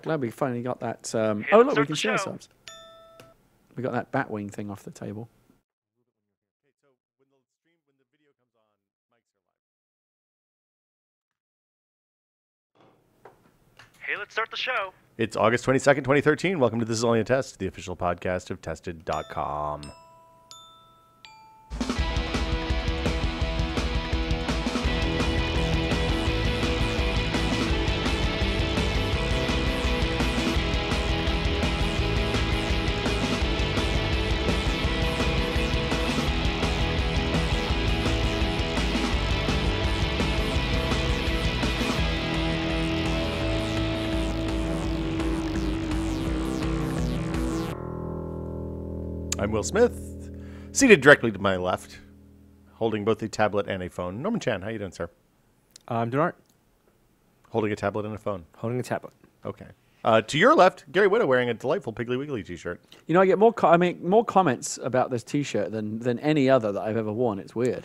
glad we finally got that. Oh, look, we can see ourselves. We got that Batwing thing off the table. Hey, let's start the show. It's August 22nd, 2013. Welcome to This Is Only a Test, the official podcast of Tested.com. I'm Will Smith, seated directly to my left, holding both a tablet and a phone. Norman Chan, how you doing, sir? I'm doing all right. Holding a tablet and a phone. Holding a tablet. Okay. To your left, Gary Widow wearing a delightful Piggly Wiggly t-shirt. You know, I get more more comments about this T-shirt than any other that I've ever worn. It's weird.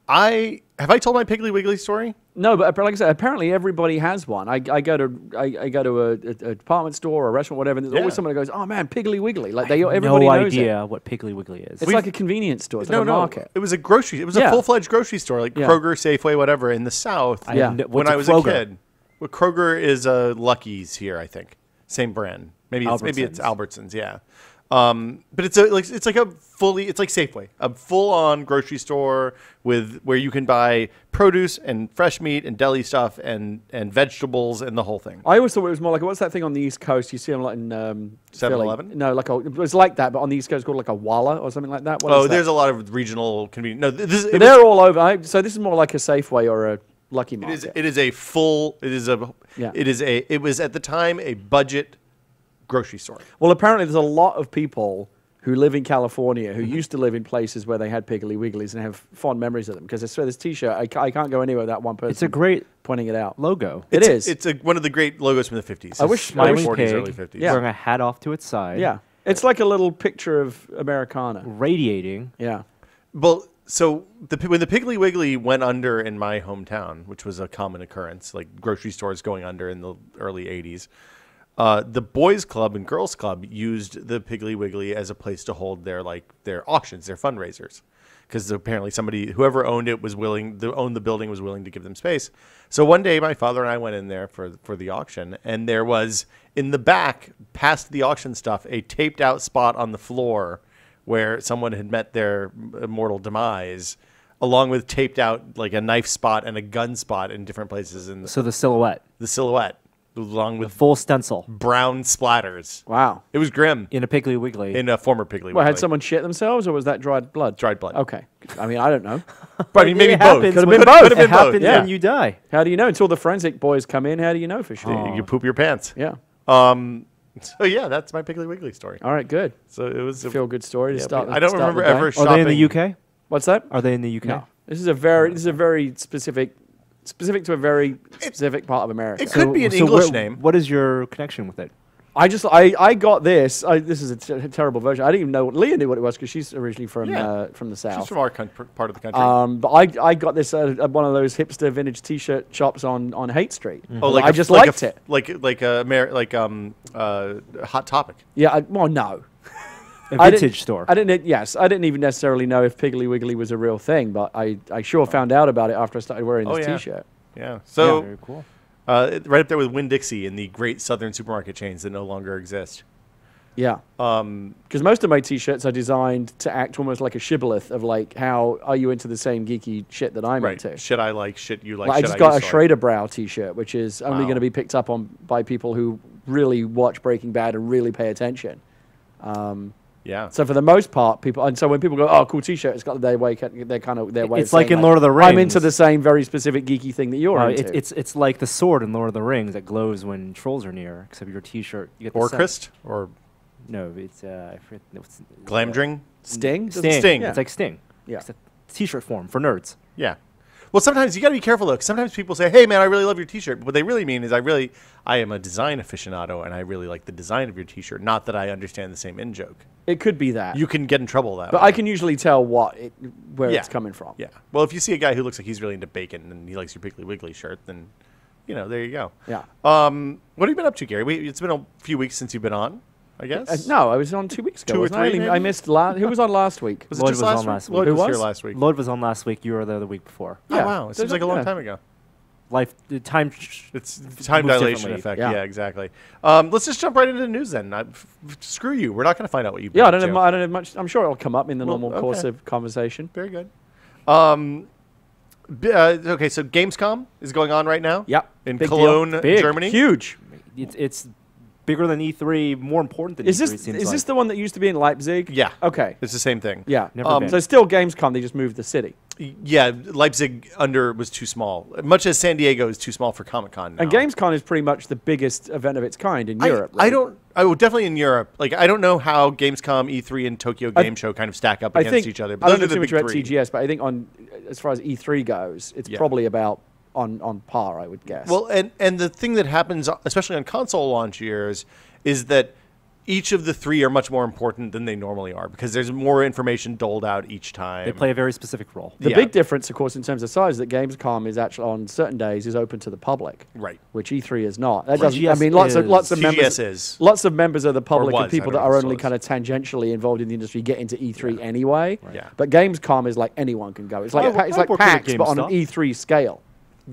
Have I told my Piggly Wiggly story? No, but like I said, apparently everybody has one. I go to a department store or a restaurant, whatever, and there's always someone that goes, "Oh man, Piggly Wiggly!" Like everybody knows it. No idea what Piggly Wiggly is. It's like a convenience store. It's like a market. It was a grocery. It was a full-fledged grocery store, like Kroger, Safeway, whatever, in the South. When I was a kid. Well, Kroger is Lucky's here, I think. Same brand. Maybe it's Albertsons. Yeah. But it's like Safeway, a full-on grocery store where you can buy produce and fresh meat and deli stuff and vegetables and the whole thing. I always thought it was more like, what's that thing on the East Coast? You see them like in 7-Eleven? No, it was like that, but on the East Coast called like a Walla or something like that. There's a lot of regional convenience. No, they're all over. So this is more like a Safeway or a Lucky Market. It was at the time a budget grocery store. Well, apparently there's a lot of people who live in California who used to live in places where they had Piggly Wigglies and have fond memories of them. Because I swear this T-shirt, I can't go anywhere without one person. It's a great pointing it out. Logo. It is. It's one of the great logos from the 50s. I wish 40s, pig, early 50s. Wearing a hat off to its side. Yeah. It's like a little picture of Americana. Radiating. Yeah. Well, so when the Piggly Wiggly went under in my hometown, which was a common occurrence, like grocery stores going under in the early 80s, the boys club and girls club used the Piggly Wiggly as a place to hold their auctions, their fundraisers, because apparently whoever owned it owned the building was willing to give them space. So one day my father and I went in there for the auction, and there was in the back, past the auction stuff, a taped out spot on the floor where someone had met their immortal demise, along with taped out like a knife spot and a gun spot in different places. So the silhouette. The silhouette. Along with full stencil. Brown splatters. Wow. It was grim. In a Piggly Wiggly. In a former Piggly Wiggly. Well, had someone shit themselves, or was that dried blood? Dried blood. Okay. I mean, I don't know. But I mean, maybe both. Could have been both. It happens when you die. How do you know? Until the forensic boys come in, how do you know for sure? You poop your pants. Yeah. So yeah, that's my Piggly Wiggly story. All right, good. So it was a feel-good story to start. I don't remember ever shopping. Are they in the UK? What's that? Are they in the UK? No. This is a very specific to a very specific part of America. It could be an English name. What is your connection with it? I got this. This is a terrible version. I didn't even know. Leah knew what it was because she's originally from the South. She's from our part of the country. But I got this at one of those hipster vintage T-shirt shops on Haight Street. Oh, like I just liked it. Like Hot Topic. Yeah. Well, no. A vintage store. I didn't even necessarily know if Piggly Wiggly was a real thing, but I sure found out about it after I started wearing this T-shirt. Yeah. So very cool. Right up there with Winn-Dixie and the great southern supermarket chains that no longer exist. Yeah. Because most of my T-shirts are designed to act almost like a shibboleth of like, how are you into the same geeky shit that I'm into? Shit I like, shit you like. I just got a Schrader Brow T-shirt, which is only going to be picked up on by people who really watch Breaking Bad and really pay attention. Yeah. So for the most part, people, and so when people go, "Oh, cool T-shirt," it's got their way. It's like in Lord of the Rings. I'm into the same very specific geeky thing that you're into. It's like the sword in Lord of the Rings that glows when trolls are near. Except your T-shirt, you get the Orcrist or no, it's Glamdring. Sting. Sting. Yeah. It's like Sting. Yeah. It's a T-shirt form for nerds. Yeah. Well, sometimes you got to be careful though. 'Cause sometimes people say, "Hey, man, I really love your T-shirt." But what they really mean is, I am a design aficionado, and I really like the design of your T-shirt. Not that I understand the same in joke. It could be that. You can get in trouble that but way. I can usually tell where it's coming from. Yeah. Well, if you see a guy who looks like he's really into bacon and he likes your Piggly Wiggly shirt, then there you go. Yeah. What have you been up to, Gary? It's been a few weeks since you've been on, I guess. No, I was on 2 weeks ago. 2 or wasn't I? 3 maybe? I missed who was on last week? Was it Lloyd just was last on week? last week. Lloyd Who was here was? last week. Lloyd was on last week. You were there the week before. Oh, wow. It seems like a long Yeah. time ago. The time. It's time moves dilation differently. effect. Yeah. Yeah, exactly. Let's just jump right into the news then. Screw you. We're not going to find out what you've been Yeah, I up don't to. know. I don't know much. I'm sure it'll come up in the Well, normal course okay. of conversation. Very good. Okay, so Gamescom is going on right now. Yep. In Big deal. Cologne, Big, Germany. Huge. It's bigger than E3, more important than Is E3. this seems is like. this the one that used to be in Leipzig? Yeah. Okay. It's the same thing. Yeah. Never been. So still Gamescom. They just moved the city. Yeah, Leipzig was too small. Much as San Diego is too small for Comic-Con now. And Gamescom is pretty much the biggest event of its kind in Europe. Definitely in Europe. Like, I don't know how Gamescom, E3, and Tokyo Game Show kind of stack up against each other. But I don't those know are too the much big about three. TGS, but I think as far as E3 goes, it's probably about on par, I would guess. Well, and the thing that happens, especially on console launch years, is that each of the three are much more important than they normally are because there's more information doled out each time. They play a very specific role. The big difference, of course, in terms of size, is that Gamescom is actually on certain days is open to the public, Right. which E3 is not. That TGS doesn't. I mean, lots of TGS members, is. lots of members of the public was, and people I that don't know are if it only still kind of tangentially involved in the industry get into E3 anyway. Yeah. But Gamescom is like anyone can go. It's like I it's like worked at PAX, but on an GameStop. E3 scale.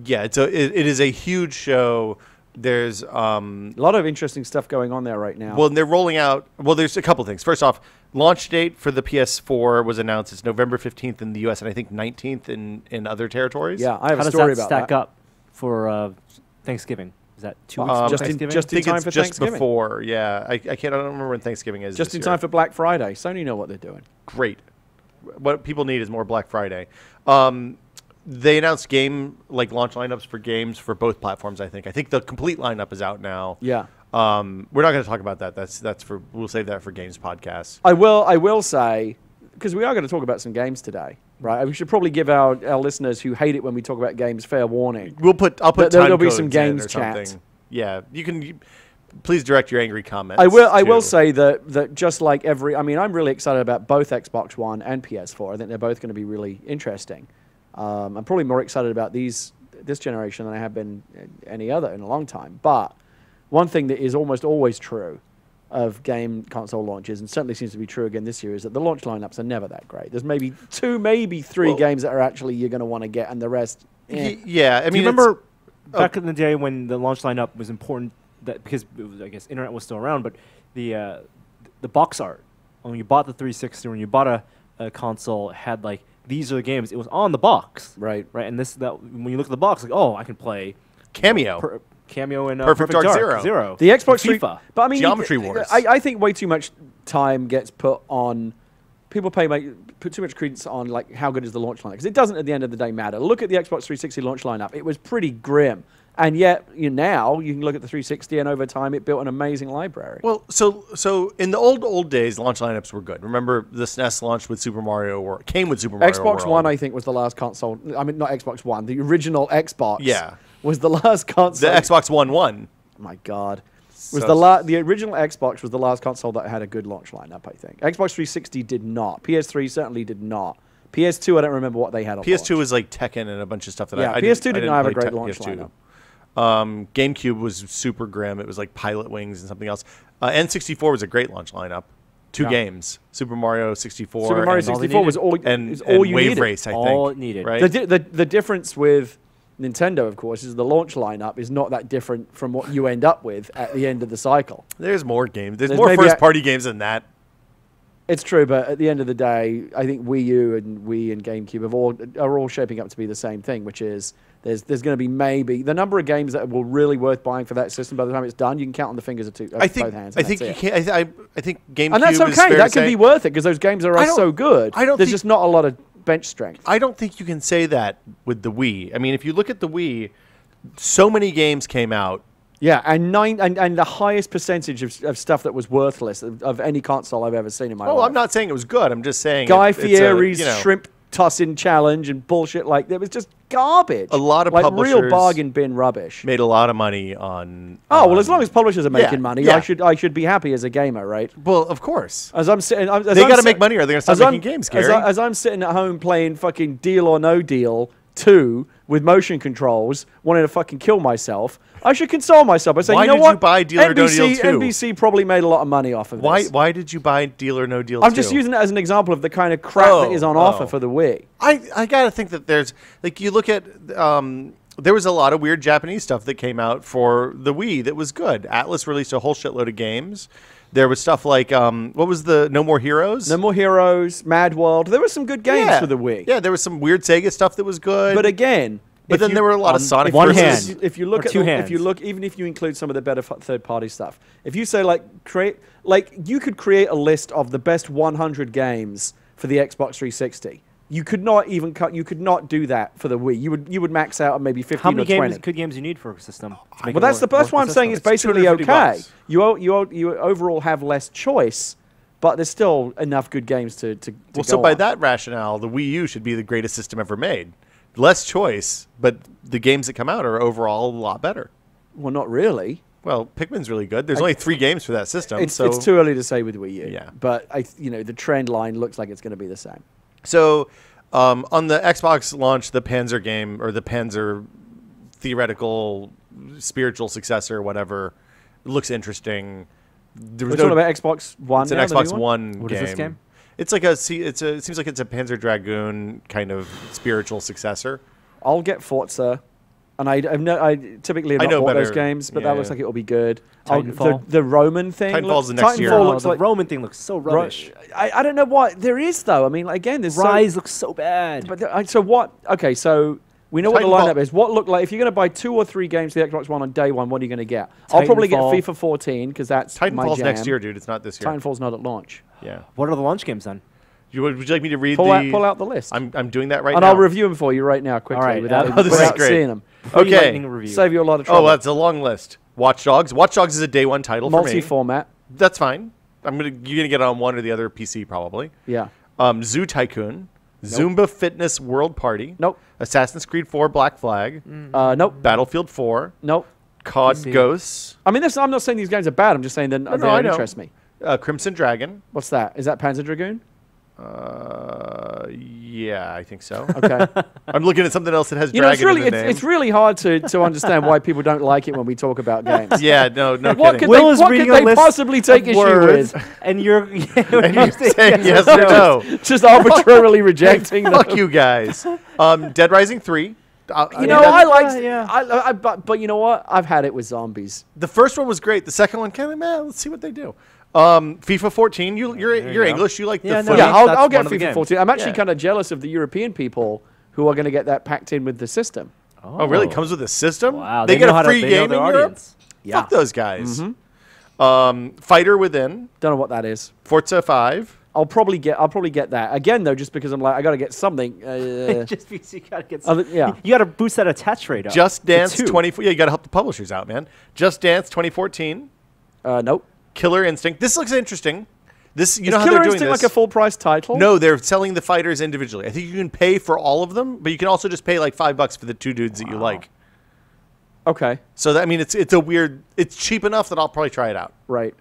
Yeah, it is a huge show. There's A lot of interesting stuff going on there right now. well, they're rolling out. Well, there's a couple things. First off, launch date for the PS4 was announced. It's November 15th in the U.S. and I think 19th in other territories. yeah, I have How a does story that about stack that. up for Thanksgiving? Is that 2 weeks just before in- Thanksgiving? just I think time it's for just Thanksgiving. before. Yeah, I don't remember when Thanksgiving is. Just this in year. time for Black Friday. Sony know what they're doing. Great. What people need is more Black Friday. They announced launch lineups for games for both platforms. I think the complete lineup is out now. Yeah. We're not going to talk about that. We'll save that for games podcasts. I will say, because we are going to talk about some games today, right? We should probably give our listeners who hate it when we talk about games fair warning. I'll put There'll time be codes some in games or chat. something. Yeah, please direct your angry comments. I will to- say that just like I'm really excited about both Xbox One and PS4. I think they're both going to be really interesting. I'm probably more excited about this generation than I have been any other in a long time. But one thing that is almost always true of game console launches, and certainly seems to be true again this year, is that the launch lineups are never that great. There's maybe 2, maybe 3 games that are actually you're going to want to get, and the rest. Yeah, I Do mean, you remember oh. back in the day when the launch lineup was important? That because it was, I guess internet was still around, but the box art when you bought the 360 or when you bought a console had like these are the games. It was on the box, Right. right. And when you look at the box, like I can play Cameo. Cameo and Perfect Dark Zero. The Xbox and 3, FIFA. but I mean, Geometry Wars. I think way too much time gets put on. People put too much credence on like how good is the launch lineup because it doesn't at the end of the day matter. Look at the Xbox 360 launch lineup; it was pretty grim, and yet now you can look at the 360 and over time it built an amazing library. Well, so in the old days, launch lineups were good. Remember the SNES launched with Super Mario World, came with Super Mario Xbox World. One, I think, was the last console. I mean, not Xbox One. The original Xbox. Yeah. Was the last console. The Xbox One won. My God. Was So- the original Xbox was the last console that had a good launch lineup, I think. Xbox 360 did not. PS3 certainly did not. PS2, I don't remember what they had on PS2 launch. was like Tekken and a bunch of stuff that Yeah, I PS2 didn't did not have a play great launch PS2. GameCube was super grim. It was like Pilot Wings and something else. N64 was a great launch lineup. 2 Yeah. games: Super Mario 64, Super Mario and, 64 was all, and, is and all you Wave needed. Race. I think All it needed. Right? The difference with Nintendo, of course, is the launch lineup is not that different from what you end up with at the end of the cycle. There's more games. There's There's more maybe first-party games than that. It's true, but at the end of the day, I think Wii U and Wii and GameCube are all shaping up to be the same thing, which is there's going to be maybe the number of games that will really worth buying for that system by the time it's done. You can count on the fingers of both hands. I think you can't. I think GameCube. And that's is okay. fair That to can say. be worth it because those games are so good. I don't There's think- just not a lot of bench strength. I don't think you can say that with the Wii. I mean, if you look at the Wii, so many games came out. Yeah, and the highest percentage of stuff that was worthless of any console I've ever seen in my life. Oh, I'm not saying it was good. I'm just saying Guy it's Fieri's you know, shrimp tossing challenge and bullshit like that was just garbage. A lot of like real publishers bargain bin rubbish. made a lot of money on. Oh well, as long as publishers are making yeah, money, yeah. I should be happy as a gamer, right? Well, of course. As I'm sitting, They got to make money, or they're going to stop making games, Gary. As I'm sitting at home playing fucking Deal or No Deal 2 with motion controls, wanting to fucking kill myself, I should console myself by saying, Why you know did what? you buy Deal or No Deal 2? NBC probably made a lot of money off of this. Why did you buy Deal or No Deal 2? I'm just using it as an example of the kind of crap that is on offer for the Wii. I gotta think that there's like you look at there was a lot of weird Japanese stuff that came out for the Wii that was good. Atlas released a whole shitload of games. There was stuff like what was the No More Heroes? No More Heroes, Mad World. There were some good games for the Wii. Yeah, there was some weird Sega stuff that was good. But again, but then there were a lot of Sonic one versus- hand. If you look Or at two if you hands. look, even if you include some of the better third-party stuff, if you say like you could create a list of the best 100 games for the Xbox 360. You could not even you could not do that for the Wii. You would max out at maybe 15 How many or 20. good games you need for a system? Well, that's that's why I'm saying it's basically $250 okay. You overall have less choice, but there's still enough good games to Well, go so by on. that rationale, the Wii U should be the greatest system ever made. Less choice, but the games that come out are overall a lot better. Well, not really. Well, Pikmin's really good. There's only 3 games for that system. It's so too early to say with Wii U. Yeah. But the trend line looks like it's going to be the same. So, on the Xbox launch, the Panzer game, or the Panzer theoretical spiritual successor, whatever, looks interesting. There was We're talking about Xbox One. it's an now, the Xbox new One What game. is this game? It's like it seems like it's a Panzer Dragoon kind of spiritual successor. I'll get Forza, and I typically have I not know bought those better. games, but Yeah, that looks yeah. like it'll be good. Titanfall? The Roman thing. Titanfall's the looks, next year. Titanfall Oh, looks the like Roman thing looks so rubbish. I don't know what there is though. I mean, again, there's Rise looks so bad. so what? Okay, so we know what the Titanfall- lineup is. What look like if you're going to buy 2 or 3 games for the Xbox One on day one? What are you going to get? I'll probably get Titanfall. FIFA 14 because that's my Titanfall's jam. next year, dude. It's not this year. Titanfall's not at launch. Yeah. What are the launch games then? Would you like me to read Pull the? out the list, I'm doing that right and now. I'll review them for you right now quickly All right, without, oh, this is without great. seeing them. Okay. Lightning review. Save you a lot of trouble. Oh, that's a long list. Watch Dogs. Watch Dogs is a day one title for me. Multi-format. That's fine. You're gonna get it on one or the other PC probably. Yeah. Zoo Tycoon, Zumba Fitness World Party. Nope. Assassin's Creed 4 Black Flag, Nope. Battlefield 4, Nope. COD PC. Ghosts, I mean, I'm not saying these games are bad. I'm just saying that they I don't know. interest me. Crimson Dragon. What's that? Is that Panzer Dragoon? Yeah, I think so. Okay. I'm looking at something else that has You know, dragon in the name. it's really hard to understand why people don't like it when we talk about games. Yeah, no What kidding. could Will is they, what reading could a they list possibly take of issue words, with? and you're And you're saying yes or no. Just arbitrarily rejecting them. Fuck you guys. Dead Rising 3. You know, I like. yeah. But you know what? I've had it with zombies. The first one was great. The second one kind of let's see what they do. FIFA 14. You're go. English. You like Yeah, the no, footy. Yeah, I'll that's get one of the FIFA games. 14. I'm actually Yeah. kind of jealous of the European people who are going to get that packed in with the system. Oh, really? It comes with a system? Wow, They get know a how to- free they know game in their Europe? audience. Fuck those guys. Mm-hmm. Fighter Within. Don't know what that is. Forza 5. I'll probably get that again though, just because I'm like I got to get something. Just because you gotta get. Yeah. You gotta boost that attach rate up. Just Dance to 2. 24. Yeah, you got to help the publishers out, man. Just Dance 2014. Nope. Killer Instinct. This looks interesting. This you know Is how Killer they're doing Instinct this. like a full price title? No, they're selling the fighters individually. I think you can pay for all of them, but you can also just pay like $5 for the 2 dudes that you like. Okay. So that, I mean, it's a weird. It's cheap enough that I'll probably try it out. Right.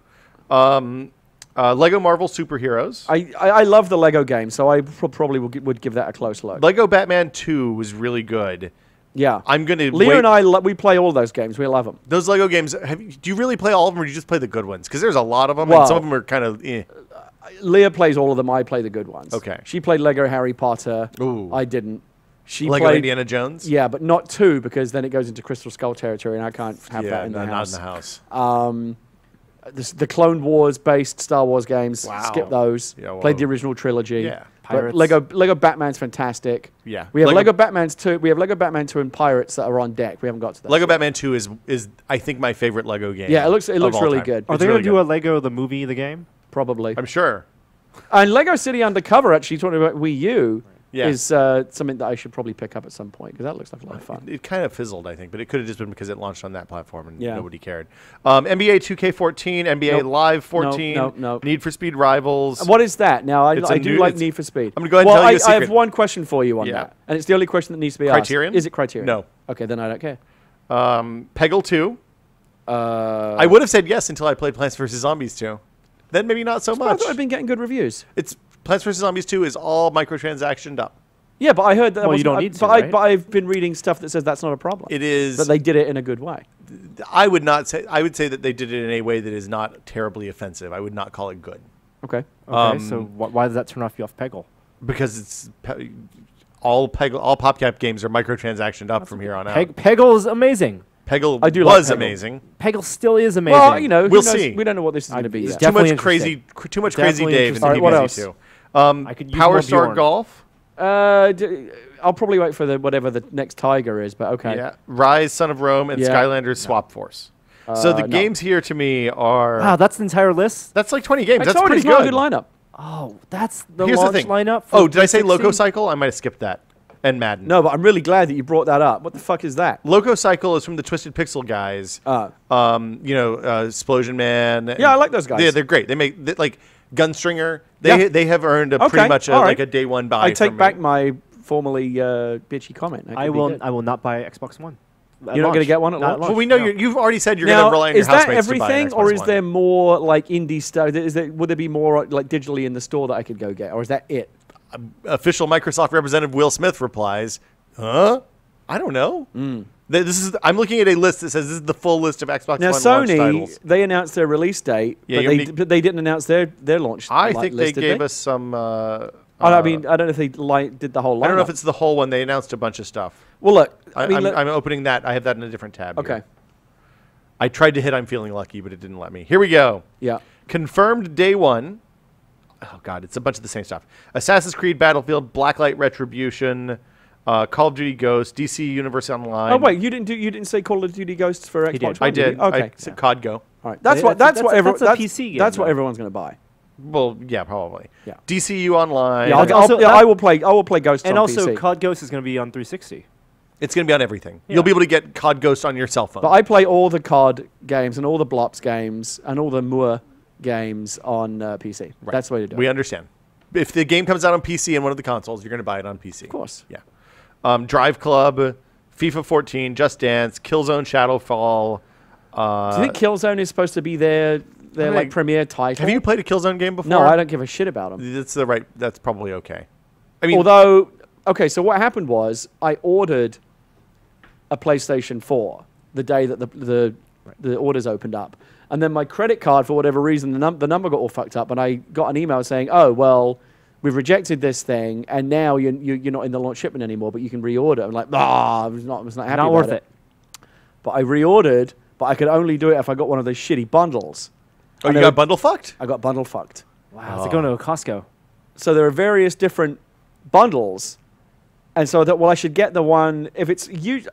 Lego Marvel Superheroes. I love the Lego game, so I probably would give that a close look. Lego Batman 2 was really good. Yeah. I'm gonna. Leo wait. and I we play all those games. We love them. Those Lego games. Do you really play all of them, or do you just play the good ones? Because there's a lot of them, Well, and some of them are kind of. Leah plays all of them. I play the good ones. Okay. She played Lego Harry Potter. Ooh. I didn't. She Lego played Indiana Jones. Yeah, but not 2 because then it goes into Crystal Skull territory, and I can't have that in the not house. in the house. The Clone Wars based Star Wars games. Wow. Skip those. Yeah, Played the whoa. original trilogy. Yeah. But Pirates. Lego Batman's fantastic. Yeah. We have Lego- Lego Batman's 2. We have Lego Batman 2 and Pirates that are on deck. We haven't got to that. Lego Batman 2 is I think my favorite Lego game. Yeah, it looks of all really time. good. Are It's they really gonna do good. a Lego the movie, the game? Probably. I'm sure. And Lego City Undercover, actually, talking about Wii U, Yeah. is something that I should probably pick up at some point because that looks like a lot of fun. It kind of fizzled, I think, but it could have just been because it launched on that platform and Yeah. nobody cared. NBA 2K14, NBA Nope. Live 14, Nope. Need for Speed Rivals. What is that? Now, I It's a do new- like it's- Need for Speed. I'm gonna go ahead and tell you a I have secret. one question for you on Yeah. that, and it's the only question that needs to be Criterion? asked. Is it Criterion? No. Okay, then I don't care. Peggle 2. I would have said yes until I played Plants vs. Zombies 2. Then maybe not so I much. thought I'd been getting good reviews. It's Plants vs. Zombies 2 is all microtransactioned up. Yeah, but I heard that. Well, you wasn't- don't need to, but right? but I've been reading stuff that says that's not a problem. It is. That they did it in a good way. I would not say. I would say that they did it in a way that is not terribly offensive. I would not call it good Okay. Okay, so why does that turn off you off Peggle? because it's all PopCap games are microtransactioned up from here on out. Peggle is amazing. Peggle I do like was Peggle. amazing. Peggle still is amazing. Well, you know, who We'll knows? see. We don't know what this is going to be It's yet. definitely Too much crazy Definitely Dave in the interesting. All right, what DBZ else? too. I could use Power more Star Bjorn. Golf. I'll probably wait for whatever the next Tiger is, but okay. Yeah. Rise, Son of Rome, and Yeah. Skylanders Swap Force. So the no. games here to me are Wow, that's the entire list. that's like 20 games. I That's told you, pretty it's not good. a good lineup. Oh, that's the Here's the launch thing. lineup. For Oh, did I say 360? Loco Cycle? I might have skipped that. And Madden. No, but I'm really glad that you brought that up. What the fuck is that? Loco Cycle is from the Twisted Pixel guys. Explosion Man. Yeah, I like those guys. Yeah, they're great. They make like Gunstringer. Yeah. They have earned a Okay, pretty much all right. like a day one buy. I take from back me. my formerly bitchy comment. That I could be will. good. I will not buy Xbox One. You're not gonna get one at launch? Well, we know you've already said you're Now, going to rely on your is that housemates to buy an everything, Xbox or is One. there more like indie stuff? Would there be more like digitally in the store that I could go get, or is that it? Official Microsoft representative Will Smith replies, "Huh? I don't know." I'm looking at a list that says this is the full list of Xbox Now One launch Sony, titles. they announced their release date, Yeah, but, you but they didn't announce their launch. I like, think list, they did gave us some. I mean, I don't know if they did the whole lineup. I don't know if it's the whole one. They announced a bunch of stuff. Well, look, I'm opening that. I have that in a different tab. okay, Here. I tried to hit I'm feeling lucky, but it didn't let me. Here we go. yeah. Confirmed day one. Oh, God, it's a bunch of the same stuff. Assassin's Creed Battlefield, Blacklight Retribution, Call of Duty Ghosts, DC Universe Online. Oh wait, you didn't say Call of Duty Ghosts for Xbox did. One? I did. you? Okay, I said COD Go. all right. That's Yeah, what that's a that's PC game, That's what though. everyone's going to buy. Well, yeah, probably. Yeah. DCU Online. Yeah, Also, I will play Ghosts And on also, PC. COD Ghost is going to be on 360. It's going to be on everything. Yeah. You'll be able to get COD Ghost on your cell phone. But I play all the COD games and all the Blops games and all the Moore games on PC. Right. That's the way to do We it. understand. If the game comes out on PC and one of the consoles, you're going to buy it on PC. Of course. Yeah. Drive Club, FIFA 14, Just Dance, Killzone Shadowfall. Do you think Killzone is supposed to be their like premier title? Have you played a Killzone game before? No, I don't give a shit about them. That's probably okay. I mean, Although, okay, so what happened was I ordered a PlayStation 4 the day that the orders opened up. And then my credit card, for whatever reason, the number got all fucked up. And I got an email saying, oh, well, we've rejected this thing. And now you're not in the launch shipment anymore, but you can reorder. I'm like, I was not happy Not about worth it. But I reordered, but I could only do it if I got one of those shitty bundles. oh, And you they got were- bundle fucked? I got bundle fucked. Wow, it's like going to a Costco. So there are various different bundles, and so I thought, well, I should get the one if it's it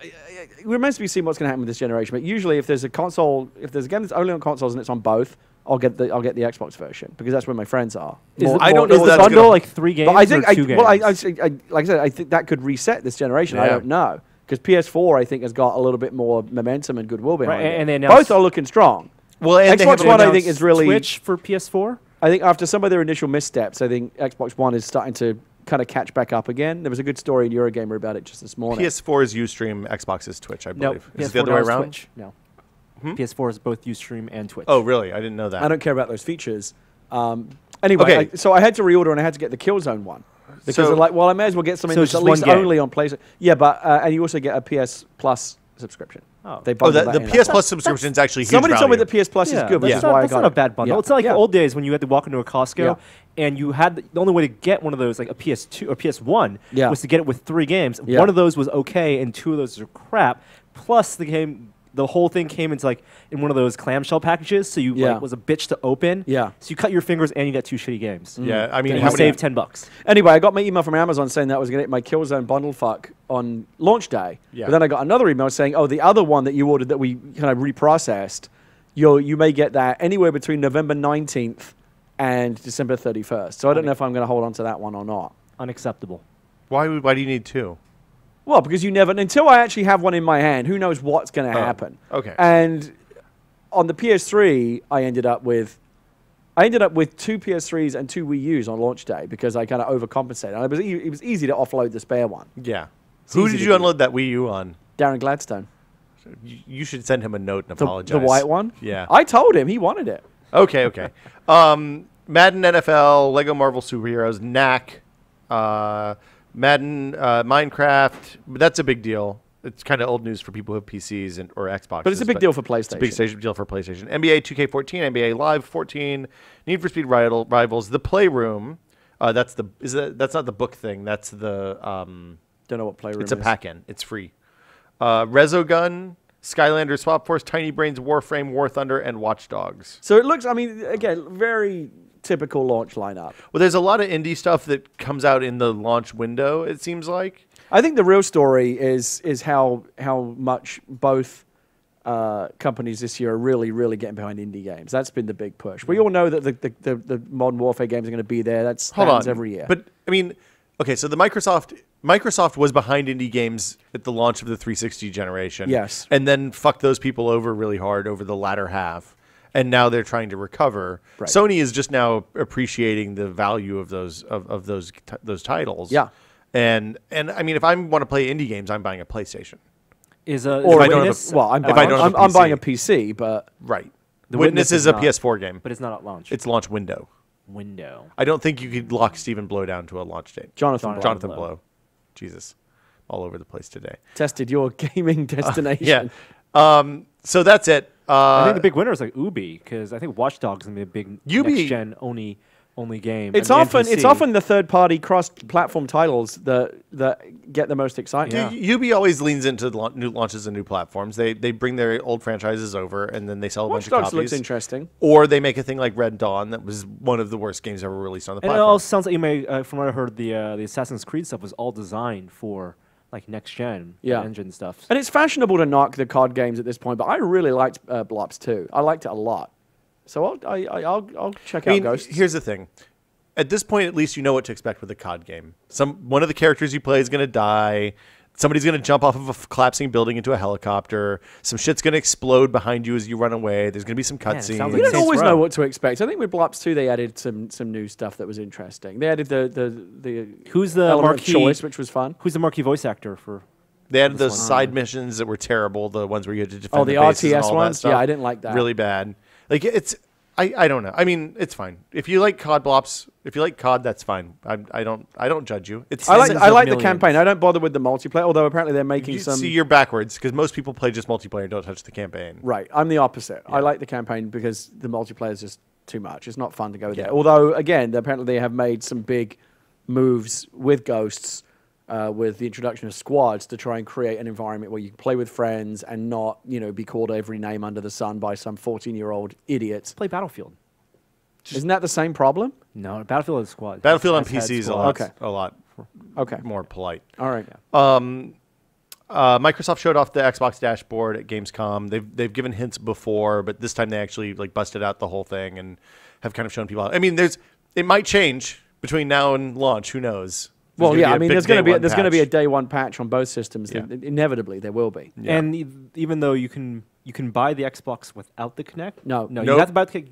remains to be seen what's going to happen with this generation. But usually, if there's a console, if there's a game that's only on consoles and it's on both, I'll get the Xbox version because that's where my friends are. I don't know Is if the that's bundle gonna- like 3 games But I think or 2 games? well, like I said, I think that could reset this generation. I Yeah. don't know because PS4 I think has got a little bit more momentum and goodwill behind Right, it. and they announced- both are looking strong. Well, and they Xbox have One, I announced- think, is really. Twitch for PS4? I think after some of their initial missteps, I think Xbox One is starting to kind of catch back up again. There was a good story in Eurogamer about it just this morning. PS4 is Ustream, Xbox is Twitch, I No, believe. Is it the other way now is around? Twitch. No. PS4 is both Ustream and Twitch. Oh, really? I didn't know that. I don't care about those features. Anyway, Okay. so I had to reorder and I had to get the Killzone one because So- they're like, well, I may as well get something So it's that's at just least one game. only on PlayStation. Yeah, but and you also get a PS Plus subscription. Oh. They Oh, bundle the that in. PS Plus subscription is actually huge Somebody told me value. that PS Plus is good, which that's is not, why I that's got not a it. bad bundle. Yeah. It's not like Yeah. the old days when you had to walk into a Costco Yeah. and you had the only way to get one of those, like a PS2 or PS1, Yeah. was to get it with 3 games. Yeah. One of those was okay, and 2 of those are crap. Plus, the whole thing came into like in one of those clamshell packages, so you Yeah. like was a bitch to open. Yeah. So you cut your fingers and you got 2 shitty games. Yeah, I mean, And how you many? save $10. Anyway, I got my email from Amazon saying that I was going to get my Killzone bundle fuck on launch day. Yeah. But then I got another email saying, oh, the other one that you ordered that we kind of reprocessed, you may get that anywhere between November 19th and December 31st. So I don't know if I'm going to hold on to that one or not. Unacceptable. Why do you need 2? Well, because you never, until I actually have one in my hand, who knows what's going to Oh, happen. okay. And on the PS3, I ended up with 2 PS3s and 2 Wii U's on launch day because I kind of overcompensated. And it was easy to offload the spare one. Yeah. Who easy did to you do. unload that Wii U on? Darren Gladstone. You should send him a note and The apologize. white one? Yeah. I told him. He wanted it. Okay. Madden NFL, Lego Marvel Superheroes, Knack, Madden, Minecraft. That's a big deal. It's kind of old news for people who have PCs or Xboxes. But it's a big deal for PlayStation. It's a big deal for PlayStation. NBA 2K14, NBA Live 14, Need for Speed Rivals, The Playroom. That's not the book thing. That's the Don't know what Playroom is. It's a pack-in. It's free. Resogun, Skylander, Swap Force, Tiny Brains, Warframe, War Thunder, and Watch Dogs. So it looks, I mean, again, very typical launch lineup. Well, there's a lot of indie stuff that comes out in the launch window, it seems like. I think the real story is how much both companies this year are really getting behind indie games. That's been the big push. We all know that the Modern Warfare games are going to be there. That's every year. But I mean, okay, so the Microsoft was behind indie games at the launch of the 360 generation. Yes. And then fucked those people over really hard over the latter half. And now they're trying to recover. Right. Sony is just now appreciating the value of those titles. Yeah. And I mean, if I want to play indie games, I'm buying a PlayStation. Or I don't have Witness. Well, I'm if I don't have a I'm PC. buying a PC, but Right. The Witness is a PS4 game. but it's not at launch. It's launch window. window. I don't think you could lock Stephen Blow down to a launch date. Jonathan Jonathan Blow Blow. Jesus. All over the place today. tested your gaming destination. Yeah. So that's it. I think the big winner is like Ubi, because I think Watch Dogs is going to be a big Ubi- next-gen only game. It's and often NPC. the third-party cross-platform titles that get the most excitement. Yeah. Ubi always leans into new launches and new platforms. They bring their old franchises over and then they sell a Watch bunch Dogs of copies. looks interesting. Or they make a thing like Red Dawn that was one of the worst games ever released on the And it platform. also sounds like you may, from what I heard, the Assassin's Creed stuff was all designed for like next-gen engine stuff. And it's fashionable to knock the COD games at this point, but I really liked Blops 2. I liked it a lot. So I'll check out Ghosts. Here's the thing. At this point, at least you know what to expect with a COD game. One of the characters you play is going to die. Somebody's going to jump off of a collapsing building into a helicopter. Some shit's going to explode behind you as you run away. There's going to be some it sounds cutscenes. like We don't Saints always Row. know what to expect. I think with Blops 2, they added some new stuff that was interesting. They added the Who's the element of marquee choice, which was fun. Who's the marquee voice actor for? They added This those one. side missions that were terrible. The ones where you had to defend Oh, the bases and RTS all that ones? stuff. Yeah, I didn't like that. Really bad. Like I don't know. I mean, it's fine. If you like COD Blops, if you like COD, that's fine. I don't judge you. It's I like Tens the of millions. campaign. I don't bother with the multiplayer, although apparently they're making you some. see, you're backwards because most people play just multiplayer and don't touch the campaign. Right, I'm the opposite. I like the campaign because the multiplayer is just too much. It's not fun to go there. Although, again, apparently they have made some big moves with Ghosts, with the introduction of squads to try and create an environment where you can play with friends and not, be called every name under the sun by some 14-year-old idiot. Play Battlefield. Isn't that the same problem? No, Battlefield is squad. Battlefield on Has had PC is squads. a lot Okay. more polite. All right. Microsoft showed off the Xbox dashboard at Gamescom. They've given hints before, but this time they actually busted out the whole thing and have kind of shown people. I mean, it might change between now and launch. Who knows? Well, yeah. I mean, there's going to be a patch. day one patch on both systems. Yeah. Inevitably, there will be. Yeah. And even though you can buy the Xbox without the Kinect, No. you Nope. have to buy the Kinect,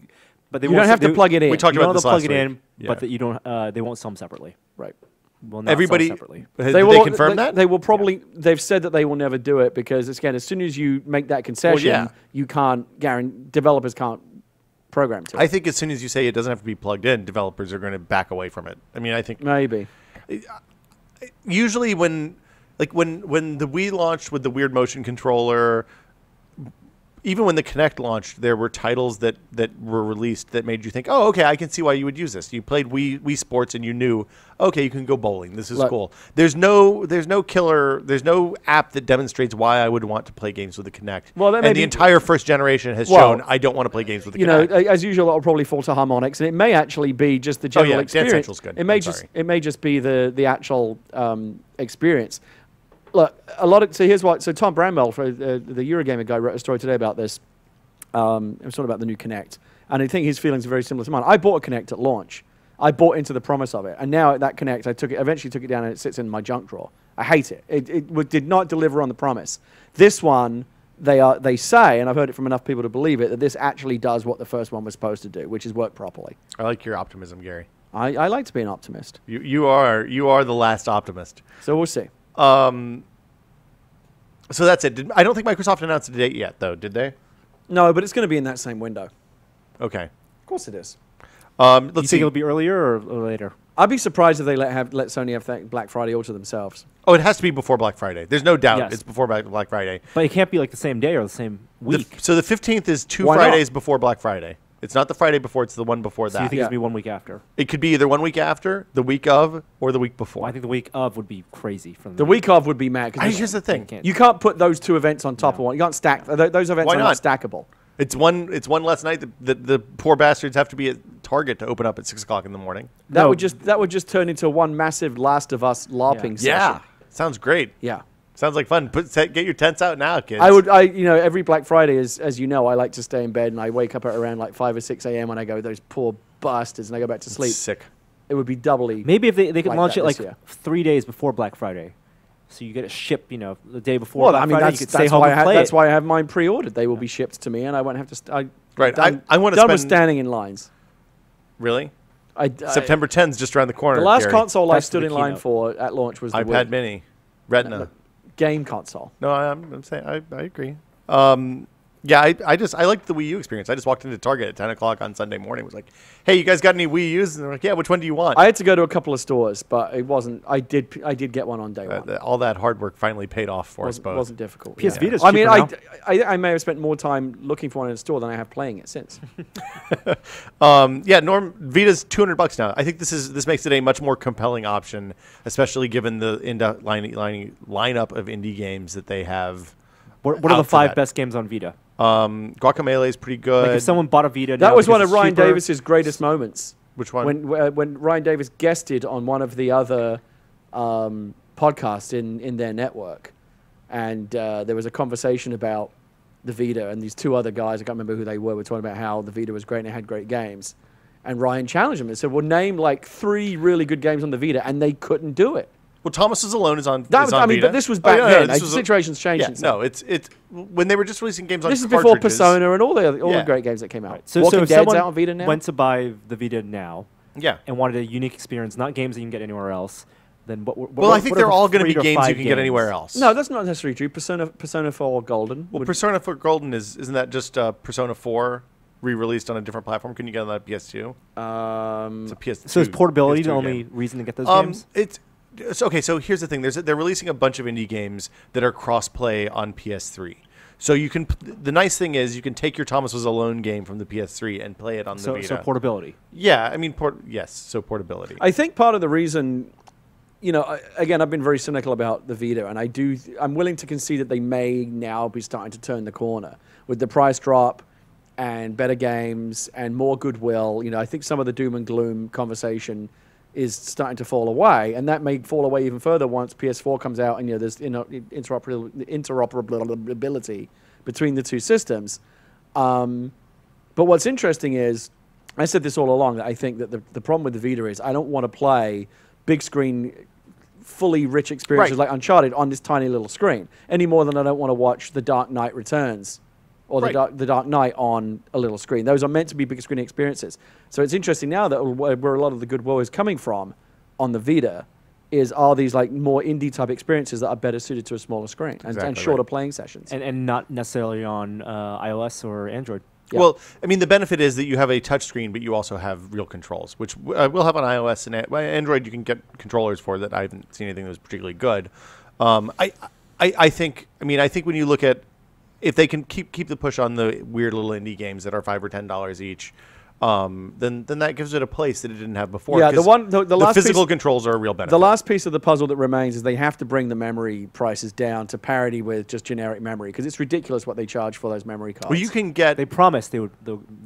but they You won't don't have to they- plug it in. We talked you about don't have this to plug last it in, week. Yeah. but that you don't. They won't sell them separately. Right. Will not Everybody, sell separately. did they confirm that? They will probably. They've said that they will never do it because, again, as soon as you make that concession, yeah. you can't guarantee developers can't program to it. I think as soon as you say it doesn't have to be plugged in, developers are going to back away from it. I mean, I think Maybe. usually when the Wii launched with the weird motion controller, even when the Kinect launched, there were titles that were released that made you think, oh, okay, I can see why you would use this. You played Wii Sports and you knew, okay, you can go bowling. This is cool. There's no app that demonstrates why I would want to play games with the Kinect. Well, that may and be- the entire first generation has Well, shown I don't want to play games with the You know, Kinect. as usual, it'll probably fall to harmonics, and it may actually be just the general yeah, Dance experience. Central's good. It may I'm just sorry. it may just be the actual experience. Look, here's what. So Tom Bramwell, for the Eurogamer guy, wrote a story today about this. It was talking about the new Kinect, and I think his feelings are very similar to mine. I bought a Kinect at launch. I bought into the promise of it, and now that Kinect, eventually took it down, and it sits in my junk drawer. I hate it. It did not deliver on the promise. This one, they say, and I've heard it from enough people to believe it, that this actually does what the first one was supposed to do, which is work properly. I like your optimism, Gary. I like to be an optimist, You are the last optimist. so we'll see. So that's it. I don't think Microsoft announced a date yet, though, did they? No, but it's going to be in that same window. Okay. Of course it is. Let's You see. think it'll be earlier or later? I'd be surprised if they let Sony have that Black Friday all to themselves. Oh, it has to be before Black Friday. There's no doubt Yes. it's before Black Friday. But it can't be like the same day or the same week. So the 15th is 2 Why not? Fridays before Black Friday. It's not the Friday before, it's the one before So that. you think Yeah. it's gonna be 1 week after? It could be either 1 week after, the week of, or the week before. Well, I think the week of would be crazy for them. The week of would be mad Here's the thing. you can't put those two events on top of one. You can't stack those events. Why are not not? stackable. It's one less night. The poor bastards have to be at Target to open up at 6 o'clock in the morning. That No. would just turn into one massive Last of Us LARPing session. Yeah. Sounds great. Yeah. Sounds like fun. Get your tents out now, kids. Every Black Friday, as you know, I like to stay in bed and I wake up at around like 5 or 6 a.m. and I go, those poor bastards, and I go back to sleep. Sick. It would be doubly. Maybe if they could like launch that it like this year. 3 days before Black Friday, so you get it shipped, the day before. Well, Black I mean, Friday, you could stay that's home why and play that's it. why I have mine pre-ordered. They will be shipped to me, and I won't have to. Right. Done, I wanna done with spend- standing in lines. Really? I, September 10th is just around the corner. The last Gary. console I That's stood the in line keynote. for at launch was the iPad Wii. Mini, Retina. Game console. No, I'm saying I agree. Yeah, I liked the Wii U experience. I just walked into Target at 10 o'clock on Sunday morning. Was like, hey, you guys got any Wii U's? And they're like, yeah, which one do you want? I had to go to a couple of stores, but it wasn't. I did get one on day one. All that hard work finally paid off for us wasn't, both. wasn't difficult. PS Vita's I mean, cheaper I may have spent more time looking for one in a store than I have playing it since. Yeah, Vita's $200 now. I think this makes it a much more compelling option, especially given the lineup of indie games that they have. What are out the for 5 that. best games on Vita? Guacamelee is pretty good. Like if someone bought a Vita, That now was because one of it's Ryan cheaper- Davis's greatest moments. Which one? When Ryan Davis guested on one of the other podcasts in their network, and there was a conversation about the Vita, and these two other guys, I can't remember who they were talking about how the Vita was great and it had great games. And Ryan challenged him and said, well, name like 3 really good games on the Vita, and they couldn't do it. Well, Thomas is Alone is on. That is was, on I mean, Vita. but this was back yeah, then. this The was situation's changed. Yeah, since no, then. it's when they were just releasing games on. This is before cartridges. Persona and all the Yeah. great games that came out. So Walking if Dead's someone out on Vita now. went to buy the Vita now Yeah. and wanted a unique experience, not games that you can get anywhere else, then Well, I think they're all going to be games you can get anywhere else. No, that's not necessarily true. Persona 4 Golden. Well, would- Persona 4 Golden isn't that just Persona 4 re-released on a different platform? Can you get it on that PS2? It's a PS2. So is portability PS2 the only game. reason to get those games? It's okay. So here's the thing: they're releasing a bunch of indie games that are cross-play on PS3. So you can. The nice thing is you can take your Thomas Was Alone game from the PS3 and play it on the So Vita. portability. Yeah, I mean, yes. So portability. I think part of the reason, again, I've been very cynical about the Vita, and I'm willing to concede that they may now be starting to turn the corner with the price drop and better games and more goodwill. I think some of the doom and gloom conversation is starting to fall away, and that may fall away even further once PS4 comes out and there's interoperability between the two systems. But what's interesting is, I said this all along, that I think that the problem with the Vita is I don't want to play big screen, fully rich experiences Right. like Uncharted on this tiny little screen any more than I don't want to watch The Dark Knight Returns or Right. the Dark Knight on a little screen. Those are meant to be big screen experiences. So it's interesting now that where a lot of the goodwill is coming from on the Vita are these like more indie type experiences that are better suited to a smaller screen and Exactly shorter right. playing sessions. And not necessarily on iOS or Android. Yeah. Well, I mean, the benefit is that you have a touchscreen, but you also have real controls, which we'll have on iOS and Android. You can get controllers for that. I haven't seen anything that was particularly good. I think when you look at if they can keep the push on the weird little indie games that are $5 or $10 each, then that gives it a place that it didn't have before. Yeah, 'cause the last physical piece, controls are a real benefit. the last piece of the puzzle that remains is they have to bring the memory prices down to parity with just generic memory, because it's ridiculous what they charge for those memory cards. well, you can get They promised they would.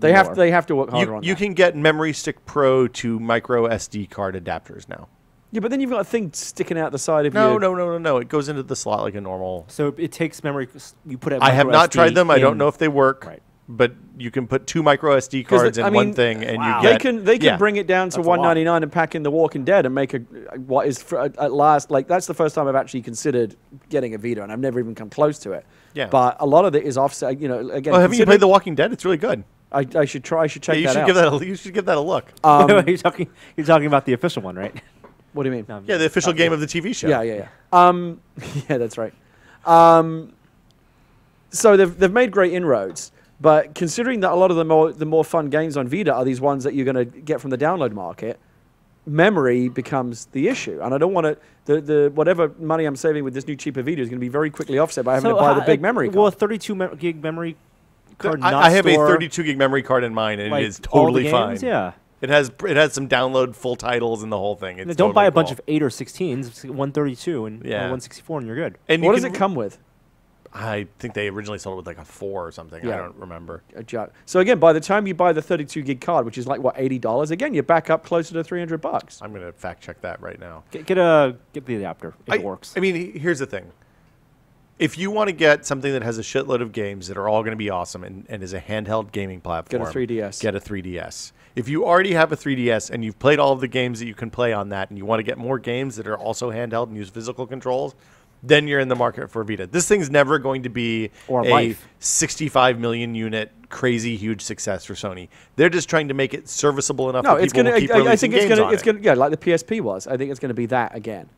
they have to work harder on you that. can get Memory Stick Pro to micro SD card adapters now. Yeah, but then you've got a thing sticking out the side of No, your... no. It goes into the slot like a normal. So it takes memory. You put it. I have not tried them. I don't know if they work. Right. But you can put 2 micro SD cards in one thing, and wow. you get. They can yeah. bring it down to That's a lot. $199 and pack in The Walking Dead and make what is at last, like, that's the first time I've actually considered getting a Vita, and I've never even come close to it. Yeah. But a lot of it is offset. Again, Oh, haven't you considering- played The Walking Dead? It's really good. I should try. I should check Yeah, you that should out. give that. You should give that a look. you're talking about the official one, right? What do you mean? No, Yeah, the official game of the TV show. Yeah. Yeah, that's right. So they've made great inroads, but considering that a lot of the more fun games on Vita are these ones that you're going to get from the download market, memory becomes the issue, and I don't want to. The whatever money I'm saving with this new cheaper video is going to be very quickly offset by having to buy the big memory card. Well, a 32 gig memory card. I have a 32 gig memory card in mine, and like it is totally all the games? fine. Yeah. It has some download full titles and the whole thing. It's Don't totally buy a bunch cool. of 8 or 16s. It's 132 and Yeah. 164, and you're good. And What does it come with? I think they originally sold it with like a 4 or something. Yeah. I don't remember. So again, by the time you buy the 32 gig card, which is like what, $80, again you're back up closer to $300. I'm gonna fact check that right now. Get the adapter if it works. I mean, here's the thing. If you want to get something that has a shitload of games that are all going to be awesome and is a handheld gaming platform, Get a 3DS. Get a 3DS. If you already have a 3DS and you've played all of the games that you can play on that, and you want to get more games that are also handheld and use physical controls, then you're in the market for Vita. This thing's never going to be Or a Life. 65 million unit crazy huge success for Sony. They're just trying to make it serviceable enough No, that it's people gonna. will keep I releasing think it's games gonna. on It's it. gonna. Yeah, like the PSP was. I think it's gonna be that again.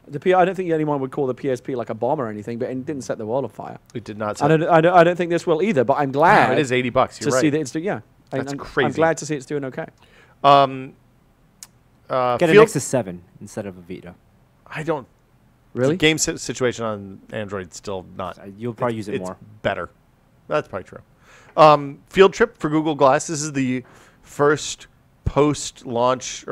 I don't think anyone would call the PSP like a bomb or anything, but it didn't set the world on fire. It did not. I don't think this will either. But I'm glad. It is $80. You're to right. see that it's doing. Yeah, That's I'm crazy. glad to see it's doing okay. Get an Nexus 7 instead of a Vita. I don't. Really? The game situation on Android still not. You'll probably use it it's more. better. That's probably true. Field Trip for Google Glass. This is the first post-launch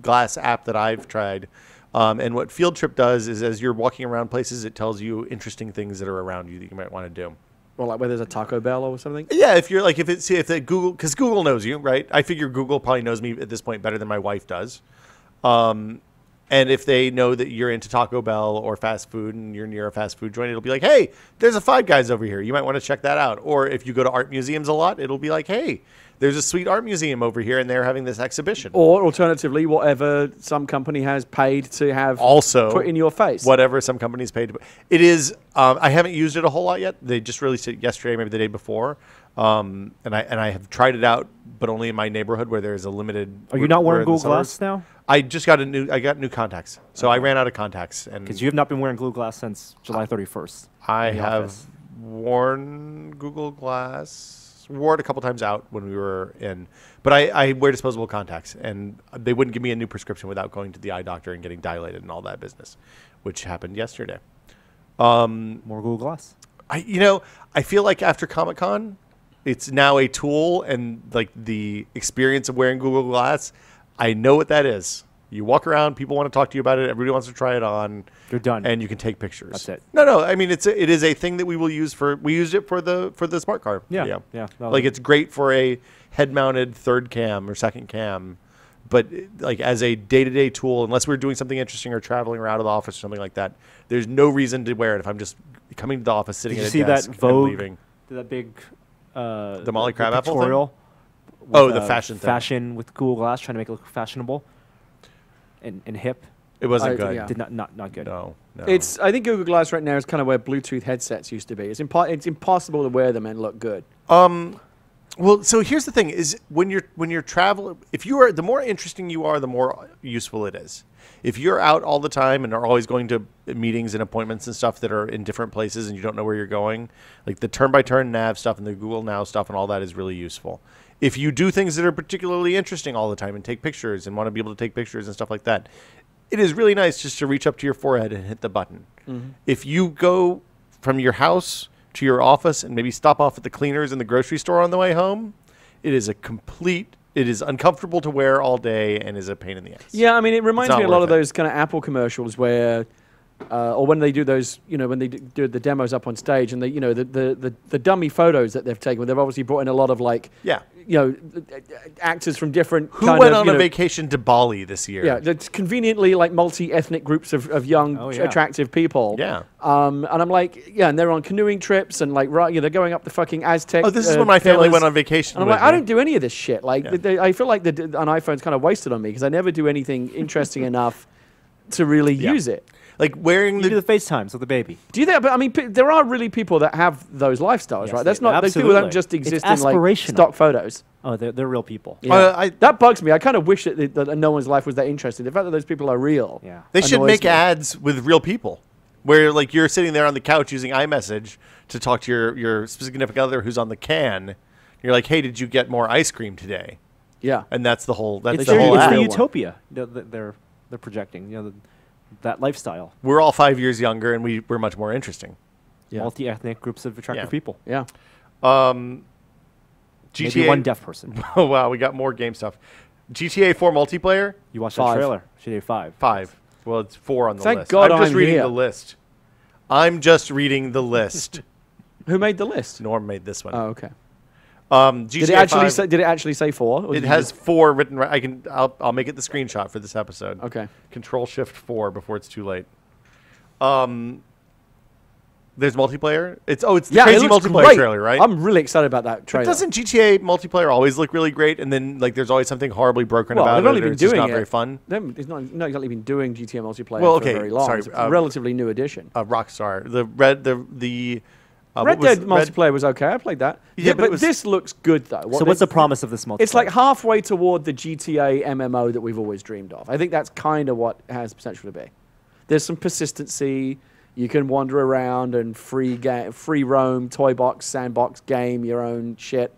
Glass app that I've tried. And what Field Trip does is, as you're walking around places, it tells you interesting things that are around you that you might want to do. Or like where there's a Taco Bell or something. Yeah, if you're like if the Google, because Google knows you, right? I figure Google probably knows me at this point better than my wife does. And if they know that you're into Taco Bell or fast food and you're near a fast food joint, it'll be like, hey, there's a Five Guys over here. You might want to check that out. Or if you go to art museums a lot, it'll be like, hey, there's a sweet art museum over here and they're having this exhibition. Or alternatively, whatever some company has paid to have Also put in your face. Whatever some companies paid to. It is. I haven't used it a whole lot yet. They just released it yesterday, maybe the day before. And I have tried it out, but only in my neighborhood where there's a limited. Are you not wearing in the Google Glass suburbs. now? I just got new contacts, so I ran out of contacts, and Because you have not been wearing Google Glass since July 31st. I in the have office. worn Google Glass. Wore it a couple times out when we were in, but I wear disposable contacts, and they wouldn't give me a new prescription without going to the eye doctor and getting dilated and all that business, which happened yesterday. More Google Glass. I feel like after Comic-Con, it's now a tool, and like the experience of wearing Google Glass, I know what that is. You walk around, people want to talk to you about it, everybody wants to try it on. You're done. And you can take pictures. That's it. No. I mean, it is a thing that we will use we used it for the smart car. Yeah. Like it's great for a head-mounted third cam or second cam, but like as a day-to-day tool, unless we're doing something interesting or traveling or out of the office or something like that, there's no reason to wear it if I'm just coming to the office, sitting Did at you a see desk that and Vogue? leaving. That big. The Molly Crabapple thing? pictorial. Oh, with, the fashion thing. Fashion with Google Glass, trying to make it look fashionable and hip. It wasn't I- good. yeah. Did not good. No. I think Google Glass right now is kind of where Bluetooth headsets used to be. It's impossible to wear them and look good. Well, so here's the thing: is when you're traveling, the more interesting you are, the more useful it is. If you're out all the time and are always going to meetings and appointments and stuff that are in different places and you don't know where you're going, like the turn-by-turn nav stuff and the Google Now stuff and all that is really useful. If you do things that are particularly interesting all the time and take pictures and want to be able to take pictures and stuff like that, it is really nice just to reach up to your forehead and hit the button. Mm-hmm. If you go from your house to your office and maybe stop off at the cleaners in the grocery store on the way home, it is uncomfortable to wear all day and is a pain in the ass. Yeah, I mean, it reminds me a lot worth of it. those kind of Apple commercials where, or when they do those, when they do the demos up on stage and they, the dummy photos that they've taken, they've obviously brought in a lot of actors from different. Who went on a vacation to Bali this year? Yeah, that's conveniently like multi-ethnic groups of young, attractive people. Yeah. And I'm like, and they're on canoeing trips and they're going up the fucking Aztec. Oh, this is when my family went on vacation. And I'm like, I don't do any of this shit. Like, I feel like an iPhone's kind of wasted on me because I never do anything interesting enough to really use it. Like wearing You do the FaceTimes with the baby. Do that, but I mean, there are really people that have those lifestyles, Yes, right? That's not those people don't just exist in like aspirational. stock photos. Oh, they're real people. Yeah. That bugs me. I kind of wish that no one's life was that interesting. The fact that those people are real. Yeah. They should annoys make me. ads with real people, where like you're sitting there on the couch using iMessage to talk to your significant other who's on the can. You're like, hey, did you get more ice cream today? Yeah. And that's the whole. That's It's, the whole it's ad. the utopia that they're projecting. That lifestyle. We're all 5 years younger, and we're much more interesting. Yeah. Multi-ethnic groups of attractive Yeah. people. Yeah. GTA. Maybe one deaf person. Oh wow, we got more game stuff. GTA 4 multiplayer. You watched 5. that trailer. GTA 5. 5. Well, it's 4 on the Thank list. God I'm just I'm reading here. the list. I'm just reading the list. Who made the list? Norm made this one. Oh, okay. GTA Did it actually 5, say? Did it actually say 4? Or It did you has just- 4 written. I'll make it the screenshot for this episode. Okay. Control Shift 4 before it's too late. There's multiplayer. It's the Yeah, crazy it looks multiplayer great. trailer, right? I'm really excited about that But trailer. doesn't GTA multiplayer always look really great? And then like there's always something horribly broken Well, about they've it. only or been it's just doing not it. very fun. It's not exactly been doing GTA multiplayer Well, for okay, very long. sorry, It's a relatively new addition. Rockstar. The Red Dead multiplayer was okay. I played that. Yeah, but it but was- this looks good though. So what's the promise of this multiplayer? It's like halfway toward the GTA MMO that we've always dreamed of. I think that's kind of what it has potential to be. There's some persistency. You can wander around and free roam, toy box, sandbox, game your own shit.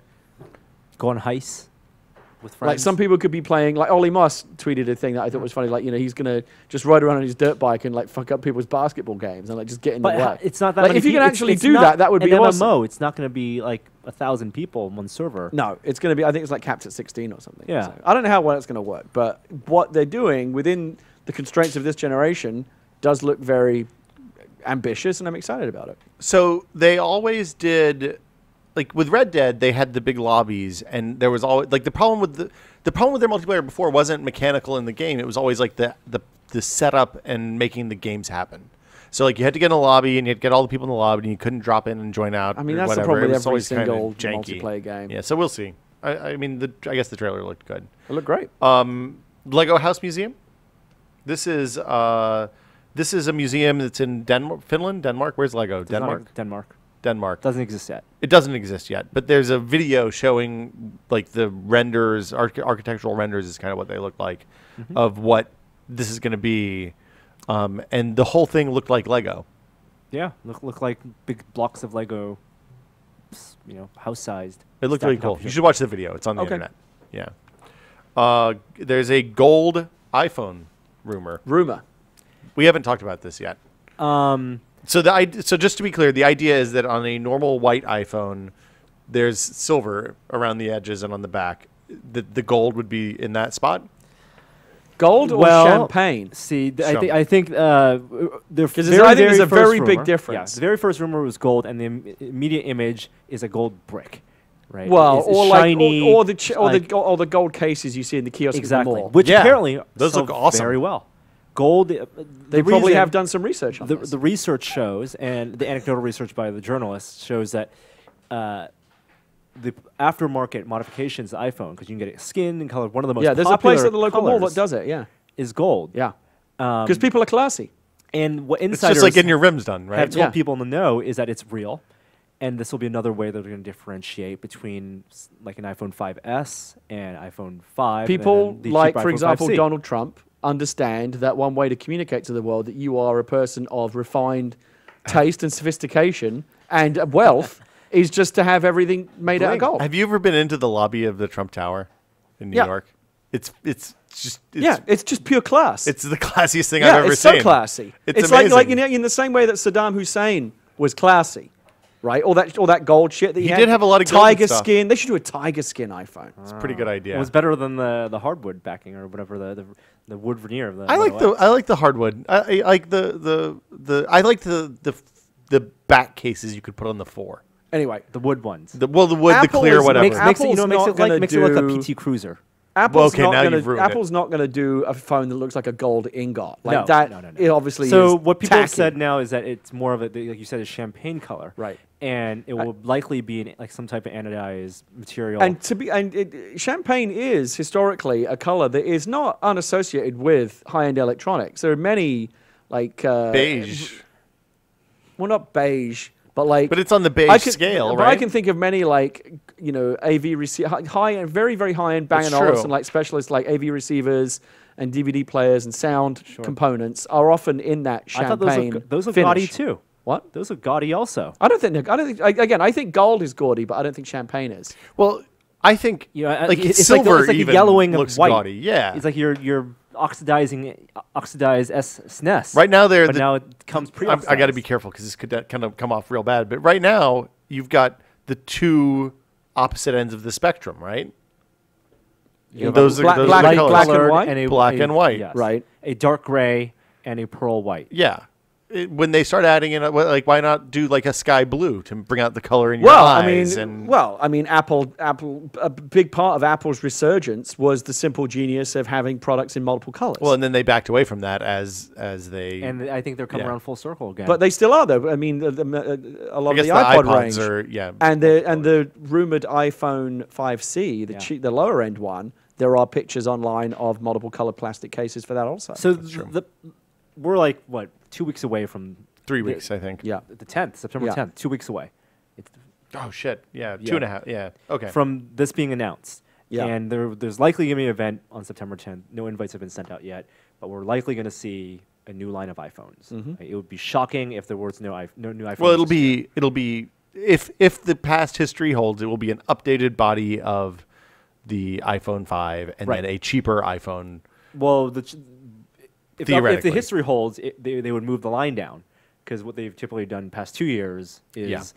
go on heists with friends. Like some people could be playing, like Ollie Moss tweeted a thing that I thought was funny. Like, he's gonna just ride around on his dirt bike and like fuck up people's basketball games and like just get in the But way. it's not that. Like, many if you can it's- actually it's do not that would be an awesome. MMO. It's not going to be like 1,000 people on one server. No, it's going to be, I think it's like capped at 16 or something. Yeah. So, I don't know how well it's going to work, but what they're doing within the constraints of this generation does look very ambitious, and I'm excited about it. So they always did, like with Red Dead, they had the big lobbies, and there was always like the problem with their multiplayer before wasn't mechanical in the game. It was always like the setup and making the games happen. So like you had to get in a lobby, and you had to get all the people in the lobby, and you couldn't drop in and join out. I mean, or that's whatever. the problem It with was every always kinda single janky. multiplayer game. Yeah, so we'll see. I mean, I guess the trailer looked good. It looked great. Lego House Museum. This is a museum that's in Denmark. Where's Lego? Does not Denmark. ex- Denmark Denmark. doesn't exist yet. It doesn't exist yet, but there's a video showing like the renders, architectural renders is kind of what they look like of what this is going to be, and the whole thing looked like Lego. Yeah, look like big blocks of Lego, house-sized. It looked stacked really on cool. top of You each should watch the video. It's on the Okay. internet. Yeah. There's a gold iPhone rumor. We haven't talked about this yet. other. So just to be clear, the idea is that on a normal white iPhone, there's silver around the edges and on the back. The gold would be in that spot. Gold or Well, champagne? See, Some. I think the Because very, I think there's a first very big rumor- difference. Yeah, the very first rumor was gold, and the immediate image is a gold brick, right? Well, It's or shiny, like, or the gold cases you see in the kiosks exactly, in the mall. which Yeah, apparently those sell look awesome. very well. Gold. They probably have done some research on this. The research shows, and the anecdotal research by the journalists shows that the aftermarket modifications of the iPhone, because you can get it skinned and colored. One of the most Yeah, there's a popular place at the local mall colors that does it. Yeah, is gold. yeah. Because people are classy. And what It's insiders just like getting your rims done, have right? told Yeah. people in the know is that it's real, and this will be another way that they're going to differentiate between like an iPhone 5S and iPhone 5. People and then the like, cheap for iPhone example, 5C. Donald Trump understand that one way to communicate to the world that you are a person of refined taste and sophistication and wealth is just to have everything made out of gold. Have you ever been into the lobby of the Trump Tower in New Yeah. York? It's just It's just pure class. it's the classiest thing I've ever it's seen. so classy. It's like amazing. in the same way that Saddam Hussein was classy, right? All that gold shit that he had. did have a lot of gold and tiger stuff. skin. They should do a tiger skin iPhone. It's a pretty good idea. It was better than the hardwood backing or whatever the wood veneer of the. I like Model X. I like the hardwood. I like the back cases you could put on the 4. Anyway, the wood ones. The wood, the Apple clear, is- whatever. Makes it Apple's not gonna makes it look do- like a PT Cruiser. Apple's okay, not now gonna you've ruined it. Apple's not going to do a phone that looks like a gold ingot like No, that. no. It obviously So is what people have tacky. said now is that it's more of a, like you said, a champagne color, Right. And it will likely be like some type of anodized material. Champagne is historically a color that is not unassociated with high-end electronics. There are many like beige. Well, not beige, but like. But it's on the beige scale, but right? I can think of many like AV high-end, very very high-end Bang That's & Olufsen true. like specialists like AV receivers and DVD players and sound components are often in that I thought champagne. those look finish. gaudy too. What? Those look gaudy also. I don't think. Again, I think gold is gaudy, but I don't think champagne is. Well, I think like it's silver it's like even a yellowing looks of white. gaudy. Yeah, It's like you're oxidized SNES. right now but now it comes pre-oxidized. I got to be careful because this could kind of come off real bad. But right now you've got the two opposite ends of the spectrum, right? You know, those are black those and are colors. white? and Black and white. yes. Right. A dark gray and a pearl white. Yeah. When they start adding in, like, why not do like a sky blue to bring out the color in your Well, eyes? I mean, Apple. A big part of Apple's resurgence was the simple genius of having products in multiple colors. well, and then they backed away from that as they. And I think they're coming Yeah. around full circle again. but they still are, though. I mean, a lot I guess of the iPod iPods range are and the rumored iPhone 5C, the lower end one. There are pictures online of multiple colored plastic cases for that also. so we're like, what, 2 weeks away from 3 weeks, I think. yeah. the 10th, September Yeah. 10th, 2 weeks away. It's Oh shit! Yeah, Yeah. 2.5. Yeah. Okay. from this being announced. Yeah. And there's likely going to be an event on September 10th. No invites have been sent out yet, but we're likely going to see a new line of iPhones. It would be shocking if there was no new iPhones. Well, it'll be if the past history holds, it will be an updated body of the iPhone 5 and Right. then a cheaper iPhone. Well, if the Theoretically. history holds, they would move the line down, because what they've typically done past 2 years is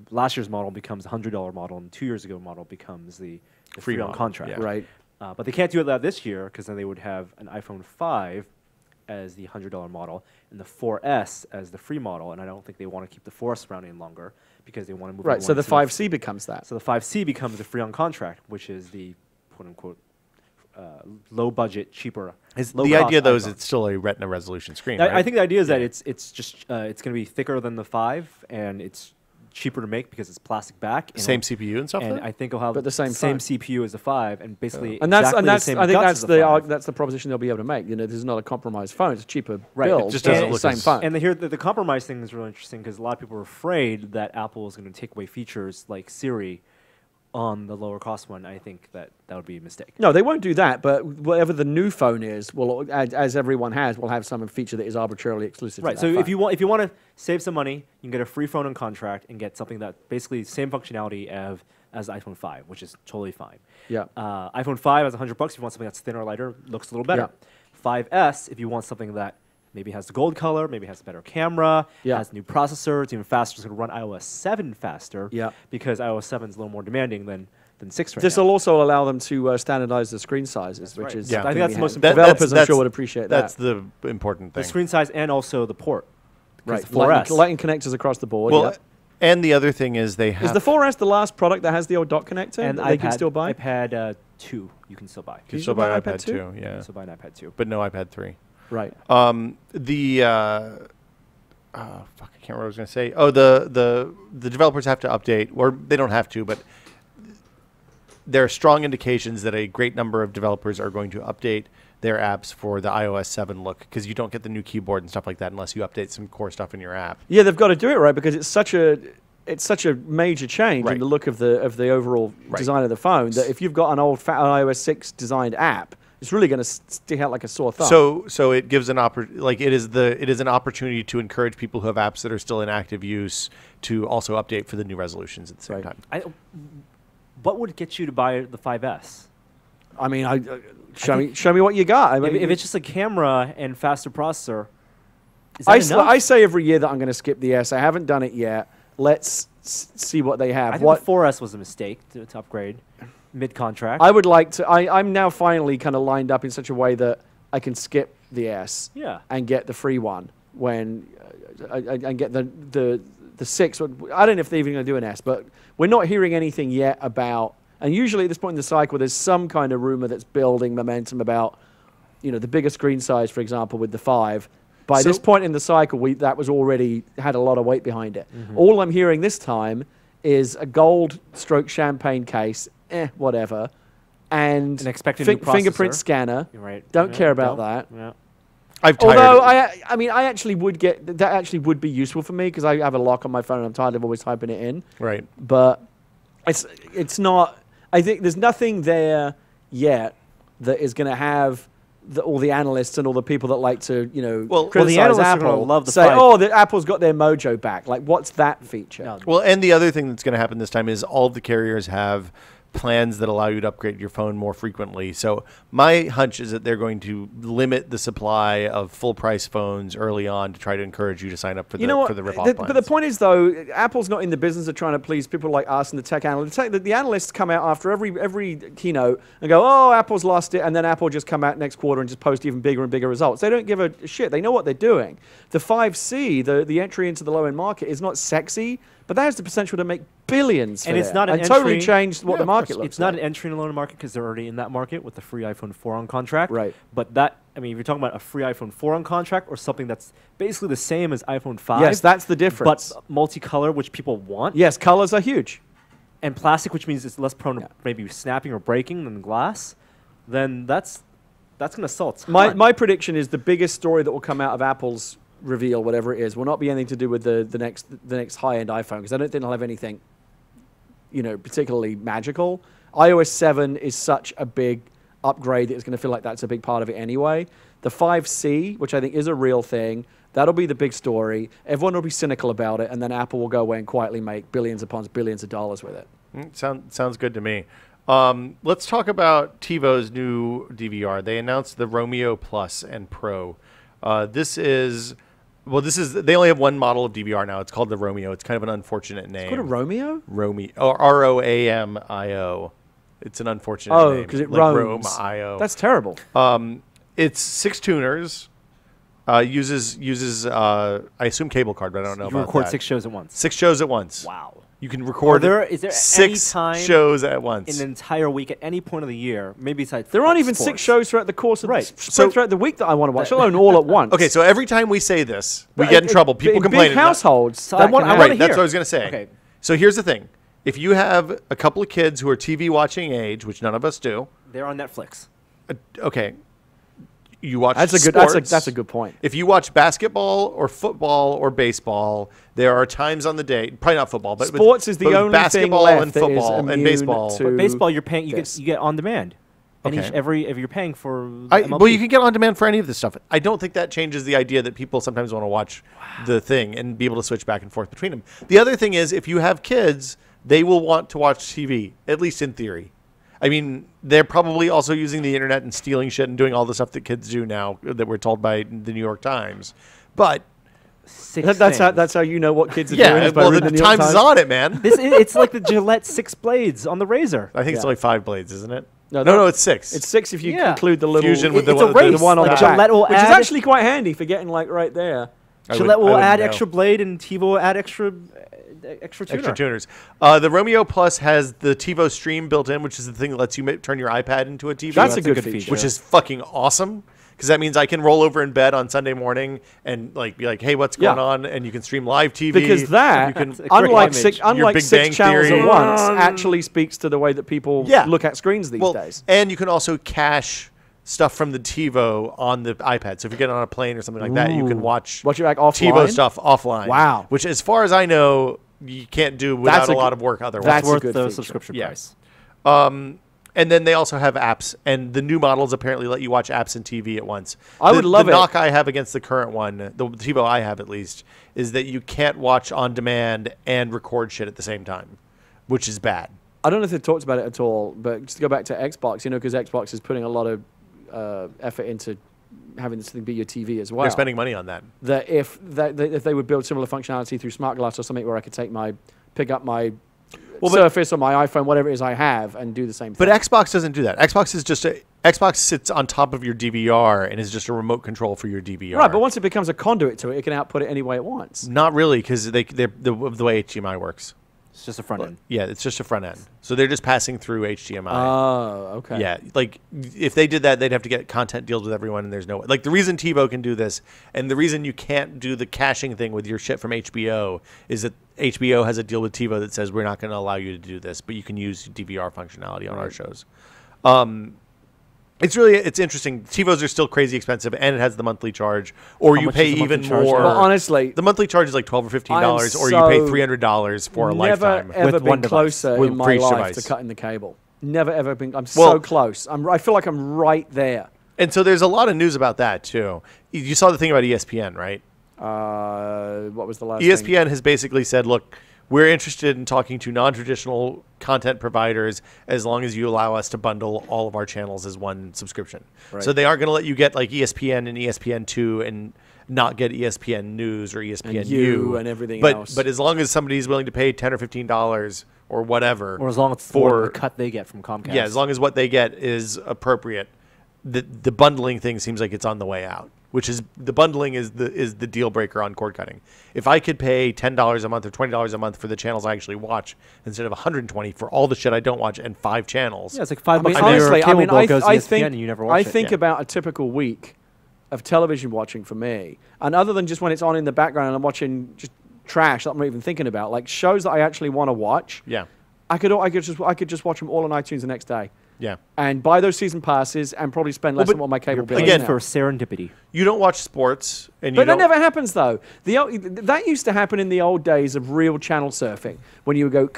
last year's model becomes a $100 model, and 2 years ago model becomes the free on model, contract. yeah. Right. But they can't do that this year, because then they would have an iPhone 5 as the $100 model and the 4S as the free model, and I don't think they want to keep the 4S around any longer because they want to move. Right. So the everyone to 5C becomes that. So the 5C becomes the free on contract, which is the quote unquote low budget, cheaper. The idea though is it's still a Retina resolution screen. Right? I think the idea is that it's just it's going to be thicker than the 5, and it's cheaper to make because it's plastic back. And same CPU and stuff. and then? I think it'll have But the same phone. CPU as the 5, and basically And that's exactly the same I think guts that's as the 5. that's the proposition they'll be able to make. You know, this is not a compromised phone; it's a cheaper Right. build. It just but doesn't it's look the same as- phone. And the compromise thing is really interesting, because a lot of people are afraid that Apple is going to take away features like Siri on the lower cost one. I think that would be a mistake. No, they won't do that. But whatever the new phone is, will, as everyone has, will have some feature that is arbitrarily exclusive. Right. To So that if phone. you want to save some money, you can get a free phone on contract and get something that basically same functionality as the iPhone 5, which is totally fine. Yeah. iPhone 5 is $100 if you want something that's thinner or lighter, looks a little better. 5S if you want something that maybe has the gold color, maybe has a better camera, has a new processor, it's even faster, it's going to run iOS 7 faster. Yeah. Because iOS 7 is a little more demanding than 6 right This now. will also allow them to standardize the screen sizes, which right. is Yeah. I think that's the most That- important. developers. I'm sure would appreciate That's that. the important The thing. screen size and also the port. Right. The 4S. Lightning connectors across the board. Well, yeah. and the other thing is they have. Is the 4S the last product that has the old dot connector And that iPad, they can still buy? iPad 2 you can still buy. you you still still buy buy an iPad iPad 2? 2, You yeah, can still buy an iPad 2. but no iPad 3. Right. The fuck, I can't remember what I was going to say. Oh, the developers have to update, or they don't have to, but there are strong indications that a great number of developers are going to update their apps for the iOS 7 look, because you don't get the new keyboard and stuff like that unless you update some core stuff in your app. Yeah, they've got to do it right because it's such a major change Right. in the look of the overall Right. design of the phone that if you've got an old fat iOS 6 designed app, it's really going to stick out like a sore thumb. So it gives an it is an opportunity to encourage people who have apps that are still in active use to also update for the new resolutions at the same Right. time. What would get you to buy the 5S? I mean, show me what you got. I mean, If it's just a camera and faster processor, is that enough? I say every year that I'm going to skip the S. I haven't done it yet. Let's see what they have. I think the 4S was a mistake to upgrade mid-contract. I would like to. I'm now finally kind of lined up in such a way that I can skip the S Yeah. and get the free one when I get the 6. I don't know if they're even going to do an S, but we're not hearing anything yet about. And usually at this point in the cycle, there's some kind of rumor that's building momentum about, the bigger screen size, for example, with the 5. By So- this point in the cycle, that was already had a lot of weight behind it. All I'm hearing this time is a gold stroke champagne case, whatever, and An expected new fingerprint processor. scanner. You're right. Don't Yeah, care about no. that. Yeah. I've tired. Although I actually would get that. Actually would be useful for me because I have a lock on my phone and I'm tired of always typing it in. Right. But it's not. I think there's nothing there yet that is going to have all the analysts and all the people that like to Well, criticize the analysts are gonna Apple love the say, 5. the Apple's got their mojo back. Like, what's that feature? No. Well, and the other thing that's going to happen this time is all of the carriers have plans that allow you to upgrade your phone more frequently. So my hunch is that they're going to limit the supply of full price phones early on to try to encourage you to sign up for the rip-off plans. But the point is, though, Apple's not in the business of trying to please people like us and the tech analysts. The analysts come out after every keynote and go, oh, Apple's lost it, and then Apple just come out next quarter and just post even bigger and bigger results. They don't give a shit. They know what they're doing. The 5C, the entry into the low-end market, is not sexy, but that has the potential to make billions for and it's not an entry, totally changed what the market looks like. It's not an entry in the loan market because they're already in that market with the free iPhone 4 on contract. Right. But that, I mean, if you're talking about a free iPhone 4 on contract or something that's basically the same as iPhone 5. Yes, that's the difference. But multicolor, which people want. Yes, colors are huge. And plastic, which means it's less prone to maybe snapping or breaking than glass, then that's going to sell a ton. My prediction is the biggest story that will come out of Apple's reveal, whatever it is, will not be anything to do with the next high-end iPhone, because I don't think they'll have anything, particularly magical. iOS 7 is such a big upgrade that it's going to feel like that's a big part of it anyway. The 5C, which I think is a real thing, that'll be the big story. Everyone will be cynical about it, and then Apple will go away and quietly make billions upon billions of dollars with it. Sounds good to me. Let's talk about TiVo's new DVR. They announced the Romeo Plus and Pro. They only have one model of DVR now. It's called the Romeo. It's kind of an unfortunate name. It's called a Romeo? Romeo. Roamio. It's an unfortunate name. Oh, because it roams. Roam-io. That's terrible. It's 6 tuners. Uses I assume cable card, but I don't know You about record that. 6 shows at once. 6 shows at once. Wow. You can record Is there 6 any time shows at once. in an entire week at any point of the year, maybe besides There aren't even sports. 6 shows throughout the course of So- throughout the week that I want to watch, let alone all at once. Okay, so every time we say this, we But get in trouble. People in complain. big households. So I want to Right, hear. that's what I was going to say. Okay. So here's the thing. If you have a couple of kids who are TV watching age, which none of us do, They're on Netflix. okay, you watch That's a good. sports. That's a good point. If you watch basketball or football or baseball, there are times on the day, probably not football, but Sports is the only thing basketball left and that is football and immune baseball. to- But baseball, you're paying. You this. get on demand. And Okay. if you're paying for Well, you can get on demand for any of this stuff. I don't think that changes the idea that people sometimes want to watch the thing and be able to switch back and forth between them. The other thing is, if you have kids, they will want to watch TV, at least in theory. I mean, they're probably also using the internet and stealing shit and doing all the stuff that kids do now that we're told by the New York Times. But That's how you know what kids are doing. yeah, Is by well, reading the New York Times is Times. on it, man. It's like the Gillette 6 blades on the razor. I think it's Yeah. only 5 blades, isn't it? No, No, it's 6. It's 6 if you Yeah. include the little Fusion with the It's a one- race. the one on Like the back, Gillette will which is add- actually quite handy for getting like right there. Gillette will add know. extra blade, and TiVo will add extra tuner. Extra tuners. The Romeo Plus has the TiVo Stream built in, which is the thing that lets you turn your iPad into a TV. That's a good feature. Which is fucking awesome, because that means I can roll over in bed on Sunday morning and be like, "Hey, what's going Yeah. on?" And you can stream live TV. Because that, you can, That's a great unlike image. Your Big 6 Bang channels Theory. at once, actually speaks to the way that people Yeah. look at screens these days. And you can also cache stuff from the TiVo on the iPad. So if you get on a plane or something like that, you can watch Watch it back offline? TiVo stuff offline. Wow. Which, as far as I know, you can't do without That's a a lot good- of work otherwise. that's a worth good the feature. subscription Yeah. price. And then they also have apps, and the new models apparently let you watch apps and TV at once. I would love the it. knock I have against the current one, the TiVo I have at least, is that you can't watch on demand and record shit at the same time, which is bad. I don't know if they've talked about it at all, but just to go back to Xbox, because Xbox is putting a lot of effort into having this thing be your TV as well. They're spending money on that. That if they would build similar functionality through Smart Glass or something where I could pick up my Surface or my iPhone, whatever it is I have, and do the same thing. But Xbox doesn't do that. Xbox sits on top of your DVR and is just a remote control for your DVR. Right, but once it becomes a conduit to it, it can output it any way it wants. Not really, because the way HDMI works. It's just a front end. Yeah, it's just a front end. So they're just passing through HDMI. Oh, okay. Yeah, if they did that, they'd have to get content deals with everyone, and there's no way. The reason TiVo can do this, and the reason you can't do the caching thing with your shit from HBO, is that HBO has a deal with TiVo that says we're not going to allow you to do this, but you can use DVR functionality on our shows. It's interesting. TiVos are still crazy expensive, and it has the monthly charge, or How you much pay is the monthly even charge more. now? But honestly, The monthly charge is like $12 or $15, or you so pay $300 for a lifetime. Never ever With been one device. closer With in my for each life device. to cutting the cable. Never ever been. I'm Well- so close. I feel like I'm right there. And so there's a lot of news about that too. You saw the thing about ESPN, right? What was the last thing? ESPN has basically said, look, we're interested in talking to non-traditional content providers as long as you allow us to bundle all of our channels as one subscription. Right. So they aren't going to let you get like ESPN and ESPN2 and not get ESPN News or ESPN And U and everything but, else. But as long as somebody's willing to pay $10 or $15 or whatever, Or as long as it's more than the cut they get from Comcast. yeah, as long as what they get is appropriate, the bundling thing seems like it's on the way out. Which is the bundling is the deal breaker on cord cutting. If I could pay $10 a month or $20 a month for the channels I actually watch instead of $120 for all the shit I don't watch and 5 channels, Yeah, it's like $5 bucks. honestly, your cable bill goes to ESPN think and you never watch it. think Yeah. about a typical week of television watching for me, and other than just when it's on in the background and I'm watching just trash that I'm not even thinking about, like shows that I actually want to watch. yeah, I could just watch them all on iTunes the next day. yeah. And buy those season passes and probably spend less but than what my cable bill again, is for now. serendipity. You don't watch sports, and you But that don't. never happens though. That used to happen in the old days of real channel surfing when you would go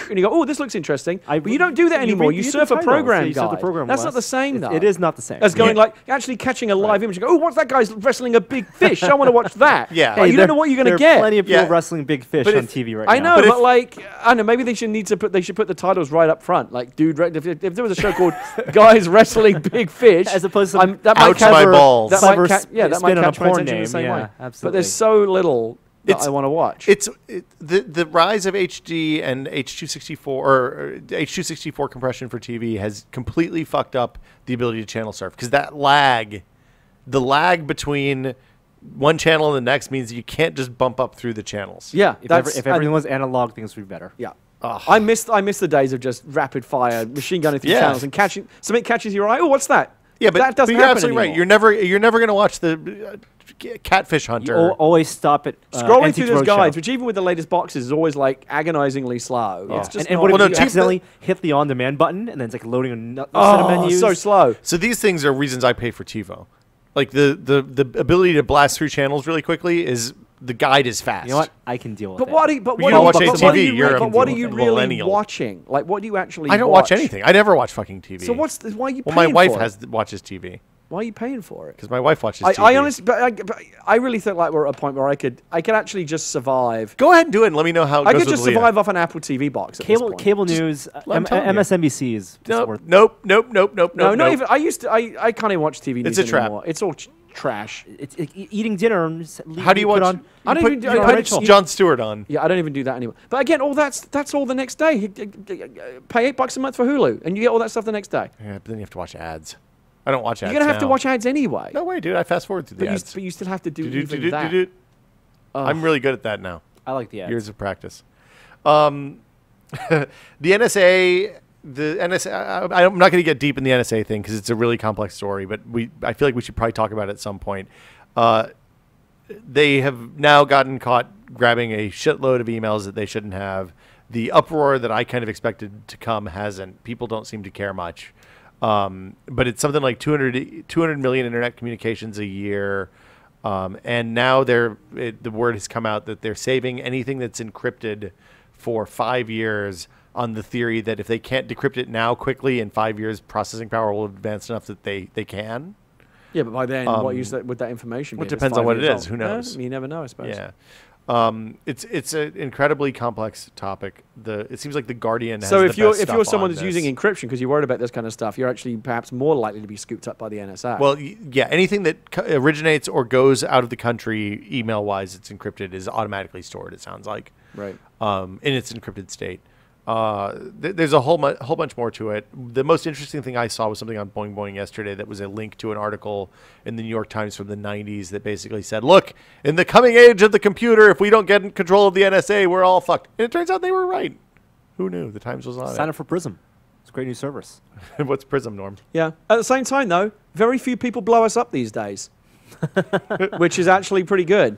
and you go, oh, this looks interesting. But you don't do that anymore. You read the surf a titles. program Yeah, you surf the guide. program That's not list. the same though. It is not the same. As going Yeah. like actually catching a live image and go, oh, what's that guy's wrestling a big fish? I want to watch that. Yeah. Like, you don't know what you're going to There are get. plenty of people Yeah. wrestling big fish But on if- TV right I now. know, But but, if- like, I don't know. Maybe they should put the titles right up front. Like, dude, if there was a show called "Guys Wrestling Big Fish," As opposed to that Ouch might my catch, balls. That might Clever that might spin on a catch my porn attention in the name, same yeah, way. But absolutely. there's so little that It's- I want to watch. It's the rise of HD and H.264 or H.264 compression for TV has completely fucked up the ability to channel surf because the lag between one channel and the next means you can't just bump up through the channels. Yeah, If everything was analog, things would be better. yeah. I miss the days of just rapid fire machine gunning through Yeah. channels and catching something catches your eye. Oh, what's that? Yeah, but that doesn't you're happen absolutely anymore. right. You're never going to watch the Catfish Hunter. You always stop at Scrolling Antiques through those Roadshow. guides, which even with the latest boxes is always like agonizingly slow. Yeah. It's just and not- what if Well, no, you cheap- accidentally hit the on-demand button and then it's like loading another set of menus? so slow. So these things are reasons I pay for TiVo. Like the ability to blast through channels really quickly is the guide is fast. You know what? I can deal with But that. what are you, but You what don't are watch you, but ATV, what are you, you're re- a but what are you really millennial. watching? Like, what do you actually I don't watch anything. I never watch fucking TV. So why are you Well, paying my wife for it? watches TV Why are you paying for it? because my wife watches TV. I honestly, but I really think like we're at a point where I could actually just survive. Go ahead and do it and let me know how it I goes could just with Leah. survive off an Apple TV box. At this point. Cable news, I'm telling you. MSNBC is worth. Nope. No, not nope. even. I can't even watch TV news It's a trap. anymore. It's all trash. It's eating dinner. And How do you watch? I don't put- even do- you I put Rachel. Jon Stewart on. Yeah, I don't even do that anymore. But again, all that's all the next day. Pay $8 a month for Hulu, and you get all that stuff the next day. Yeah, but then you have to watch ads. I don't watch ads. You're gonna have to now. watch ads anyway. No way, dude. I fast forward through the but, ads. you still have to do even Do-do-do-do-do-do. that. I'm really good at that now. I like the ads. Years of practice. The NSA. The NSA. I'm not going to get deep in the NSA thing because it's a really complex story. But I feel like we should probably talk about it at some point. They have now gotten caught grabbing a shitload of emails that they shouldn't have. The uproar that I kind of expected to come hasn't. People don't seem to care much. But it's something like 200 million internet communications a year. And now the word has come out that they're saving anything that's encrypted for 5 years on the theory that if they can't decrypt it now quickly, in 5 years, processing power will advance enough that they can. Yeah, but by then, what use would that information be? Well, it if it's depends on 5 what it years is. old? Who knows? You never know, I suppose. Yeah. It's an incredibly complex topic. It seems like the Guardian has So the if you're best if you're stuff someone on that's this. using encryption because you're worried about this kind of stuff, you're actually perhaps more likely to be scooped up by the NSA. Well, yeah, anything that originates or goes out of the country email-wise, it's encrypted, is automatically stored. It sounds like, right. in its encrypted state. There's a whole bunch more to it. The most interesting thing I saw was something on Boing Boing yesterday that was a link to an article in the New York Times from the 90s that basically said, look, in the coming age of the computer, if we don't get in control of the NSA, we're all fucked. And it turns out they were right. Who knew? The Times was on Sign it. up for Prism. It's a great new service. What's Prism, Norm? Yeah. At the same time, though, very few people blow us up these days, which is actually pretty good.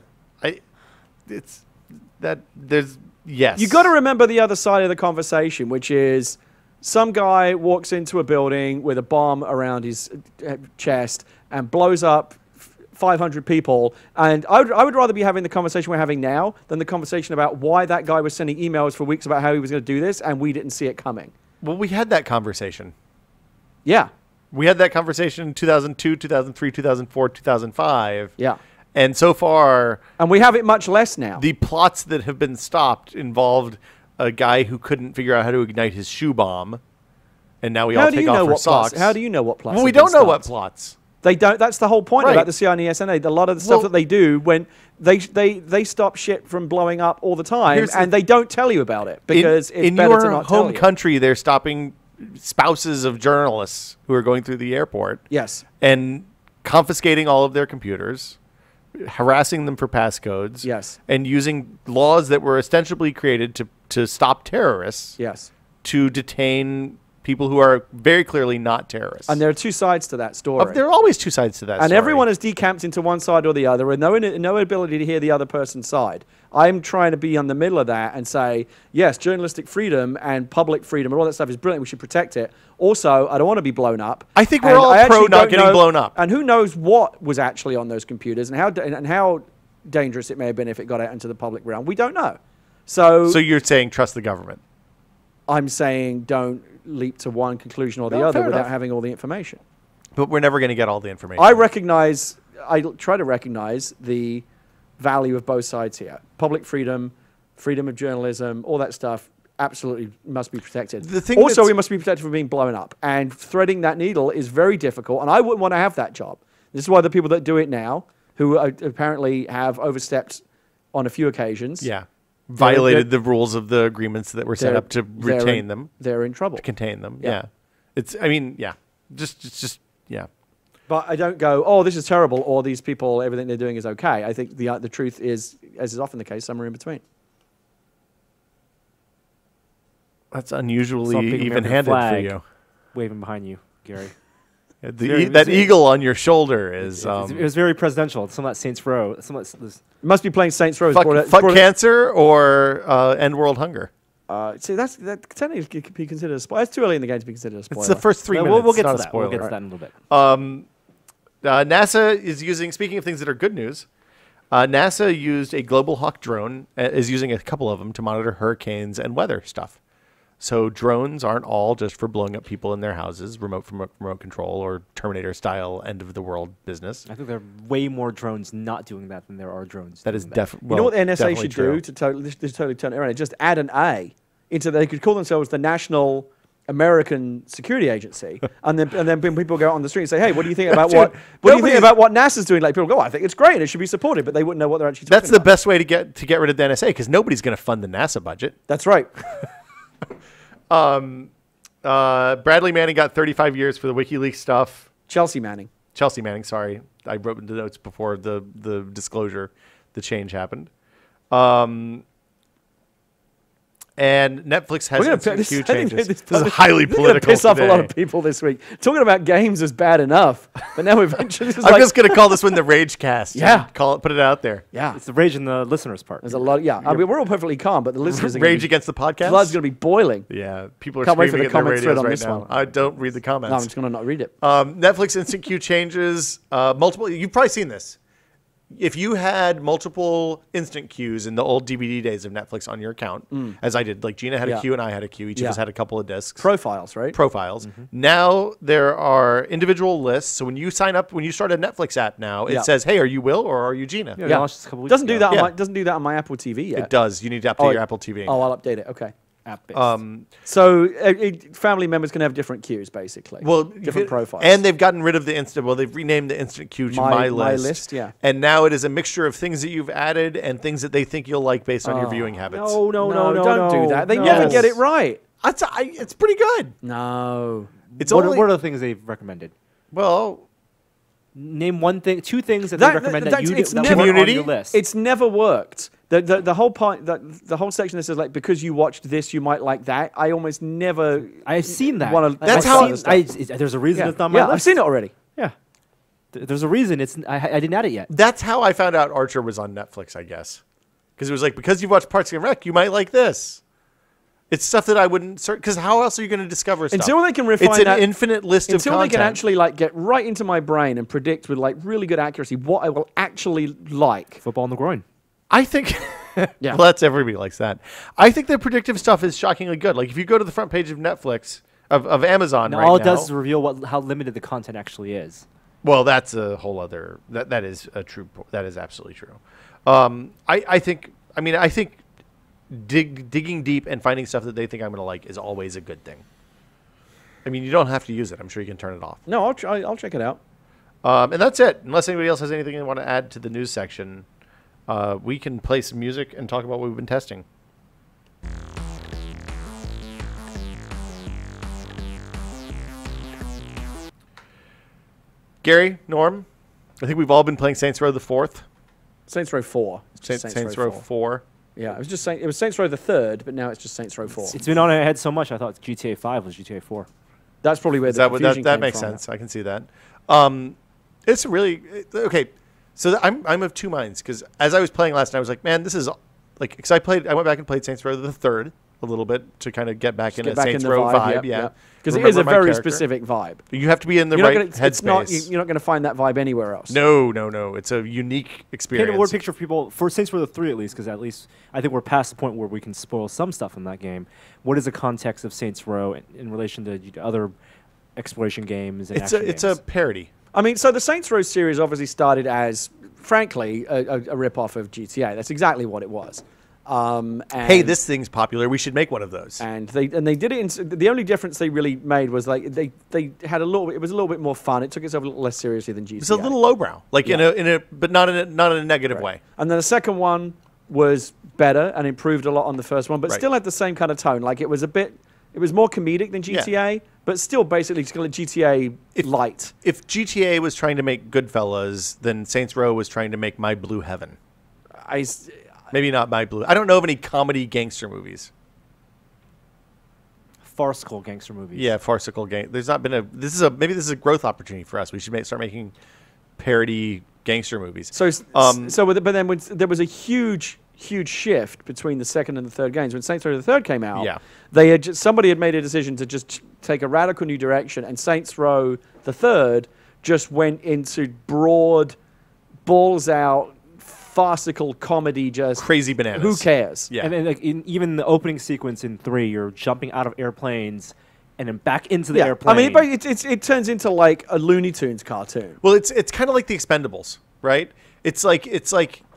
Yes. You got to remember the other side of the conversation, which is some guy walks into a building with a bomb around his chest and blows up 500 people. And I would rather be having the conversation we're having now than the conversation about why that guy was sending emails for weeks about how he was going to do this and we didn't see it coming. Well, we had that conversation. Yeah. We had that conversation in 2002, 2003, 2004, 2005. Yeah. And so far, And we have it much less now. the plots that have been stopped involved a guy who couldn't figure out how to ignite his shoe bomb, and now we all take off our socks. How do you know what plots? Well, we have been don't know what stopped? plots. They don't. That's the whole point Right. about the CIA and the SNA. A lot of the stuff Well- that they do when they stop shit from blowing up all the time, Here's the- and they don't tell you about it because it's in better your to not tell home you. country, they're stopping spouses of journalists who are going through the airport Yes. and confiscating all of their computers, harassing them for passcodes, Yes. and using laws that were ostensibly created to stop terrorists Yes. to detain people who are very clearly not terrorists. And there are two sides to that story. There are always two sides to that And story. everyone is decamped into one side or the other with no ability to hear the other person's side. I'm trying to be on the middle of that and say, yes, journalistic freedom and public freedom and all that stuff is brilliant. We should protect it. Also, I don't want to be blown up. I think we're And all I pro actually not don't getting know- blown up. And who knows what was actually on those computers and how dangerous it may have been if it got out into the public realm. We don't know. So So you're saying trust the government? I'm saying don't leap to one conclusion or the No, other fair without enough. having all the information. But we're never going to get all the information. I try to recognize the value of both sides here. Public freedom, freedom of journalism, all that stuff absolutely must be protected. The thing Also, that's- we must be protected from being blown up. And threading that needle is very difficult, and I wouldn't want to have that job. This is why the people that do it now, who apparently have overstepped on a few occasions, Yeah. Violated the rules of the agreements that were set they're- up to they're retain in- them, they're in trouble. to contain them. Yeah. Yeah. I mean, yeah. Just, yeah. But I don't go, oh, this is terrible, or these people, everything they're doing is okay. I think the truth is, as is often the case, somewhere in between. That's Saw a unusually big American even-handed for flag you. waving behind you, Gary. That eagle on your shoulder is It was very presidential. Some of that Saints Row. Some of that, this, Must be playing Saints Row. fuck cancer or end world hunger. See, that technically could be considered a spoiler. It's too early in the game to be considered a spoiler. It's the first 3 No, minutes. we'll get not to a that. We'll spoiler. get to that in a little bit. NASA is using, speaking of things that are good news, NASA used a Global Hawk drone, is using a couple of them to monitor hurricanes and weather stuff. So drones aren't all just for blowing up people in their houses, remote control or Terminator-style end-of-the-world business. I think there are way more drones not doing that than there are drones. That is doing definitely You know what the NSA definitely should true. do to totally turn it around? Just add an A into. They could call themselves the National American Security Agency, and then people go out on the street and say, "Hey, what do you think about what? What do you think about what NASA's doing?" Like people go, "I think it's great. It should be supported," but they wouldn't know what they're actually talking That's the about. best way to get rid of the NSA because nobody's going to fund the NASA budget. That's right. Bradley Manning got 35 years for the WikiLeaks stuff. Chelsea Manning. Chelsea Manning, sorry. I wrote in the notes before the disclosure, the change happened. And Netflix has instant queue changes. This is highly political Piss off a lot of today. people this week. Talking about games is bad enough, but now eventually it's I'm like, just going to call this one the Ragecast. Yeah. Put it out there. yeah, It's the rage in the listeners' part. there's a lot. Yeah, I mean we're all perfectly calm, but the listeners are gonna Rage be, against the podcast? blood's going to be boiling. Yeah, people are Can't wait for screaming the at their comments thread radios on right this now. one. I don't read the comments. No, I'm just going to not read it. Netflix instant queue changes. Multiple. You've probably seen this. If you had multiple instant queues in the old DVD days of Netflix on your account, as I did, like Gina had a Yeah. queue and I had a queue. Each of Yeah. us had a couple of discs. Profiles, right? Profiles. Now there are individual lists. So when you sign up, when you start a Netflix app now, it Yeah. says, "Hey, are you Will or are you Gina?" Yeah, Yeah, launched this a couple weeks doesn't do ago. that. Yeah. Doesn't do that on my Apple TV yet. It does. You need to update your Apple TV. Oh, I'll update it. Okay. App-based. So family members can have different queues, basically. Well, different profiles. and they've gotten rid of the instant. Well, they've renamed the instant queue to My my list. List, yeah. And now it is a mixture of things that you've added and things that they think you'll like based on your viewing habits. no, don't do that. They no. never get it right. It's pretty good. No. It's What only are the things they've recommended? well, Name one thing, two things that, That- they recommend that- that you it's that never- weren't on Community? your list. It's never worked. The whole point, the whole section that says like because you watched this, you might like that. I almost never. I've seen that. That's I've how- seen- there's a reason Yeah, it's not on my yeah, list. I've seen it already. Yeah. There's a reason I didn't add it yet. that's how I found out Archer was on Netflix, I guess. Because it was like, because you've watched Parks and Rec, you might like this. It's stuff that I wouldn't search. Because how else are you going to discover stuff? Until they can refine It's an that- infinite list of Until content. they can actually like get right into my brain and predict with like really good accuracy what I will actually like. Football in the groin. I think. Yeah. Well, that's everybody likes that. I think the predictive stuff is shockingly good. Like if you go to the front page of Netflix, of Amazon Now, right all now. it does is reveal how limited the content actually is. Well, that's a whole other. That is a true. That is absolutely true. I think. I mean, I think digging deep and finding stuff that they think I'm going to like is always a good thing. I mean, you don't have to use it. I'm sure you can turn it off. No, I'll check it out. And that's it. Unless anybody else has anything they want to add to the news section, we can play some music and talk about what we've been testing. Gary, Norm, I think we've all been playing Saints Row the 4th. Saints Row 4. Saints Row 4. Yeah, it was Saints Row the 3rd, but now it's just Saints Row 4. It's been on our head so much. I thought GTA 5 was GTA 4. That's probably where the confusion that came makes from. sense. I can see that. It's really okay. So I'm of two minds because as I was playing last night, I was like, man, this is like because I went back and played Saints Row the 3rd a little bit to kind of get back in a Saints Row vibe. Yeah, because it is a very specific vibe. You have to be in the right headspace. You're not going to find that vibe anywhere else. No. It's a unique experience. Paint a word picture for people for Saints Row the 3 at least, because at least I think we're past the point where we can spoil some stuff in that game. What is the context of Saints Row in relation to other exploration games and action games? It's a parody. I mean, so the Saints Row series obviously started as, frankly, a rip-off of GTA. That's exactly what it was. Hey, this thing's popular. We should make one of those. And they did it. The only difference they really made was like they had a little. It was a little bit more fun. It took itself a little less seriously than GTA. It's a little lowbrow, like in a but not in a negative way. And then the second one was better and improved a lot on the first one, but still had the same kind of tone. Like it was more comedic than GTA, but still basically GTA light. If GTA was trying to make Goodfellas, then Saints Row was trying to make My Blue Heaven. Maybe not My Blue. I don't know of any comedy gangster movies. Farcical gangster movies. Yeah, farcical gang. There's not been maybe this is a growth opportunity for us. We should start making parody gangster movies. But then there was a huge shift between the second and the third games. When Saints Row the 3rd came out, somebody had made a decision to just take a radical new direction, and Saints Row the 3rd just went into broad, balls out, farcical comedy, just crazy bananas. Who cares? Yeah, and then like even the opening sequence in 3, you're jumping out of airplanes and then back into the airplane. I mean, it turns into like a Looney Tunes cartoon. Well, it's kind of like the Expendables, right? It's like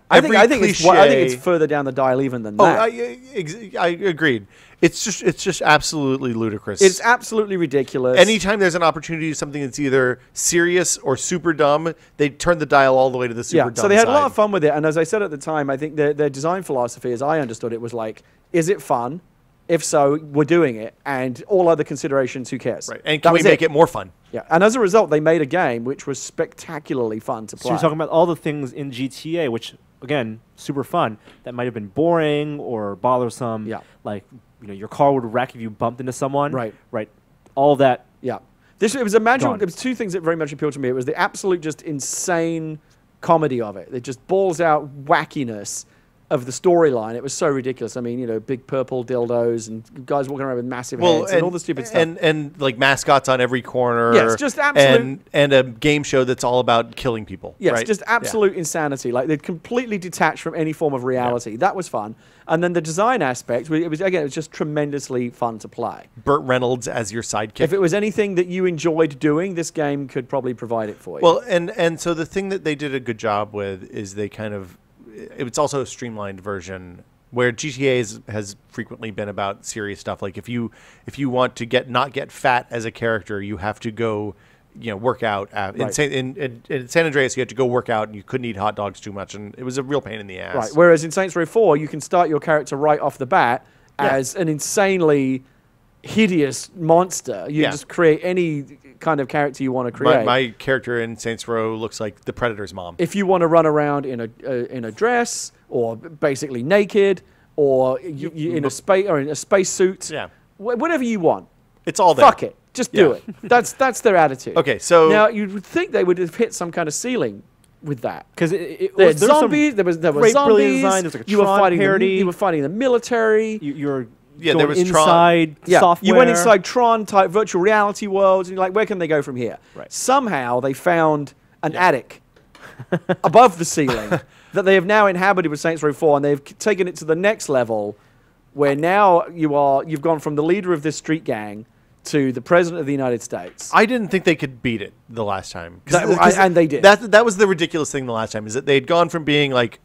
I think it's further down the dial even than that. I agreed. It's just absolutely ludicrous. It's absolutely ridiculous. Anytime there's an opportunity to do something that's either serious or super dumb, they turn the dial all the way to the super dumb so they had side. a lot of fun with it. And as I said at the time, I think their design philosophy, as I understood it, was like, is it fun? If so, we're doing it. And all other considerations, who cares? Right. And can we make it more fun? Yeah. And as a result, they made a game which was spectacularly fun to play. So you're talking about all the things in GTA, which, again, super fun, that might have been boring or bothersome. Yeah. Like, your car would wreck if you bumped into someone. Right. All that. Yeah. It was a magical. Gone. There was two things that very much appealed to me. It was the absolute just insane comedy of it. It just balls out wackiness of the storyline. It was so ridiculous. I mean, big purple dildos and guys walking around with massive heads and all the stupid stuff. And like mascots on every corner. Yeah, it's just absolute. And a game show that's all about killing people. Yes, right? just absolute insanity. Like they're completely detached from any form of reality. Yeah. That was fun. And then the design aspect, it was just tremendously fun to play. Burt Reynolds as your sidekick. If it was anything that you enjoyed doing, this game could probably provide it for you. Well, and so the thing that they did a good job with is they kind of, it's also a streamlined version where GTA has frequently been about serious stuff. Like if you want to not get fat as a character, you have to go, work out. Right. In San Andreas, you had to go work out, and you couldn't eat hot dogs too much, and it was a real pain in the ass. Right. Whereas in Saints Row 4, you can start your character right off the bat as an insanely hideous monster. You just create any kind of character you want to create. My character in Saints Row looks like the Predator's mom. If you want to run around in a dress or basically naked or in a space suit, whatever you want, it's all there. Fuck it, just do it. That's their attitude. Okay, so now you would think they would have hit some kind of ceiling with that because there were zombies. There was zombies. Design. There was like a you were Tron fighting parody. You were fighting the military. You're there was inside Tron. software. You went inside Tron type virtual reality worlds, and you're like, where can they go from here? Right. Somehow they found an attic above the ceiling that they have now inhabited with Saints Row 4, and they've taken it to the next level, where now you've gone from the leader of this street gang to the President of the United States. I didn't think they could beat it the last time. And they did. That was the ridiculous thing the last time, is that they'd gone from being like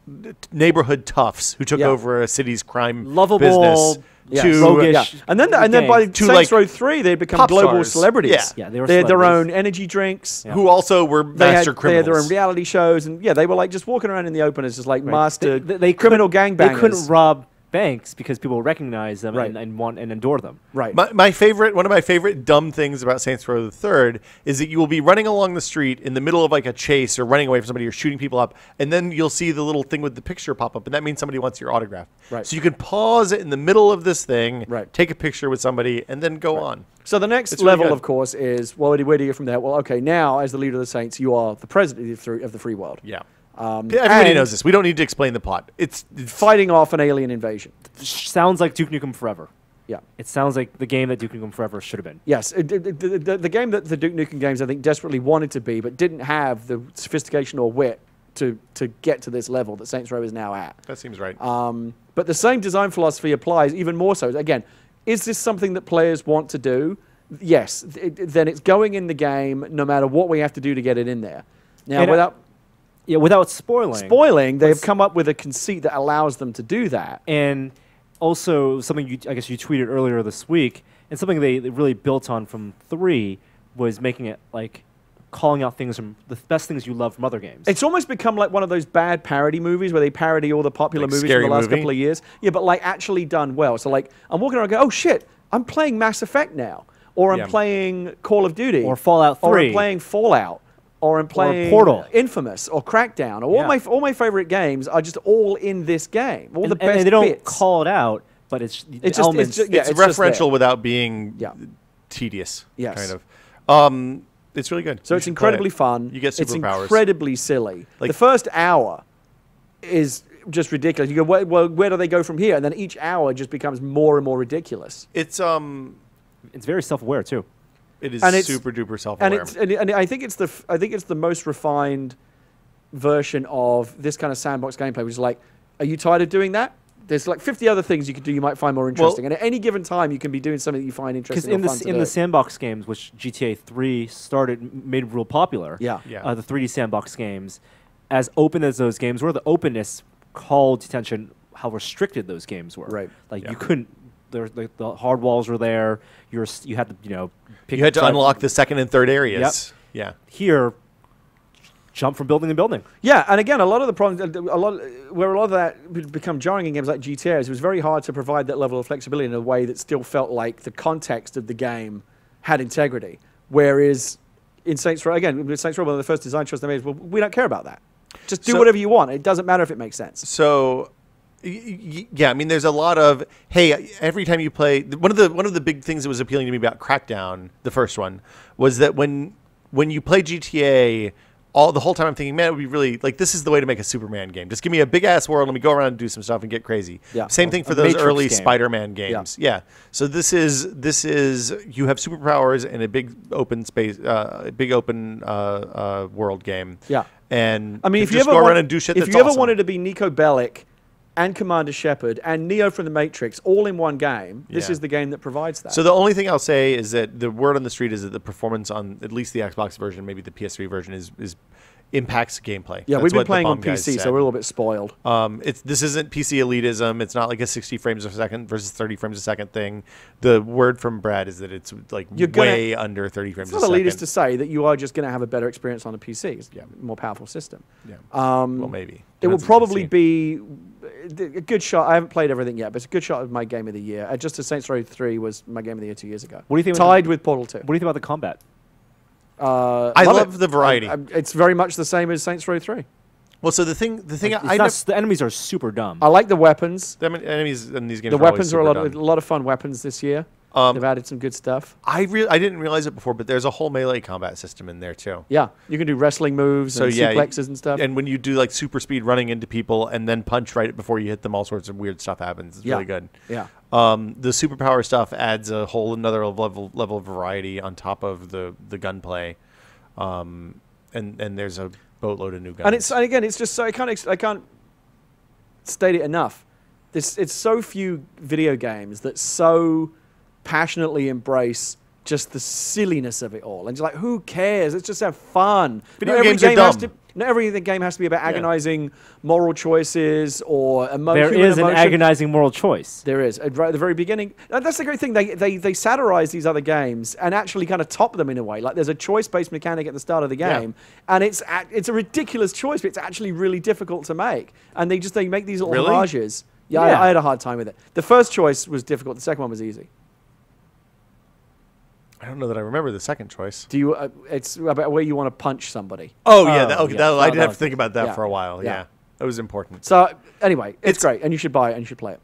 neighborhood toughs who took over a city's crime Lovable, business to roguish. And then by to, Saints like, Row 3, they become pop global stars. celebrities. Yeah, they were had their celebrities. own energy drinks. who also were They master had criminals. their own reality shows, and they were like just walking around in the open as just like master They criminal couldn't- gangbangers. They couldn't rob banks because people recognize them Right. and want and adore them. Right. One of my favorite dumb things about Saints Row the Third is that you will be running along the street in the middle of like a chase or running away from somebody or shooting people up, and then you'll see the little thing with the picture pop up, and that means somebody wants your autograph. Right. So you can pause it in the middle of this thing, Right. take a picture with somebody, and then go on. So the next It's really level, good. of course, is, well, where do you go from there? Well, okay, now as the leader of the Saints, you are the president of the free world. Yeah. And Everybody knows this. We don't need to explain the plot. It's fighting off an alien invasion. Sounds like Duke Nukem Forever. Yeah. It sounds like the game that Duke Nukem Forever should have been. Yes, the game that the Duke Nukem games, I think, desperately wanted to be, but didn't have the sophistication or wit to get to this level that Saints Row is now at. that seems right. But the same design philosophy applies even more so. Again, is this something that players want to do? Yes. Then it's going in the game no matter what we have to do to get it in there. Now, And without spoiling. they've come up with a conceit that allows them to do that. And also something I guess you tweeted earlier this week, and something they really built on from 3 was making it like calling out things from the best things you love from other games. It's almost become like one of those bad parody movies where they parody all the popular Like movies from Scary the last Movie? couple of years. Yeah, but like actually done well. So like I'm walking around and go, oh shit, I'm playing Mass Effect now. Or I'm Yeah. playing Call of Duty. Or Fallout 3. Or I'm playing Fallout. Or I'm playing Portal. Infamous or Crackdown. Or all my favorite games are just all in this game. All the best and they don't bits. call it out, but it's It's elements. just- it's it's just there. referential without being Yeah. tedious. Yes. Kind of. It's really good. So You it's should play incredibly it. fun. You get It's superpowers. incredibly silly. Like- The first hour is just ridiculous. You go, well, where do they go from here? And then each hour just becomes more and more ridiculous. It's It's very self-aware too. it is And it's- super duper And self-aware. and I think it's the most refined version of this kind of sandbox gameplay, which is like, are you tired of doing that? There's like 50 other things you could do you might find more interesting. And at any given time, you can be doing something that you find Because interesting or fun to in do. the sandbox games, which GTA 3 made real popular, Yeah. Yeah. the 3D sandbox games, as open as those games were, the openness called to attention how restricted those games were. Right. Like Yeah. you couldn't. The hard walls were there. You had to pick you had to try- unlock the second and third areas. Yeah. Here. Jump from building to building. Yeah, and again, a lot of the problems, a lot of that would become jarring in games like GTA is it was very hard to provide that level of flexibility in a way that still felt like the context of the game had integrity. Whereas in Saints Row, again, with Saints Row, one of the first design choices they made is, well, we don't care about that. Just do So- whatever you want. It doesn't matter if it makes sense. So, yeah, I mean, there's a lot of every time you play, one of the big things that was appealing to me about Crackdown, the first one, was that when you play GTA, the whole time I'm thinking, man, it would be really like this is the way to make a Superman game. Just give me a big ass world, let me go around and do some stuff and get crazy. Yeah. Same thing for A those Matrix early game. Spider-Man games. Yeah. So this is you have superpowers in a big open space, world game. Yeah. And I mean, can if you just ever go want- around and do shit, if that's you ever awesome. wanted to be Nico Bellic and Commander Shepard and Neo from the Matrix all in one game, this Yeah. is the game that provides that. So the only thing I'll say is that the word on the street is that the performance on at least the Xbox version, maybe the PS3 version, is impacts gameplay. yeah, That's we've been what the playing on Bomb guys PC, said. so we're a little bit spoiled. This isn't PC elitism. It's not like a 60 frames a second versus 30 frames a second thing. The word from Brad is that it's like You're gonna- way under 30 frames It's a not second. elitist to say that you are just going to have a better experience on a PC. It's a more powerful system. Yeah. Well, maybe. It will Depends on probably PC. be a good shot. I haven't played everything yet, but it's a good shot of my game of the year. Just as Saints Row 3 was my game of the year 2 years ago. What do you think? Tied with Portal 2. What do you think about the combat? I love it. the variety. It's very much the same as Saints Row 3. Well, so the thing It's I not never, the enemies are super dumb. I like the weapons. the enemies in these games. The are always weapons are super a dumb. lot of fun weapons this year. They've added some good stuff. I didn't realize it before, but there's a whole melee combat system in there too. Yeah, you can do wrestling moves and suplexes and stuff. And when you do like super speed running into people and then punch right before you hit them, all sorts of weird stuff happens. It's really good. Yeah. The superpower stuff adds a whole another level of variety on top of the gunplay, and there's a boatload of new guns. And again, it's just so I can't state it enough. It's so few video games that so passionately embrace just the silliness of it all. And you're like, who cares? Let's just have fun. Video Not every games are game has dumb. not every game has to be about agonizing moral choices or There human is an emotion. agonizing moral choice. There is. Right at the very beginning. That's the great thing. They satirize these other games and actually kind of top them in a way. Like there's a choice-based mechanic at the start of the game, and it's a ridiculous choice, but it's actually really difficult to make. And they make these little Really? homages. Yeah, Yeah. I had a hard time with it. The first choice was difficult. The second one was easy. I don't know that I remember the second choice. Do you? It's about where you want to punch somebody. Oh yeah, Oh, okay. yeah. I did that have to was- think about that yeah. for a while. Yeah. Yeah, that was important. So anyway, it's It's- great, and you should buy it and you should play it.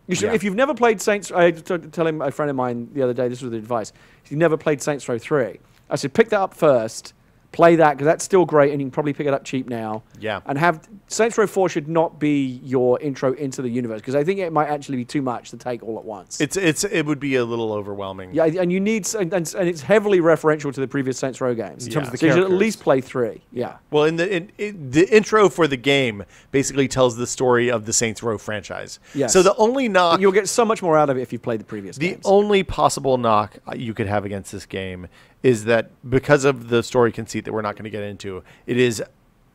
You should, Yeah. if you've never played Saints, I had to tell him a friend of mine the other day. This was the advice. If you've never played Saints Row 3, I said pick that up first, play that because that's still great, and you can probably pick it up cheap now. Yeah. And have Saints Row 4 should not be your intro into the universe because I think it might actually be too much to take all at once. It would be a little overwhelming. Yeah, and you need, and it's heavily referential to the previous Saints Row games. In terms of the so you should at characters. least play 3. Yeah. Well, the intro for the game basically tells the story of the Saints Row franchise. Yes. So the only knock, But you'll get so much more out of it if you've played the previous the games. only possible knock you could have against this game is that because of the story conceit that we're not going to get into, it is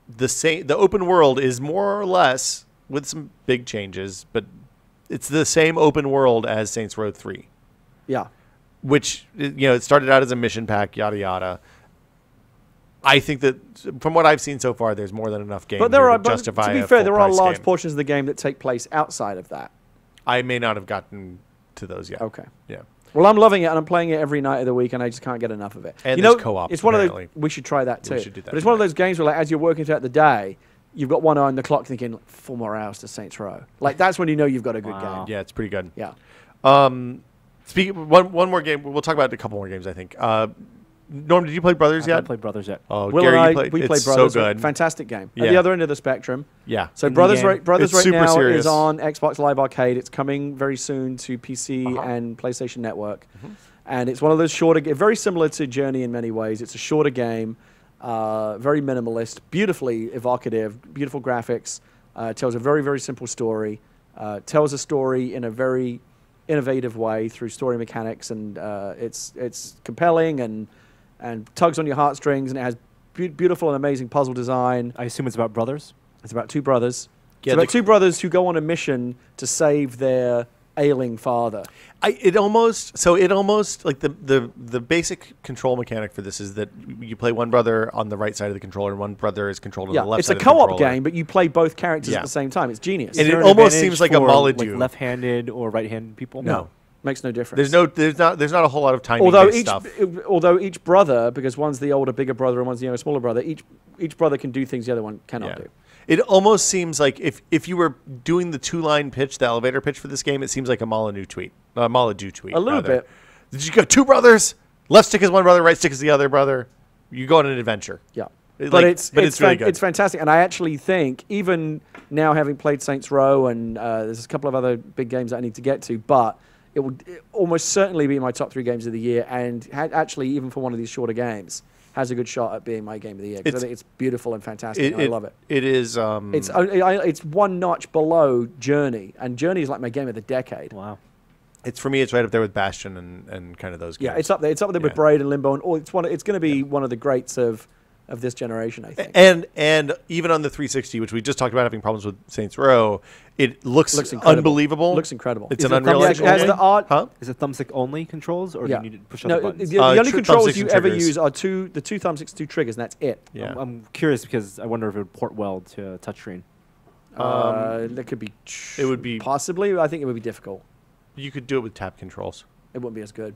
the same. The open world is more or less with some big changes, but it's the same open world as Saints Row 3, Yeah. which it started out as a mission pack, yada yada. I think that from what I've seen so far, there's more than enough game But there here are, to but justify. to be a fair, there are full-price large game. portions of the game that take place outside of that. I may not have gotten to those yet. Okay. Yeah. Well, I'm loving it, and I'm playing it every night of the week, and I just can't get enough of it. And you there's know, co-op, It's one of apparently. those. We should try that too. We should do that But it's one of tonight. those games where, like, as you're working throughout the day, you've got one eye on the clock, thinking 4 more hours to Saints Row. Like that's when you know you've got a good Wow. game. Yeah, it's pretty good. Yeah. Speaking one more game. We'll talk about a couple more games. I think. Norm, did you play Brothers I yet? haven't played Brothers yet. Oh, Will Gary, and I, you played. we played It's Brothers. so good. Fantastic game. At Yeah. the other end of the spectrum. Yeah. So Indie Brothers, game. Brothers It's right super now serious. is on Xbox Live Arcade. It's coming very soon to PC Uh-huh. and PlayStation Network. And it's one of those shorter, very similar to Journey in many ways. It's a shorter game, very minimalist, beautifully evocative, beautiful graphics. Tells a very, very simple story. Tells a story in a very innovative way through story mechanics, and it's compelling and tugs on your heartstrings, and it has beautiful and amazing puzzle design. I assume it's about brothers. It's about 2 brothers. Yeah, it's about the- 2 brothers who go on a mission to save their ailing father. It almost like the basic control mechanic for this is that you play one brother on the right side of the controller and one brother is controlled on Yeah, the left it's side a of the co-op controller. game, but you play both characters Yeah. at the same time. It's genius. And Is it there an almost advantage seems like a for, Molyneux. left-handed or right-handed people. No. Makes no difference. There's not a whole lot of timing although based each stuff. although each brother, because one's the older bigger brother and one's the younger smaller brother, each brother can do things the other one cannot Yeah. do. It almost seems like if you were doing the 2-line pitch, the elevator pitch for this game, it seems like a Molyneux tweet. Molyneux tweet. A little rather. bit. Did you go 2 brothers? Left stick is one brother, right stick is the other brother. You go on an adventure. Yeah. It- But like- it's but it's really good. It's fantastic, and I actually think even now having played Saints Row and there's a couple of other big games that I need to get to, but it would almost certainly be my top 3 games of the year, and actually even for one of these shorter games has a good shot at being my game of the year because I think it's beautiful and fantastic. And I love it. It is. It's one notch below Journey, and Journey is like my game of the decade. Wow. It's for me. It's right up there with Bastion and kind of those games. Yeah, it's up there. It's up there with Yeah. Braid and Limbo, and all. It's going to be one of the greats of this generation, I think. And even on the 360, which we just talked about having problems with Saints Row, it looks incredible. unbelievable. Looks incredible. It's Is an it Unreal Yeah, Engine it has game. the art. Huh? Is it thumbstick only controls, or Yeah. do you need to push No, other buttons? the only controls thumbsticks you and ever triggers. use are the two thumbsticks, 2 triggers, and that's it. Yeah. I'm curious because I wonder if it would port well to touchscreen. That could be. It would be- possibly. I think it would be difficult. You could do it with tap controls. It wouldn't be as good.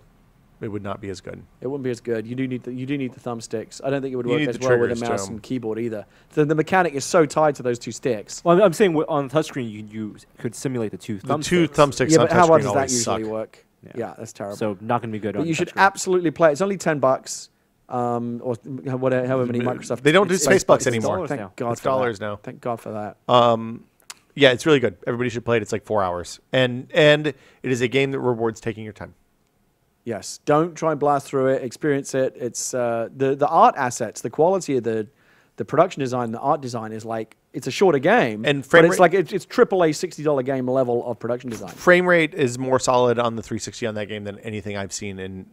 It would not be as good. It wouldn't be as good. You do need the thumbsticks. I don't think it would You work need as the well with a triggers, mouse too. and keyboard either. The mechanic is so tied to those 2 sticks. Well, I'm saying on touchscine you could simulate the 2 The thumbsticks. 2 thumbsticks Yeah, on but how well touchscreen does that always usually suck. work? Yeah. Yeah, that's terrible. So not going to be good on but you should touchscreen. absolutely play it. It's only $10, or whatever, however many Microsoft. They don't do it's- space bucks it's anymore. dollars Thank now. God It's for dollars that. now. Thank God for that. Yeah, it's really good. Everybody should play it. It's like 4 hours, and it is a game that rewards taking your time. Yes, don't try and blast through it. Experience it. It's the art assets, the quality of the the production design, the art design is like it's a shorter game, And but frame it's rate- like it's AAA $60 game level of production design. Frame rate is more solid on the 360 on that game than anything I've seen than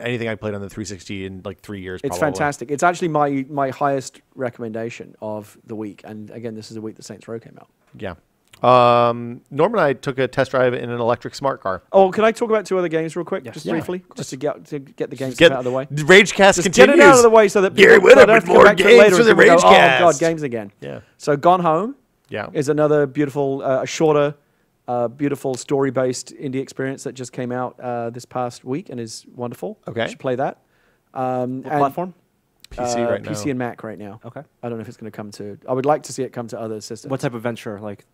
anything I played on the 360 in like 3 years. It's probably. fantastic. It's actually my highest recommendation of the week, and again, this is the week that Saints Row came out. Yeah. Norm and I took a test drive in an electric smart car. Oh, can I talk about 2 other games real quick, just Yeah, briefly, just to get the games Get out of the way? Ragecast Just continues. get it out of the way so that Gary people Whitta don't have with to more go back to it games later for and the people go, Ragecast. oh God, games again. Yeah. So Gone Home Yeah. is another beautiful, a shorter, beautiful story-based indie experience that just came out this past week and is wonderful. Okay. You should play that. What platform? PC right now. PC and Mac right now. Okay. I don't know if it's going to come to. I would like to see it come to other systems. What type of venture? Like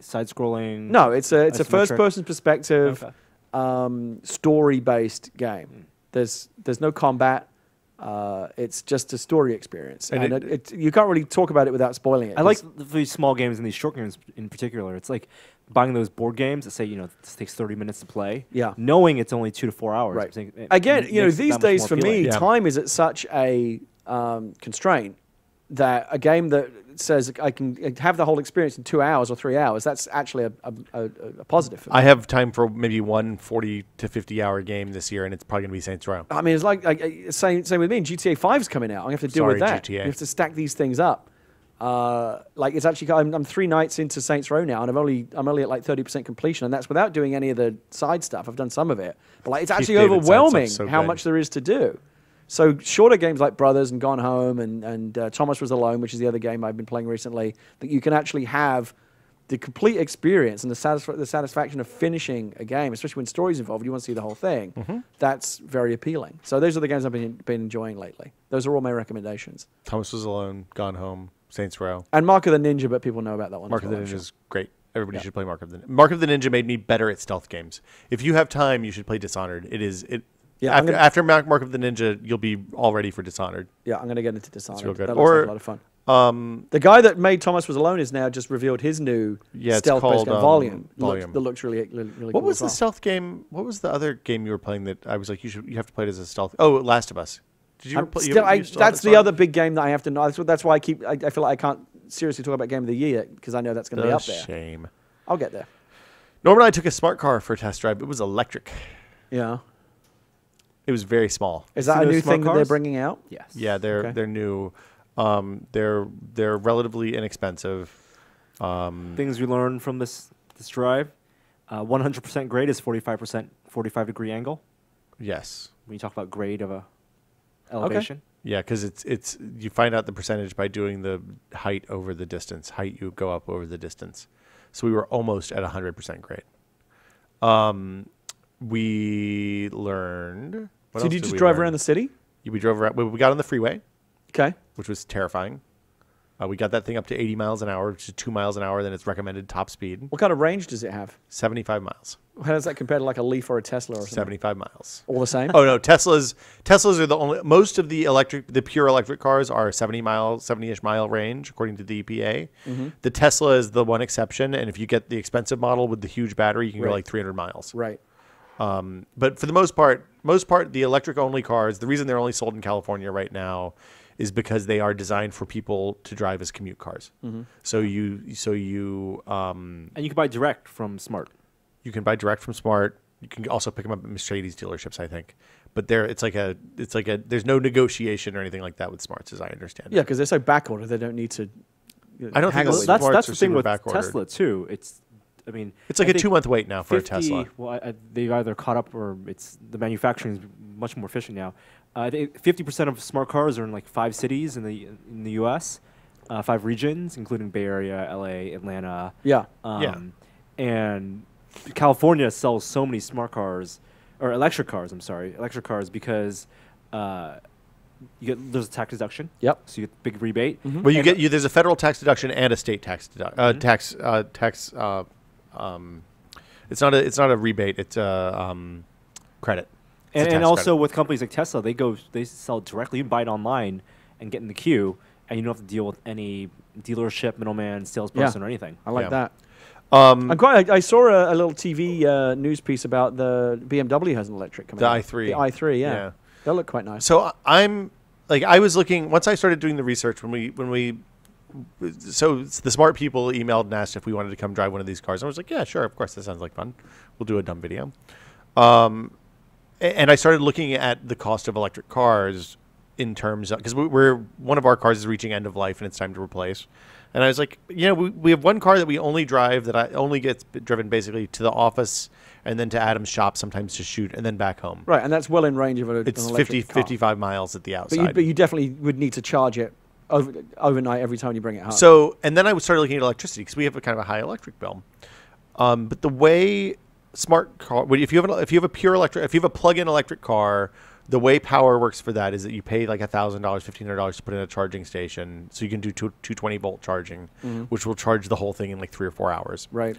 side-scrolling? No, it's a Isometric? first-person perspective, Okay. story-based game. There's no combat. It's just a story experience, And and you can't really talk about it without spoiling it. I like 'cause- these small games and these short games in particular. It's like buying those board games that say, this takes 30 minutes to play. Yeah. Knowing it's only 2 to 4 hours. Right. I think it Again, makes it these that much days more for appealing. me, Yeah. time is at such a constraint that a game that says I can have the whole experience in 2 hours or 3 hours, that's actually a positive for me. I have time for maybe one 40 to 50 hour game this year, and it's probably going to be Saints Row. I mean, it's like same with me. GTA 5's coming out. I'm going to have to deal with Sorry, that. GTA. You have to stack these things up. Like it's actually, I'm 3 nights into Saints Row now, and I'm only at like 30% completion, and that's without doing any of the side stuff. I've done some of it, but like it's actually David's side overwhelming stuff's so how good. much there is to do. So shorter games like Brothers and Gone Home and Thomas Was Alone, which is the other game I've been playing recently, that you can actually have the complete experience and the satisfaction of finishing a game, especially when story's involved. You want to see the whole thing. Mm-hmm. That's very appealing. So those are the games I've been enjoying lately. Those are all my recommendations. Thomas Was Alone, Gone Home, Saints Row. And Mark of the Ninja, but people know about that one. Mark as of the well, Ninja I'm is great. Everybody Yeah. should play Mark of the Ninja. Mark of the Ninja made me better at stealth games. If you have time, you should play Dishonored. Yeah, I'm After gonna- Mark of the Ninja, you'll be all ready for Dishonored. Yeah, I'm going to get into Dishonored. real good. That looks like Or- a lot of fun. The guy that made Thomas Was Alone is now just revealed his new Yeah, it's stealth-based called, game, Volume. Volume. That looks really What cool was as the well. stealth game? What was the other game you were playing that I was like, you have to play it as a stealth? Oh, Last of Us. Did you ever play? That's the other big game that I have to know. That's why I feel like I can't seriously talk about Game of the Year because I know that's going to be up there. Shame. I'll get there. Norman and I took a smart car for a test drive. It was electric. Yeah. It was very small. Is See that a those new smart thing that they're cars? bringing out? Yes. Yeah, they're Okay. new. They're relatively inexpensive. Things we learned from this drive. 100% grade is 45% 45-degree angle. Yes. When you talk about grade of a elevation. Yeah, because it's you find out the percentage by doing the height over the distance. Height you go up over the distance. So we were almost at 100% grade. We learned. What So else did you did just we drive learn? around the city? We drove around. We got on the freeway, Okay. which was terrifying. We got that thing up to 80 miles an hour, which is 2 miles an hour. Then its recommended top speed, What kind of range does it have? 75 miles. How does that compare to like a Leaf or a Tesla or something? 75 miles. All the same? Oh no, Teslas are the only. Most of the pure electric cars are 70-ish mile range, according to the EPA. Mm-hmm. The Tesla is the one exception, and if you get the expensive model with the huge battery, you can go Right. like 300 miles. Right. But for the most part, the electric only cars. The reason they're only sold in California right now is because they are designed for people to drive as commute cars. Mm-hmm. So you And you can buy direct from Smart. you can buy direct from Smart. You can also pick them up at Mercedes dealerships, I think. But there's no negotiation or anything like that with Smarts, as I understand Yeah, it. because they're so backordered, they don't need to. I don't think haggle those with Smarts you. That's are the thing super with back-ordered. Tesla too. It's It's like I a think 2-month wait now for a Tesla. Well, they've either caught up or the manufacturing is much more efficient now. 50% of smart cars are in like 5 cities in the U.S., 5 regions, including Bay Area, L.A., Atlanta. Yeah. And California sells so many smart cars, or electric cars. I'm sorry, electric cars because there's a tax deduction. Yep. So you get big rebate. Mm-hmm. Well, there's a federal tax deduction and a state tax tax. It's not a rebate. It's a credit. It's a And tax also credit. with companies like Tesla, they sell directly. You can buy it online and get in the queue, and you don't have to deal with any dealership, middleman, salesperson, or anything. I like Yeah. that. Um, I saw a little TV news piece about the BMW has an electric coming The out. i3. The i3, yeah. Yeah. They look quite nice. So I'm like I was looking once I started doing the research so the smart people emailed and asked if we wanted to come drive one of these cars. I was like, yeah, sure, of course, that sounds like fun. We'll do a dumb video. And I started looking at the cost of electric cars in terms of, because one of our cars is reaching end of life and it's time to replace. And I was like, we have one car that we only drive that only gets driven basically to the office and then to Adam's shop sometimes to shoot and then back home. Right, and that's well in range of an It's electric car. 55 miles at the outside. But you definitely would need to charge it overnight every time you bring it home. So, and then I started looking at electricity because we have a kind of a high electric bill. But the way smart car, if you have a plug-in electric car, the way power works for that is that you pay like $1,000, $1,500 to put in a charging station, so you can do 220 volt charging, which will charge the whole thing in like 3 or 4 hours. Right.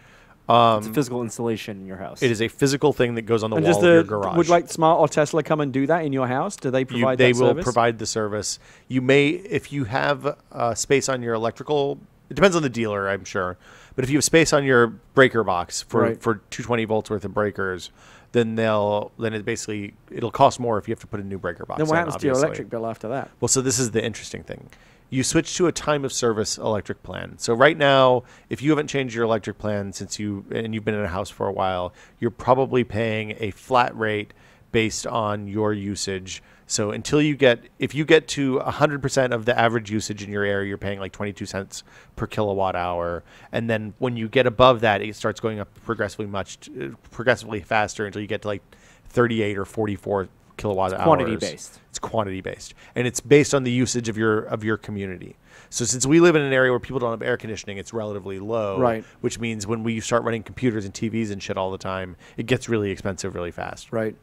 It's a physical installation in your house. It is a physical thing that goes on the wall of your garage. Would like Smart or Tesla come and do that in your house? Do they provide that service? They will provide the service. You may, if you have space on your electrical, it depends on the dealer, I'm sure. But if you have space on your breaker box for 220 volts worth of breakers, then it'll cost more if you have to put a new breaker box. Then what happens to your electric bill after that? Well, so this is the interesting thing. You switch to a time of service electric plan. So right now, if you haven't changed your electric plan since you've been in a house for a while, you're probably paying a flat rate based on your usage. So if you get to 100% of the average usage in your area, you're paying like 22 cents per kilowatt hour. And then when you get above that, it starts going up progressively faster until you get to like 38 or 44 kilowatt hours. Quantity based. It's quantity based, and it's based on the usage of your community. So since we live in an area where people don't have air conditioning, it's relatively low. Right. Which means when we start running computers and TVs and shit all the time, it gets really expensive really fast. Right.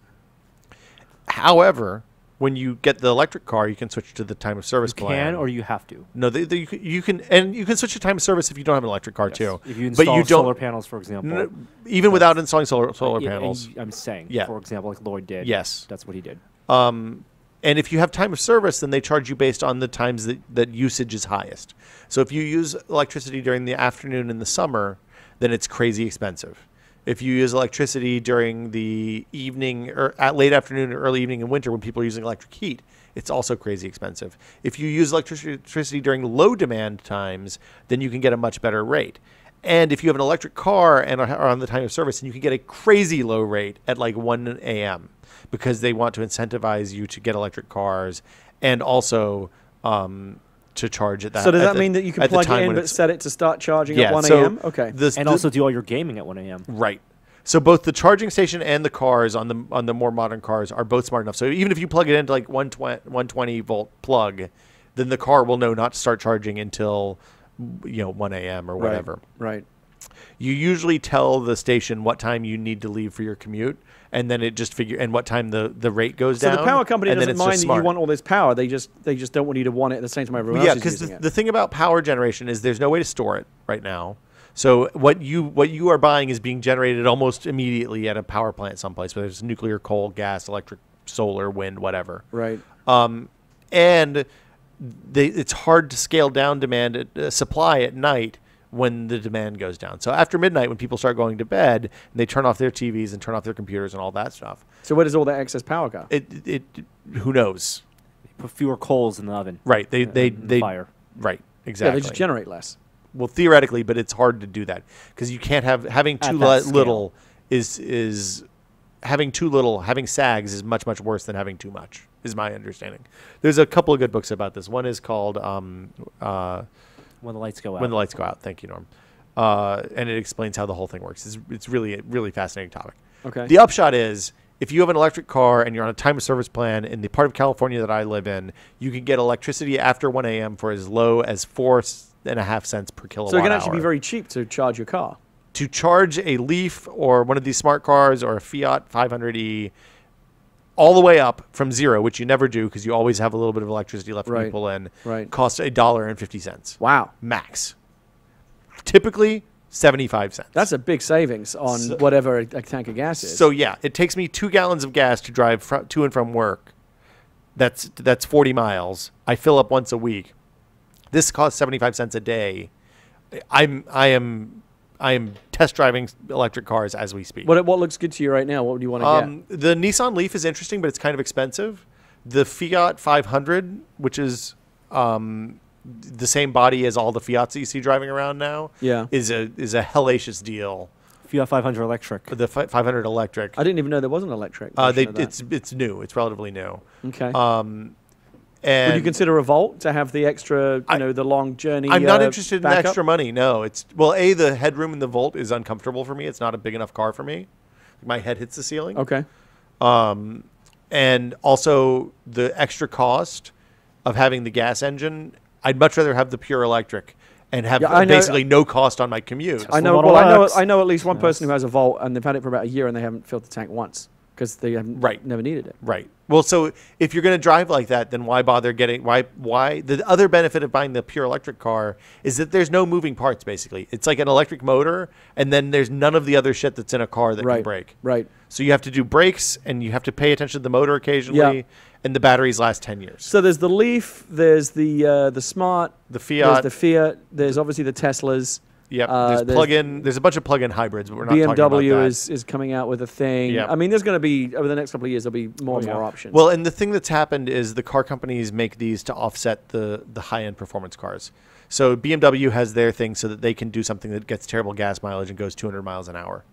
However, when you get the electric car, you can switch to the time of service plan. You can, or you have to. No, you can switch to time of service if you don't have an electric car too. If you install solar panels, for example. Even without installing solar panels. I'm saying, for example, like Lloyd did. Yes. That's what he did. And if you have time of service, then they charge you based on the times that usage is highest. So if you use electricity during the afternoon in the summer, then it's crazy expensive. If you use electricity during the evening or at late afternoon or early evening in winter when people are using electric heat, it's also crazy expensive. If you use electricity during low demand times, then you can get a much better rate. And if you have an electric car and are on the time of service, then you can get a crazy low rate at like 1 a.m. because they want to incentivize you to get electric cars and also to charge at that. So does that mean that you can plug it in but set it to start charging at 1 a.m.? Okay. And also do all your gaming at 1 a.m. Right. So both the charging station and the cars on the more modern cars are both smart enough. So even if you plug it into like 120 volt plug, then the car will know not to start charging until 1 a.m. or whatever. Right. You usually tell the station what time you need to leave for your commute, and then it just and what time the rate goes down. So the power company doesn't mind that smart. you want all this power. They just don't want you to want it at the same time everyone else is using it. Yeah, because the thing about power generation is there's no way to store it right now. So what you are buying is being generated almost immediately at a power plant someplace, whether it's nuclear, coal, gas, electric, solar, wind, whatever. Right. And it's hard to scale down demand supply at night when the demand goes down. So after midnight, when people start going to bed, they turn off their TVs and turn off their computers and all that stuff. So where does all that excess power go? Who knows? They put fewer coals in the oven. Right. They fire. Right. Exactly. Yeah, they just generate less. Well, theoretically, but it's hard to do that because you can't having too little is having too little. Having sags is much worse than having too much. Is my understanding. There's a couple of good books about this. One is called When the Lights Go Out. When the Lights Go Out. Thank you, Norm. And it explains how the whole thing works. It's really a fascinating topic. Okay. The upshot is, if you have an electric car and you're on a time of service plan in the part of California that I live in, you can get electricity after 1 a.m. for as low as 4.5 cents per kilowatt hour. So it can actually be very cheap to charge your car. To charge a Leaf or one of these smart cars or a Fiat 500e all the way up from zero, which you never do because you always have a little bit of electricity left when you pull in, costs $1.50. Wow. Max. Typically 75 cents. That's a big savings on whatever a tank of gas is. So yeah, it takes me 2 gallons of gas to drive to and from work. That's 40 miles. I fill up once a week. This costs 75 cents a day. I am test driving electric cars as we speak. What looks good to you right now? What would you want to get? The Nissan Leaf is interesting, but it's kind of expensive. The Fiat 500, which is the same body as all the Fiats that you see driving around now, is a hellacious deal. Fiat 500 electric. The 500 electric. I didn't even know there was an electric. It's new. It's relatively new. Okay. And would you consider a Volt to have the extra, the long journey? I'm not interested in the backup? extra money. No, the headroom in the Volt is uncomfortable for me. It's not a big enough car for me. My head hits the ceiling. Okay. And also the extra cost of having the gas engine. I'd much rather have the pure electric and have basically no cost on my commute. I know. Well, I know at least one person who has a Volt, and they've had it for about a year, and they haven't filled the tank once because they haven't never needed it. Right. Well, so if you're going to drive like that, then why bother getting why the other benefit of buying the pure electric car is that there's no moving parts. Basically, it's like an electric motor, and then there's none of the other shit that's in a car that can brake. Right. So you have to do brakes, and you have to pay attention to the motor occasionally, and the batteries last 10 years. So there's the Leaf, there's the Smart, the Fiat, there's obviously the Teslas. Yep. There's a bunch of plug-in hybrids, but we're not talking about that. BMW is coming out with a thing. Yep. I mean, there's going to be, over the next couple of years, there'll be more and more options. Well, and the thing that's happened is the car companies make these to offset the high-end performance cars. So BMW has their thing so that they can do something that gets terrible gas mileage and goes 200 miles an hour.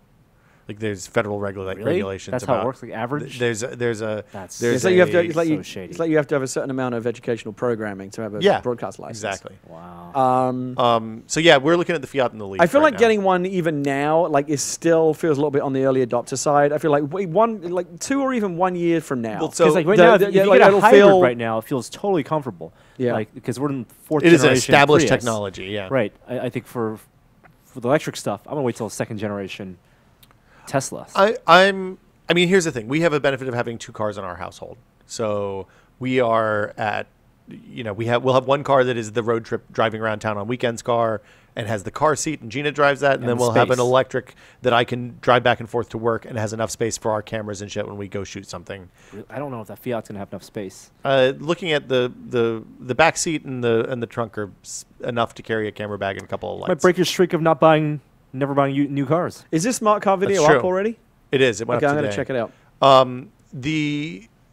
Like there's federal regulations. That's about how it works. Like average. It's like you have to have a certain amount of educational programming to have a broadcast license. Exactly. Wow. So yeah, we're looking at the Fiat and the Leaf. I feel like getting one even now, is still feels a little bit on the early adopter side. I feel like 2 or even 1 year from now. Well, so right now, if you get a hybrid right now, it feels totally comfortable. Yeah. Because we're in fourth generation. It is an established technology. Yeah. Right. I think for the electric stuff, I'm gonna wait till second generation Tesla. I mean, here's the thing. We have a benefit of having 2 cars in our household. So we are at, we'll have one car that is the road trip driving around town on weekends car and has the car seat, and Gina drives that, and then we'll have an electric that I can drive back and forth to work and has enough space for our cameras and shit when we go shoot something. I don't know if that Fiat's gonna have enough space. Looking at the back seat and the trunk are enough to carry a camera bag and a couple of lights. Might break your streak of never buying new cars. Is this smart car video up already? It is. It went up today. I'm going to check it out.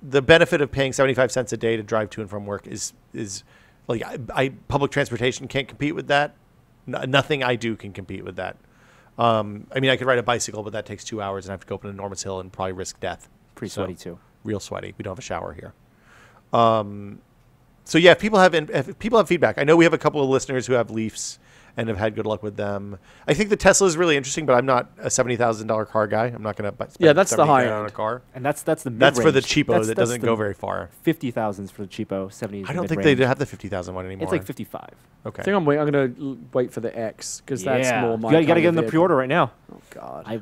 The benefit of paying 75 cents a day to drive to and from work is like public transportation can't compete with that. Nothing I do can compete with that. I mean, I could ride a bicycle, but that takes 2 hours, and I have to go up an enormous hill and probably risk death. Pretty sweaty too. Real sweaty. We don't have a shower here. So yeah, if people have feedback. I know we have a couple of listeners who have Leafs and have had good luck with them. I think the Tesla is really interesting, but I'm not a $70,000 car guy. I'm not going to spend that's the high end on a car. And that's the mid-range. That's for the cheapo that doesn't go very far. 50,000s for the cheapo. 70. I don't think they have the 50,000 one anymore. It's like 55. Okay. I think I'm going to wait for the X because that's more my. You got to get in the pre-order right now. Oh God. I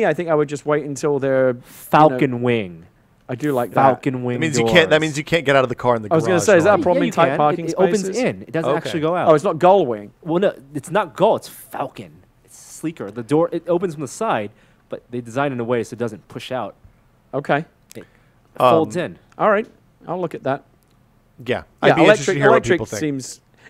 think I would just wait until they're Falcon Wing. I do like Falcon Wing. That means you can't get out of the car in the garage. I was going to say, is that a problem in tight parking spaces? It opens in. It doesn't actually go out. Oh, it's not Gull Wing. Well, no, it's not Gull. It's Falcon. It's sleeker. The door, it opens from the side, but they design it in a way so it doesn't push out. Okay. It folds in. All right. I'll look at that. Yeah. I'd be interested to hear what people think.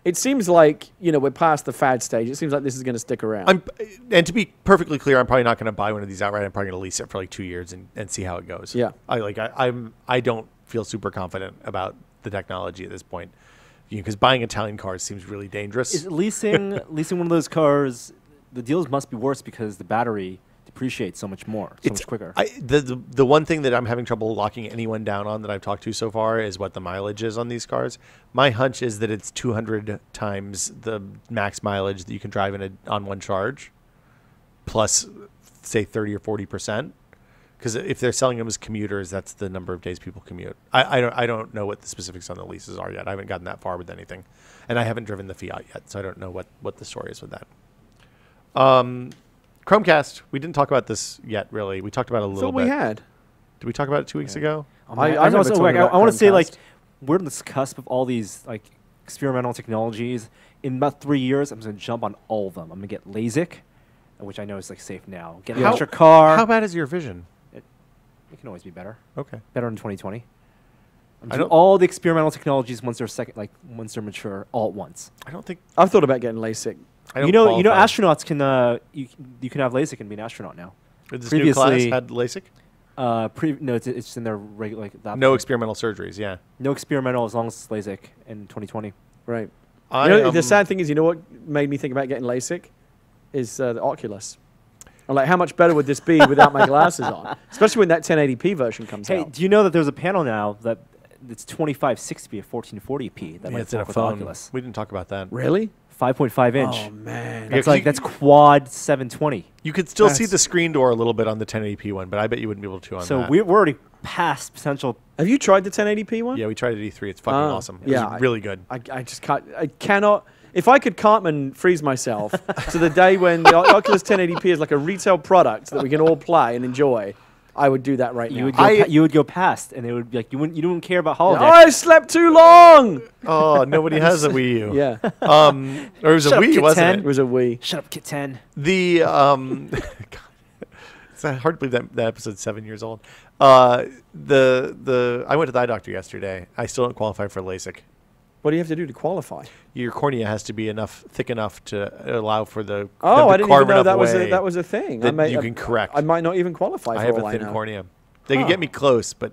It seems like, we're past the fad stage. It seems like this is going to stick around. And to be perfectly clear, I'm probably not going to buy one of these outright. I'm probably going to lease it for like 2 years and see how it goes. Yeah. I don't feel super confident about the technology at this point. Because buying Italian cars seems really dangerous. Is leasing one of those cars, the deals must be worse because the battery depreciates so much more, much quicker. The one thing that I'm having trouble locking anyone down on that I've talked to so far is what the mileage is on these cars. My hunch is that it's 200 times the max mileage that you can drive on one charge, plus say 30 or 40%. Because if they're selling them as commuters, that's the number of days people commute. I don't know what the specifics on the leases are yet. I haven't gotten that far with anything, and I haven't driven the Fiat yet, so I don't know what the story is with that. Chromecast. We didn't talk about this yet, really. We talked about it a little bit. We had. Did we talk about it 2 weeks ago? I want to say we're on this cusp of all these experimental technologies. In about 3 years, I'm just going to jump on all of them. I'm going to get LASIK, which I know is safe now. Get an extra car. How bad is your vision? It can always be better. Okay. Better in 2020. I'm doing all the experimental technologies once they're mature, all at once. I don't think I've thought about getting LASIK. Astronauts can you can have LASIK and be an astronaut now. This new class had LASIK? No, it's in their regular No experimental surgeries. Yeah. no experimental as long as it's LASIK in 2020. Right. I, The sad thing is, you know what made me think about getting LASIK is the Oculus. I'm like, how much better would this be without my glasses on? Especially when that 1080p version comes Hey, out. do you know that there's a panel now that it's 2560p at 1440p? That yeah, might it's in a work with phone. Oculus. We didn't talk about that. Really? 5.5 inch. Oh man. That's Yeah, like that's quad 720. You could still see That's- the screen door a little bit on the 1080p one, but I bet you wouldn't be able to on So that. we're already past potential. Have you tried the 1080p one? Yeah, we tried it at E3. It's fucking awesome. It yeah, was really good. I just can't. I cannot. If I could Cartman freeze myself to the day when the Oculus 1080p is like a retail product that we can all play and enjoy, I would do that right now. You would go past, and it would be like you wouldn't care about holodeck. I slept too long. Oh, nobody has a Wii U. Yeah, Or it was Shut a up, Wii, Kit wasn't 10. it it? was a Wii. Shut up, Kit 10. The it's hard to believe that episode's 7 years old. I went to the eye doctor yesterday. I still don't qualify for LASIK. What do you have to do to qualify? Your cornea has to be thick enough to allow for the Oh, them to I didn't carve even know enough that was away a thing. that you can correct. I might not even qualify. I for have all a thin I know. cornea. They can get me close, but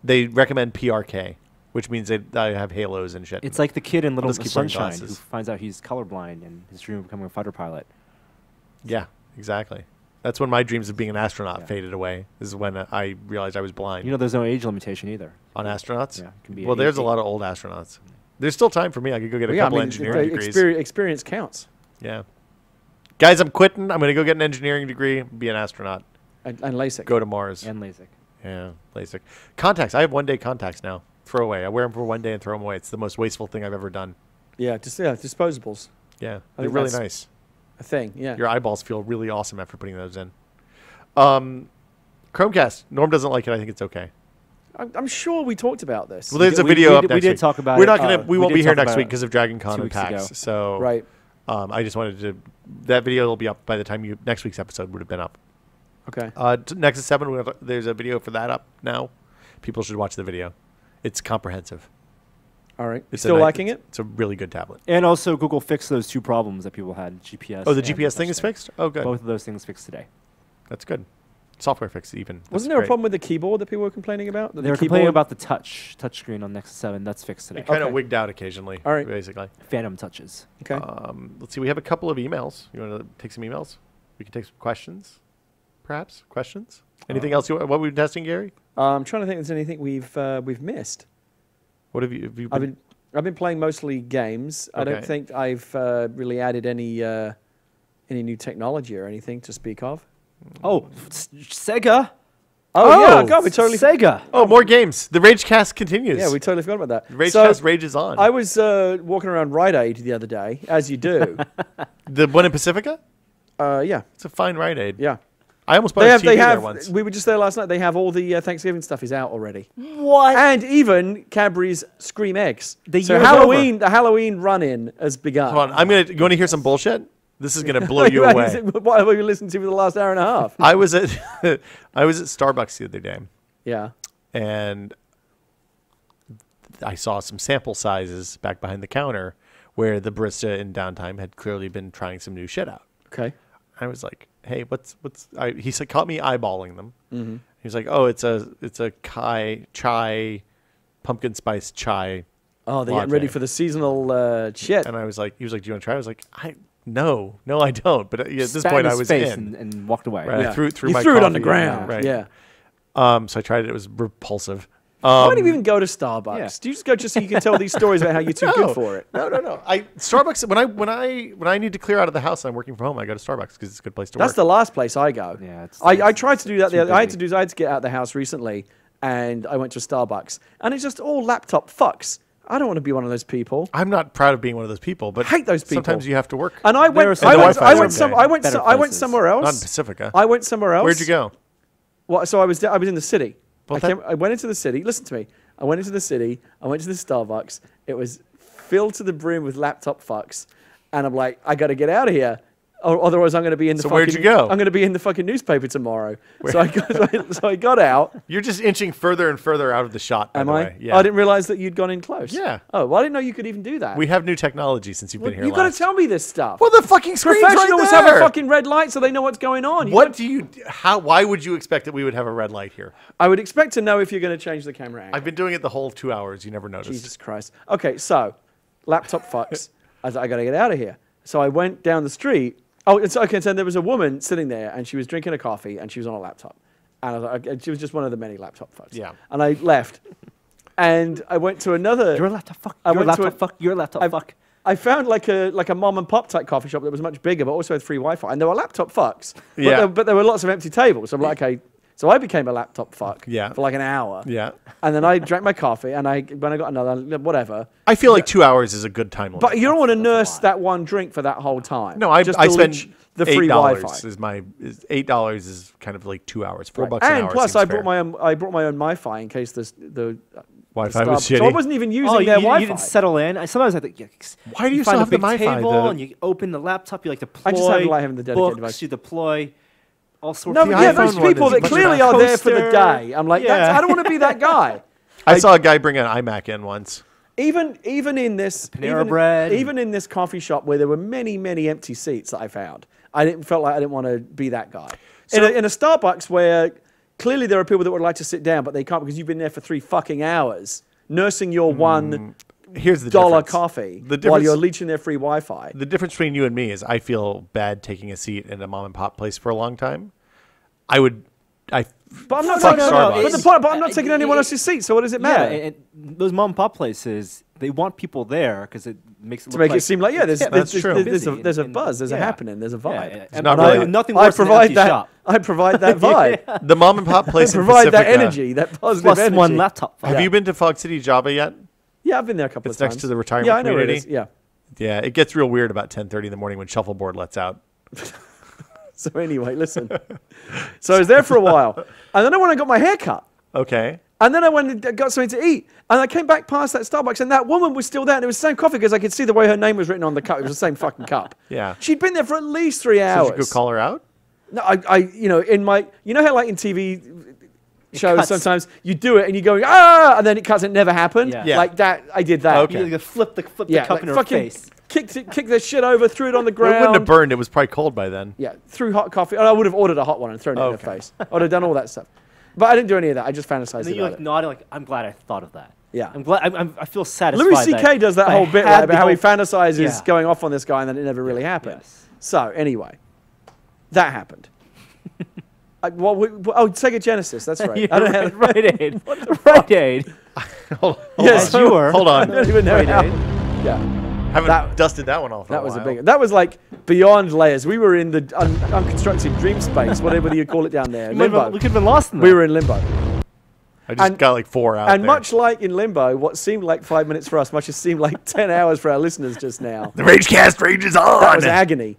they recommend PRK, which means I have halos and shit. It's like the kid in Little just Miss keep wearing Sunshine who glasses. finds out he's colorblind and his dream of becoming a fighter pilot. Yeah, exactly. That's when my dreams of being an astronaut Yeah. faded away. This is when I realized I was blind. You know, there's no age limitation either. On astronauts? Yeah, it can be Well, there's a 18. lot of old astronauts. There's still time for me. I could go get a Yeah, I couple mean, engineering degrees. experience counts. Yeah. Guys, I'm quitting. I'm going to go get an engineering degree, be an astronaut, And LASIK. go to Mars. And LASIK. Yeah, LASIK. Contacts. I have one-day contacts now. Throw away. I wear them for one day and throw them away. It's the most wasteful thing I've ever done. Yeah, disposables. Yeah, I they're think really that's- nice. A thing. Yeah. Your eyeballs feel really awesome after putting those in. Chromecast. Norm doesn't like it. I think it's okay. I'm sure we talked about this. Well, there's a we video up did- next we did week. talk about We're it. not gonna. We We won't did be here talk next about week it because of Dragon Con 2 and weeks ago. PAX. So Right. I just wanted to. That video will be up by the time next week's episode would have been up. Okay. Nexus 7. There's a video for that up now. People should watch the video. It's comprehensive. All right. It's Still liking it? It's a really good tablet. And also, Google fixed those 2 problems that people had, GPS. Oh, the and GPS thing is touch fixed? Oh, good. Both of those things fixed today. That's good. Software fixed even. That's Wasn't there a great. problem with the keyboard that people were complaining about? That They were the complaining keyboard- about the touchscreen on Nexus 7. That's fixed today. It kind of Okay. wigged out occasionally, All right. basically. Phantom touches. Okay. Let's see. We have a couple of emails. You want to take some emails? We can take some questions, perhaps. Questions? Anything else? What we've been testing, Gary? I'm trying to think if there's anything we've missed. What have you been? I've been playing mostly games. I don't Okay. think I've really added any new technology or anything to speak of. Oh, Sega. Oh, yeah, God, we totally Sega. Oh, more games. The Ragecast continues. Yeah, we totally forgot about that. The Ragecast rages on. I was walking around Rite Aid the other day, as you do. The one in Pacifica? Yeah, It's a fine Rite Aid. yeah. I almost bought a TV They there have. once. We were just there last night. They have all the Thanksgiving stuff is out already, What? and even Cadbury's Scream Eggs. The So year's Halloween, the Halloween run-in has begun. Hold on. You want to hear some bullshit? This is gonna blow you away. What have you listened to for the last hour and a half? I was at Starbucks the other day, Yeah. and I saw some sample sizes back behind the counter where the barista in downtime had clearly been trying some new shit out. Okay. I was like, "Hey, he said, caught me eyeballing them. Mm-hmm. He was like, "Oh, it's a chai, pumpkin spice chai." Oh, they're getting ready latte. for the seasonal shit. And I was like, he was like, "Do you want to try?" I was like, no, I don't." But at this Spat point, in I his was face in. and walked away. Right. I Yeah. threw You my threw it on the coffee. ground. Right. Yeah. So I tried it. It was repulsive. Why do you even go to Starbucks? Yeah. Do you just go just so you can tell these stories about how you're too good for it? No. Starbucks. When I need to clear out of the house and I'm working from home, I go to Starbucks because it's a good place to That's work. the last place I go. Yeah, I tried to do that. too I had busy. to get out of the house recently, and I went to Starbucks, and it's just all laptop fucks. I don't want to be one of those people. I'm not proud of being one of those people, but Hate those people. Sometimes you have to work. And I There are went. some I went. Wi-Fi I went. someday. I went Better somewhere Not in else. Pacifica. I went somewhere else. Where'd you go? Well, so I was in the city. Well, I went into the city. Listen to me. I went into the city. I went to the Starbucks. It was filled to the brim with laptop fucks, and I'm like, I got to get out of here. or otherwise I'm going to be in the. So fucking, where'd you go? I'm going to be in the fucking newspaper tomorrow. So I got out. You're just inching further and further out of the shot. By Am the I? way. Yeah. I didn't realize that you'd gone in close. Yeah. Oh, well, I didn't know you could even do that. We have new technology since you've been here. You've got to last. tell me this stuff. Well, the fucking screen's Professionals right have there. a fucking red light so they know what's going on. What do you? How? Why would you expect that we would have a red light here? I would expect to know if you're going to change the camera angle. I've been doing it the whole 2 hours. You never noticed. Jesus Christ. Okay, so laptop fucks. I was like, I got to get out of here. So I went down the street. Oh, it's okay. So there was a woman sitting there, and she was drinking a coffee, and she was on a laptop. And I was like, okay, she was just one of the many laptop fucks. Yeah. And I left, and I went to another. You're a laptop fuck. I You're a went to laptop fuck. You're a laptop fuck. I found like a mom and pop type coffee shop that was much bigger, but also had free Wi-Fi, and there were laptop fucks. Yeah. But there were lots of empty tables. So I'm like, okay. So I became a laptop fuck. Yeah. For like an hour. Yeah. And then I drank my coffee, and when I got another, whatever. I feel like 2 hours is a good time limit. But you don't want to nurse that one drink for that whole time. No, I Just I to spend leech the free $8 Wi-Fi. is my $8 is kind of like 2 hours. $4 Right. an And hour. plus, seems I brought fair. my own. I brought my own Wi-Fi in case the Wi-Fi was So I shitty. wasn't even using Oh, their you Wi-Fi. didn't settle in. Sometimes I think. Yeah, Why do you find still a have the big Wi-Fi, table though? and you open the laptop? You like deploy. I just have like having the dedicated books. device. You deploy all sorts. No, of but The yeah, iPhone those one people is that much clearly better. are there for the Coaster. day. I'm like, Yeah. I don't want to be that guy. I saw a guy bring an iMac in once. Even in this Panera Bread. even in this coffee shop where there were many empty seats that I found, felt like I didn't want to be that guy. So- in a Starbucks where clearly there are people that would like to sit down, but they can't because you've been there for 3 fucking hours nursing your $1 Here's the difference. coffee The while difference- you're leeching their free Wi-Fi. The difference between you and me is I feel bad taking a seat in a mom and pop place for a long time. But I'm not Fuck taking, Starbucks. but I'm not taking anyone else's seat. So what does it Yeah, matter? and those mom and pop places, they want people there because it makes it to look make it seem like that's true. there's a buzz, there's a happening, there's a vibe. Yeah, not and really. nothing I worse than an provide empty that. shop. I provide that vibe. The mom and pop I place in provide that Pacifica. energy, that positive Plus energy. one laptop. Have you been to Fog City Java yet? Yeah, I've been there a couple It's of times. next to the retirement Yeah, I know where it community. is. Yeah. Yeah, it gets real weird about 10:30 in the morning when Shuffleboard lets out. So anyway, listen. So I was there for a while, and then I went and got my hair cut, Okay. and then I went and got something to eat, and I came back past that Starbucks, and that woman was still there, and it was the same coffee because I could see the way her name was written on the cup. It was the same fucking cup. Yeah. She'd been there for at least 3 So hours. did you go call her out? No, in my, how like in TV shows cuts. sometimes you do it and you go and then it cuts. It never happened. Yeah. Yeah. Like that. I did that. Okay. You flip the cup like in her fucking face. kicked the shit over, threw it on the Well, it ground. wouldn't have burned. It was probably cold by then. Yeah, threw hot coffee. And I would have ordered a hot one and thrown it in her Okay. face. I would have done all that stuff. But I didn't do any of that. I just fantasized And then you about like it. nodded like, I'm glad I thought of that. Yeah. I'm glad. I feel satisfied. Louis C.K. does that I whole bit had right, about the how he whole- fantasizes Yeah. going off on this guy and then it never really happened. Yes. So anyway, that happened. Sega Genesis. That's right. I don't have Rite Aid. Rite Aid. Hold Yes, on. you were. Hold I on. don't even know Rite how. Aid. Yeah. Haven't That- dusted that one off. That was a big. That was like beyond layers. We were in the unconstructed dream space, whatever you call it down there. Limbo. We could have been lost in that. We were in limbo. I just and- got like 4 out And there. much like in limbo, what seemed like 5 minutes for us, much as seemed like 10 hours for our listeners just now. The Ragecast rages on. That was agony.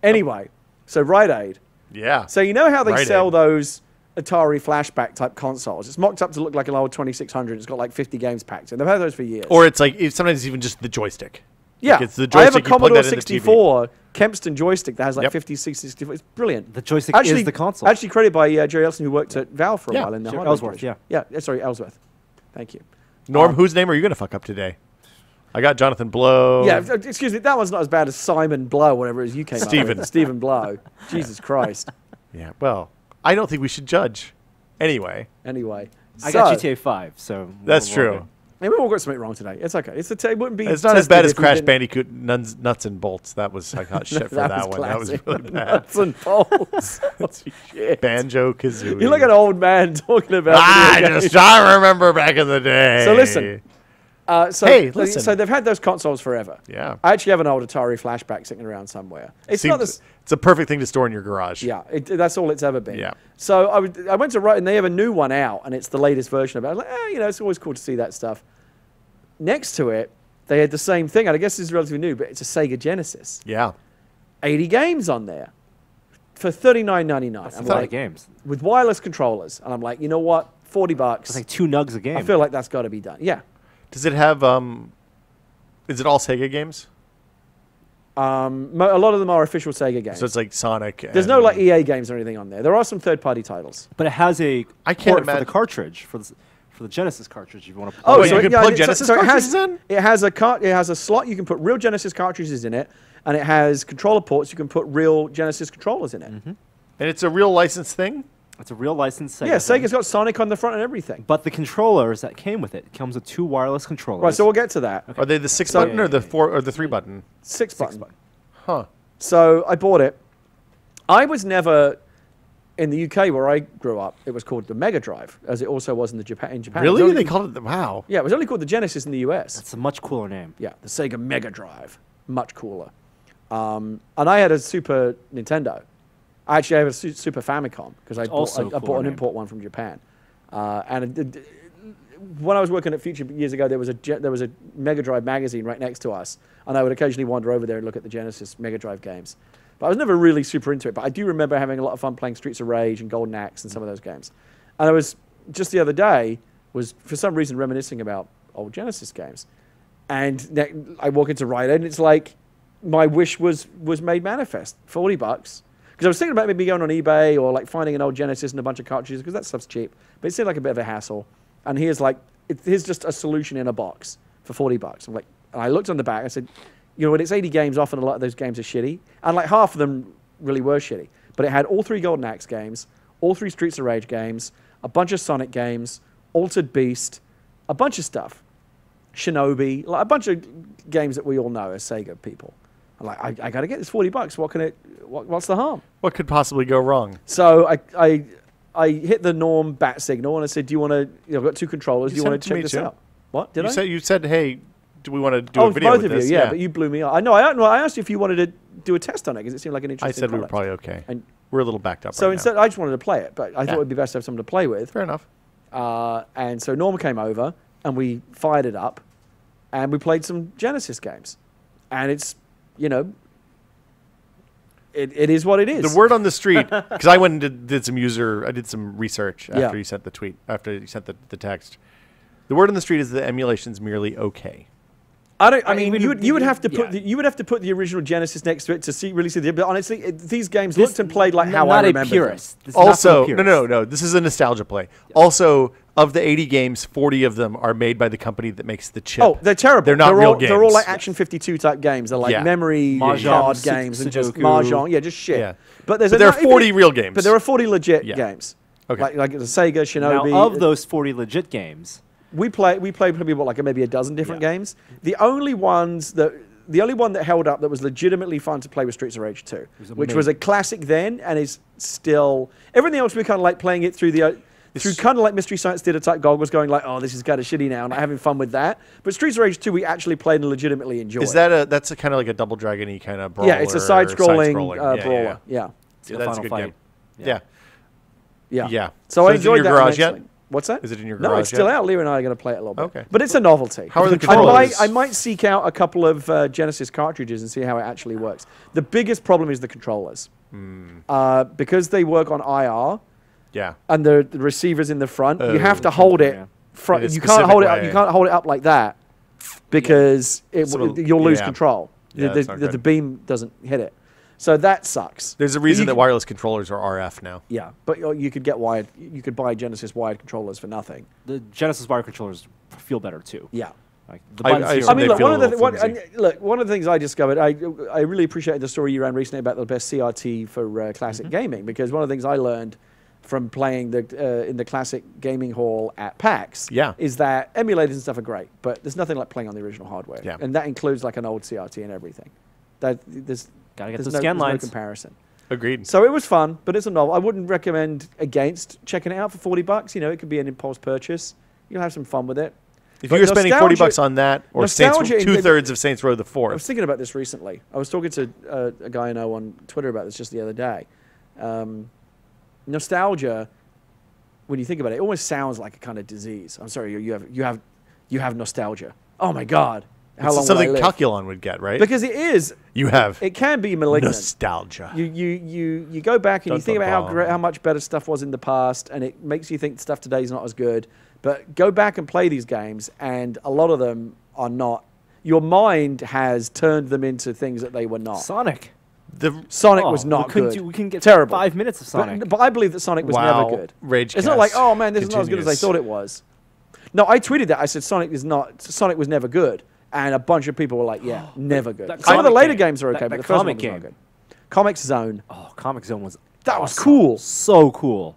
Anyway, so Rite Aid. Yeah. So you know how they Rite sell Aid. those Atari flashback type consoles? It's mocked up to look like an old 2600. It's got like 50 games packed in. They've had those for years. Or it's like sometimes even just the joystick. yeah, Like it's the I have a joystick, you plug Commodore that in the TV. 64 Kempston joystick that has like Yep. 50, 60, 64. It's brilliant. The joystick is the console. Actually credited by Jerry Elson, who worked at Valve for a Yeah, while in the Jerry hardware Ellsworth, division. Sorry, Ellsworth. Thank you. Norm, whose name are you going to fuck up today? I got Jonathan Blow. Yeah, excuse me, that one's not as bad as Simon Blow, whatever it is you came up Stephen. with. Stephen Blow. Jesus Christ. Yeah. Well, I don't think we should judge. Anyway, Anyway. I got GTA 5, so that's we're true. good. Maybe we'll get something wrong today. It's okay. It wouldn't be. It's not as tested bad as if we Crash didn't- Bandicoot nuts and bolts. That was I got shit for that one. That was classic. really bad. Nuts and bolts. Shit. Banjo Kazooie. You look at an old man talking about. video games. I remember back in the day. So listen. Hey, listen. So they've had those consoles forever. Yeah. I actually have an old Atari flashback sitting around somewhere. It's not Seems- this. It's a perfect thing to store in your garage. Yeah, that's all it's ever been. Yeah. So I went to Rite, and they have a new one out, and it's the latest version of it. I was like, it's always cool to see that stuff. Next to it, they had the same thing, and I guess this is relatively new, but it's a Sega Genesis. Yeah. 80 games on there for $39.99. That's I'm a lot like, of games. with wireless controllers, and I'm like, you know what? $40. It's like 2 nugs a game. I feel like that's got to be done. Yeah. Does it have? Is it all Sega games? A lot of them are official Sega games. So it's like Sonic. There's no like EA games or anything on there. There are some third-party titles. But it has a I can't port for the imagine- cartridge for the Genesis cartridge. If you want to. Oh, play so it. you can plug Genesis cartridges in? It has a slot you can put real Genesis cartridges in it, and it has controller ports you can put real Genesis controllers in it. And it's a real licensed thing? It's a real licensed Sega. Yeah, thing. Sega's got Sonic on the front and everything. But the controllers that came with it comes with 2 wireless controllers. Right, so we'll get to that. Are they the 6-button or the 4 or the 3-button? Six button. Huh. So I bought it. I was never in the UK where I grew up. It was called the Mega Drive, as it also was in Japan. It was Really? only- They called it the wow. Yeah, it was only called the Genesis in the US. It's a much cooler name. Yeah, the Sega Mega Drive, much cooler. And I had a Super Nintendo. I actually have a Super Famicom because I bought also a an cooler name. import one from Japan. When I was working at Future years ago, there was a Mega Drive magazine right next to us, and I would occasionally wander over there and look at the Genesis Mega Drive games. But I was never really super into it. But I do remember having a lot of fun playing Streets of Rage and Golden Axe and some of those games. And I was just the other day was for some reason reminiscing about old Genesis games, and I walk into Rite Aid and it's like my wish was made manifest. $40. Because I was thinking about maybe going on eBay or like finding an old Genesis and a bunch of cartridges because that stuff's cheap. But it seemed like a bit of a hassle. And here's just a solution in a box for $40. I'm like, and I looked on the back. I said, you know, when it's 80 games, often a lot of those games are shitty. And like half of them really were shitty. But it had all 3 Golden Axe games, all 3 Streets of Rage games, a bunch of Sonic games, Altered Beast, a bunch of stuff. Shinobi, like a bunch of games that we all know as Sega people. I'm like, I got to get this $40. What's the harm? What could possibly go wrong? So I hit the norm bat signal and I said, do you want to, I've got 2 controllers. You Do you want sent to it to check me this too. out? What? Did I? You said, hey, do we want to do a video both with of this? you, yeah, but you blew me up. I know. I asked you if you wanted to do a test on it because it seemed like an I interesting said we were product. probably okay. And We're a little backed up so right instead, now. I just wanted to play it, but I thought it would be best to have someone to play with. Fair enough. And so Norm came over and we fired it up and we played some Genesis games. And it's, you know, it is what it is. The word on the street, because I went and did some research after you sent the tweet, after you sent the text. The word on the street is the emulation's merely okay. I mean, you would have to put you would have to put the original Genesis next to it to really see the. But honestly, these games looked and played like how I remember them. This is not Also, for a purist. no. This is a nostalgia play. Yeah. Also, of the 80 games, 40 of them are made by the company that makes the chip. Oh, they're terrible. They're not real games. They're all like Action 52 type games. They're like memory card games and just mahjong. Yeah, just shit. Yeah. But there are 40 real games. But there are 40 legit games. Okay. Like the Sega, Shinobi. Now, of those 40 legit games, we played probably maybe a dozen different games. The only one that held up that was legitimately fun to play was Streets of Rage 2, which was a classic then and is still. Everything else we kind of like playing it through through kind of like Mystery Science Theater type goggles, going like, oh, this is kind of shitty now, and not having fun with that. But Streets of Rage 2 we actually played and legitimately enjoyed. Is that that's a kind of like a Double Dragon-y kind of brawler? Yeah, it's a side-scrolling brawler. Yeah. So that's a good game. Yeah. Yeah. So I is it enjoyed in your that garage yet? immensely. What's that? Is it in your garage No, it's still yet? out. Leo and I are going to play it a little bit. Okay. But it's a novelty. How are the controllers? I might seek out a couple of Genesis cartridges and see how it actually works. The biggest problem is the controllers. Because they work on IR and the receiver's in the front, you have to hold it front. You can't hold it up. You can't hold it up like that because you'll lose control. Yeah, the beam doesn't hit it. So that sucks. There's a reason that wireless controllers are RF now. Yeah, but you could get wired. You could buy Genesis wired controllers for nothing. the Genesis wired controllers feel better too. Yeah. Like the buttons I here assume I mean, they look, feel one a of the little flimsy. one of the things I discovered, I really appreciated the story you ran recently about the best CRT for classic gaming, because one of the things I learned from playing in the classic gaming hall at PAX is that emulators and stuff are great, but there's nothing like playing on the original hardware, and that includes like an old CRT and everything. Gotta get there's the scan no lines. comparison. Agreed. So it was fun, but it's a novel. I wouldn't recommend against checking it out for $40. You know, it could be an impulse purchase. You'll have some fun with it. If you were spending $40 on that, or nostalgia in 2/3 of Saints Row the I was Fourth, thinking about this recently. I was talking to a guy I know on Twitter about this just the other day. Nostalgia, when you think about it, it almost sounds like a kind of disease. I'm sorry, you have nostalgia. Oh my God, how long it's will I something live? Calculon would get, right? Because it is. You have. It can be malignant. Nostalgia. You go back and you think about how much better stuff was in the past, and it makes you think stuff today is not as good. But go back and play these games, and a lot of them are not. your mind has turned them into things that they were not. Sonic. Sonic was not good. We couldn't get terrible. 5 minutes of Sonic. But I believe that Sonic was Wow. never good. Ragecast It's not like, oh man, this is not as good as I continues. thought it was. No, I tweeted that. I said Sonic was never good, and a bunch of people were like, yeah, never good. that Some of the comic later game. games are okay, That but the first one comic was not game. good. Comic Zone. Oh, Comic Zone was That was awesome. cool. So cool.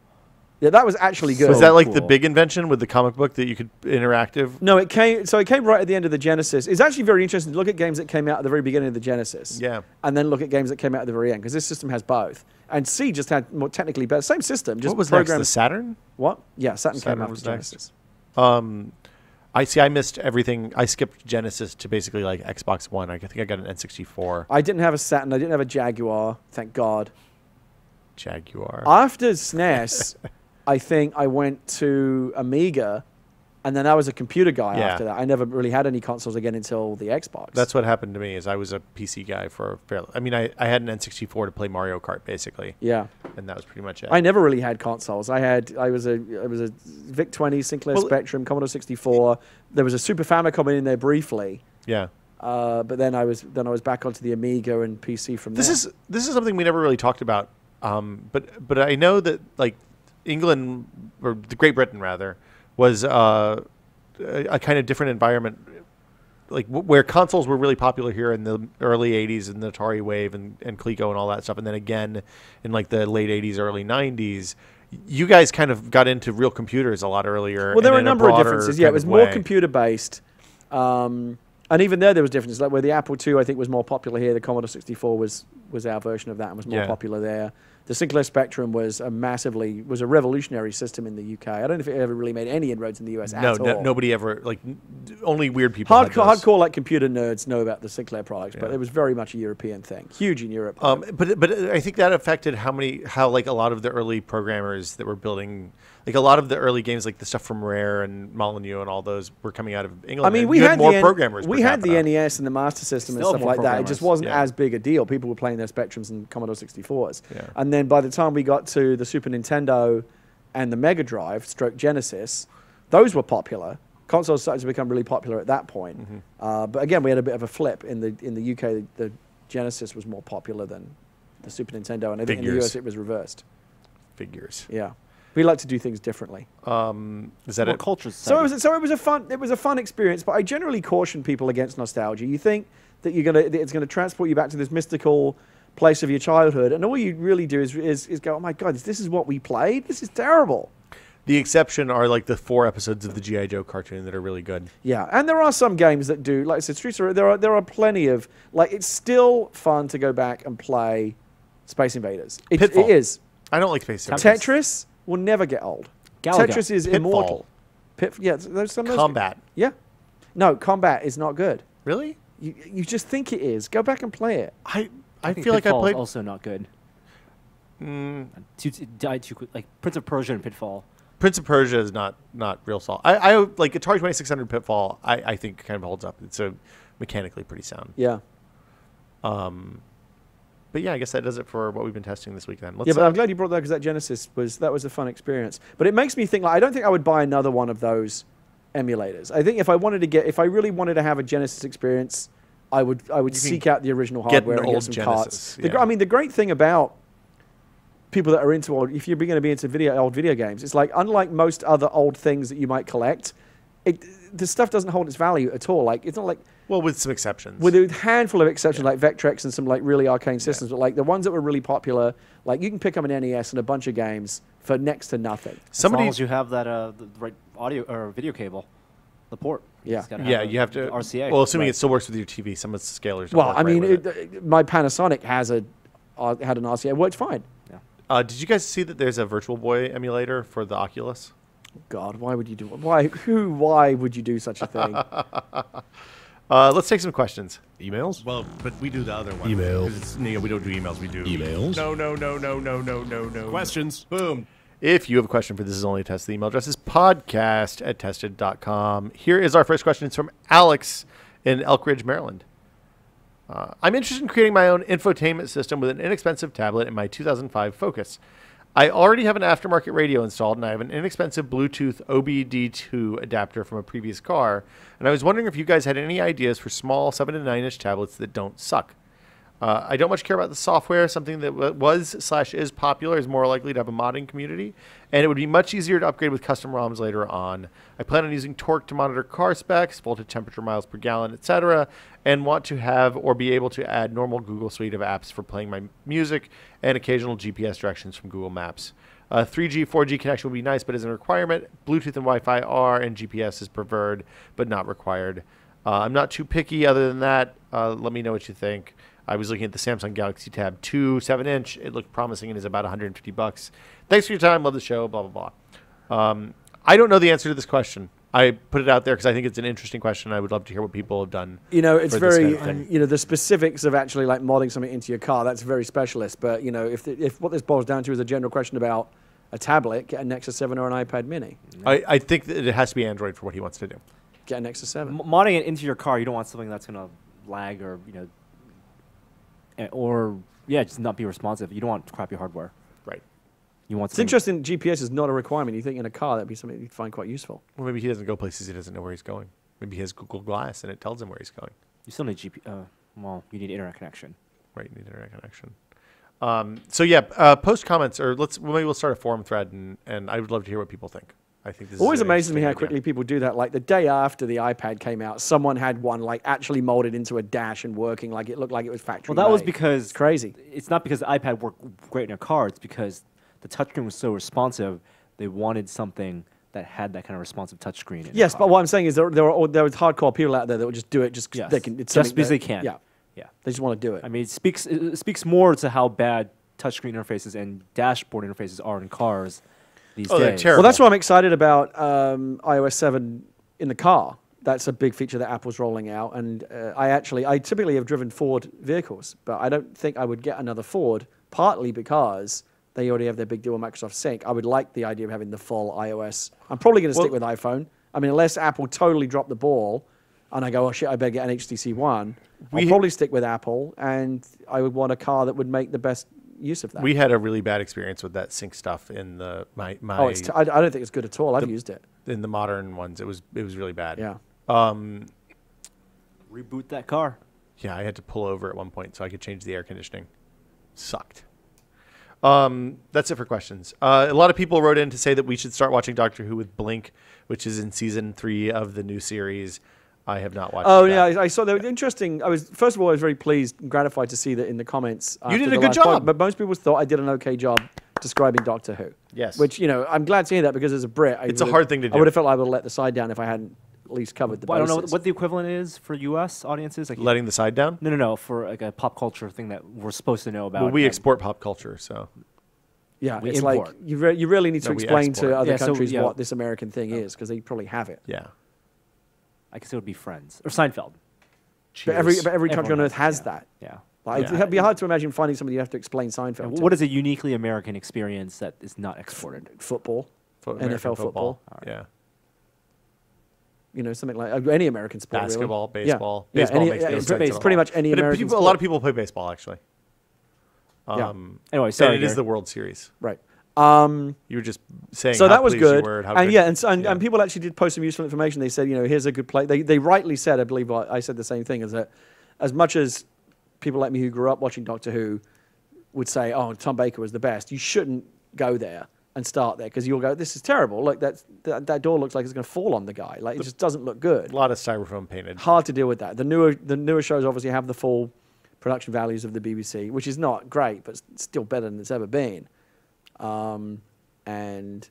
Yeah, that was actually good. Was that like the cool. big invention with the comic book that you could interactive? No, it came right at the end of the Genesis. It's actually very interesting to look at games that came out at the very beginning of the Genesis. Yeah. And then look at games that came out at the very end, because this system has both. And C just had more technically better. Same system, just What was next? programmed. The Saturn? What? Yeah, Saturn Saturn came after was next. Genesis. I missed everything. I skipped Genesis to basically like Xbox One. I think I got an N64. I didn't have a Saturn. I didn't have a Jaguar. Thank God. Jaguar. After SNES, I think I went to Amiga, and then I was a computer guy Yeah. after that. I never really had any consoles again until the Xbox. That's what happened to me. Is I was a PC guy for a fairly. I mean, I had an N64 to play Mario Kart basically, yeah. and that was pretty much it. I never really had consoles. I was a VIC 20, Sinclair Well, Spectrum, Commodore 64. There was a Super Famicom in there briefly, Yeah. but then I was back onto the Amiga and PC from This there. is something we never really talked about. But I know that like England or the Great Britain rather was a kind of different environment, like where consoles were really popular here in the early '80s and the Atari Wave and Coleco and all that stuff, and then again in like the late '80s, early '90s. You guys kind of got into real computers a lot earlier. Well, there were and a in number of broader differences. Yeah, it kind was of more way. computer based. And even there was differences. Like where the Apple II, I think, was more popular here. The Commodore 64 was our version of that and was more Yeah. popular there. The Sinclair Spectrum was a revolutionary system in the UK. I don't know if it ever really made any inroads in the US at all. Nobody ever only weird people. had those. Hardcore like computer nerds know about the Sinclair products, but Yeah. it was very much a European thing. Huge in Europe. But I think that affected how like a lot of the early programmers that were building like a lot of the early games, like the stuff from Rare and Molyneux and all those were coming out of England. I mean, and we you had more the programmers. we per had the capita. NES and the Master System and Still stuff more like that. It just programmers. wasn't Yeah. as big a deal. People were playing their Spectrums and Commodore 64s. Yeah. And then by the time we got to the Super Nintendo and the Mega Drive, stroke Genesis, those were popular. Consoles started to become really popular at that point. Mm-hmm. But again, we had a bit of a flip in the UK. The Genesis was more popular than the Super Nintendo, and I think in the Figures. US it was reversed. Figures. Yeah, we like to do things differently. Is that More it? culture. So it was a fun experience, but I generally caution people against nostalgia. You think that it's gonna transport you back to this mystical place of your childhood, and all you really do is go, oh my god, this is what we played. This is terrible. The exception are like the 4 episodes of the G.I. Joe cartoon that are really good. Yeah, and there are some games that do, like I said, Streets of there are plenty of like. It's still fun to go back and play Space Invaders. It Pitfall. is. I don't like Space Invaders. Tetris will never get old. Galaga. Tetris is Pitfall. immortal. Yeah, there's some of those- Combat. Yeah, no, Combat is not good. Really? You just think it is. Go back and play it. I think feel like I Pitfall is played. also not good. Died too quick. Like Prince of Persia and Pitfall. Prince of Persia is not real solid. I like Atari 2600 Pitfall. I think kind of holds up. It's a mechanically pretty sound. Yeah. But yeah, I guess that does it for what we've been testing this week. Then let's. Yeah, but I'm glad you brought that because that Genesis was a fun experience. But it makes me think like I don't think I would buy another one of those emulators. I think if I really wanted to have a Genesis experience, I would seek out the original get hardware an and get old some Genesis, carts. yeah. I mean, the great thing about people that are into if you're going to be into old video games, it's like unlike most other old things that you might collect, the stuff doesn't hold its value at all. Like it's not like well, with some exceptions. with a handful of exceptions like Vectrex and some like really arcane systems, but like the ones that were really popular, like you can pick up an NES and a bunch of games for next to nothing. As long Somebody. as you have that the right audio or video cable, the port. Yeah. Just gotta Yeah, have you have to. the RCA. Well, assuming Right. it still works with your TV, some of the scalers. Don't Well, work I mean, right with it. my Panasonic had an RCA. It worked fine. Did you guys see that there's a Virtual Boy emulator for the Oculus? God, why would you do? Why would you do such a thing? Let's take some questions. Emails? Well, but we do the other one. Emails. 'Cause it's, we don't do emails. We do Emails? No. Questions? Boom. If you have a question for This Is Only a Test, the email address is podcast@tested.com. Here is our first question. It's from Alex in Elk Ridge, Maryland. I'm interested in creating my own infotainment system with an inexpensive tablet and my 2005 Focus. I already have an aftermarket radio installed, and I have an inexpensive Bluetooth OBD2 adapter from a previous car. And I was wondering if you guys had any ideas for small 7 to 9-inch tablets that don't suck. I don't much care about the software. Something that was/is popular is more likely to have a modding community, and it would be much easier to upgrade with custom ROMs later on. I plan on using torque to monitor car specs, voltage, temperature, miles per gallon, etc., and want to have or be able to add normal Google Suite of apps for playing my music and occasional GPS directions from Google Maps. 3G, 4G connection would be nice, but isn't a requirement. Bluetooth and Wi-Fi are, and GPS is preferred, but not required. I'm not too picky other than that. Let me know what you think. I was looking at the Samsung Galaxy Tab 2 7-inch. It looked promising and is about $150. Thanks for your time. Love the show. Blah, blah, blah. I don't know the answer to this question. I put it out there because I think it's an interesting question. I would love to hear what people have done. You know, it's for this very, kind of thing. you know, the specifics of actually like modding something into your car, that's very specialist. But, you know, if what this boils down to is a general question about a tablet, get a Nexus 7 or an iPad mini. I think that it has to be Android for what he wants to do. Get a Nexus 7. Modding it into your car, you don't want something that's going to lag or, you know, or, yeah, just not be responsive. You don't want crappy hardware. Right. You want It's interesting, GPS is not a requirement. You think in a car that'd be something you'd find quite useful. Well, maybe he doesn't go places he doesn't know where he's going. Maybe he has Google Glass and it tells him where he's going. You still need well, you need internet connection. Right, you need internet connection. So yeah, post comments, or maybe we'll start a forum thread, and I would love to hear what people think. I think this Always is an amazes me how interesting quickly people do that. Like the day after the iPad came out, someone had one like actually molded into a dash and working like it looked like it was factory Well, that was made. because It's crazy. It's not because the iPad worked great in a car. It's because the touchscreen was so responsive. They wanted something that had that kind of responsive touchscreen. Yes, but what I'm saying is there was hardcore people out there that would just do it just because Yes. they can. It's Just something because that- they can. Yeah, Yeah. they just want to do it. I mean, it speaks more to how bad touchscreen interfaces and dashboard interfaces are in cars these Oh, they're days. terrible. Well, that's why I'm excited about iOS 7 in the car. That's a big feature that Apple's rolling out. And I typically have driven Ford vehicles, but I don't think I would get another Ford, partly because they already have their big deal with Microsoft Sync. I would like the idea of having the full iOS. I'm probably going to stick with iPhone. I mean, unless Apple totally dropped the ball and I go, oh shit, I better get an HTC One, I'll probably stick with Apple, and I would want a car that would make the best use of that. We had a really bad experience with that sync stuff in the my I don't think it's good at all. I've used it. in the modern ones. It was really bad. Yeah. Reboot that car. Yeah, I had to pull over at one point so I could change the air conditioning. Sucked. That's it for questions. A lot of people wrote in to say that we should start watching Doctor Who with Blink, which is in season 3 of the new series. I have not watched. Oh that. yeah, I saw that. Interesting. First of all, I was very pleased and gratified to see that in the comments. You did after a the good last job. pod, but most people thought I did an okay job describing Doctor Who. Yes. Which, you know, I'm glad to hear that, because as a Brit, It's a hard thing to do. I would have felt I would have let the side down if I hadn't at least covered the Well, I don't know bases. what the equivalent is for U.S. audiences. Like Letting the side down. no, for like a pop culture thing that we're supposed to know about. Well, we and- export pop culture, so Yeah, we it's import. like you really need to No, we explain export. to other Yeah, so, countries yeah. what this American thing is, because they probably have it. yeah. I guess it would be Friends or Seinfeld. But every Cheers. country on Everyone Earth has yeah. that. Yeah. Like, Yeah. it'd be hard to imagine finding somebody you have to explain Seinfeld And to. what is a uniquely American experience that is not exported? Football, American NFL football. Yeah. You know, something like any American sport. really. Basketball, Yeah. baseball. Yeah, Baseball any- makes no it's sense at pretty all. much any But American a sport. lot of people play baseball, actually. Yeah. Anyway, And sorry. it is Gary. the World Series. Right. You were just saying. So how that was pleased you good. were at how And good- yeah, and people actually did post some useful information. They said, you know, here's a good play. They rightly said, I believe I said the same thing, is that as much as people like me who grew up watching Doctor Who would say, oh, Tom Baker was the best, you shouldn't go there and start there, because you'll go, this is terrible. Look, that door looks like it's going to fall on the guy. Like, it just doesn't look good. a lot of styrofoam painted. Hard to deal with that. The newer shows obviously have the full production values of the BBC, which is not great, but still better than it's ever been. And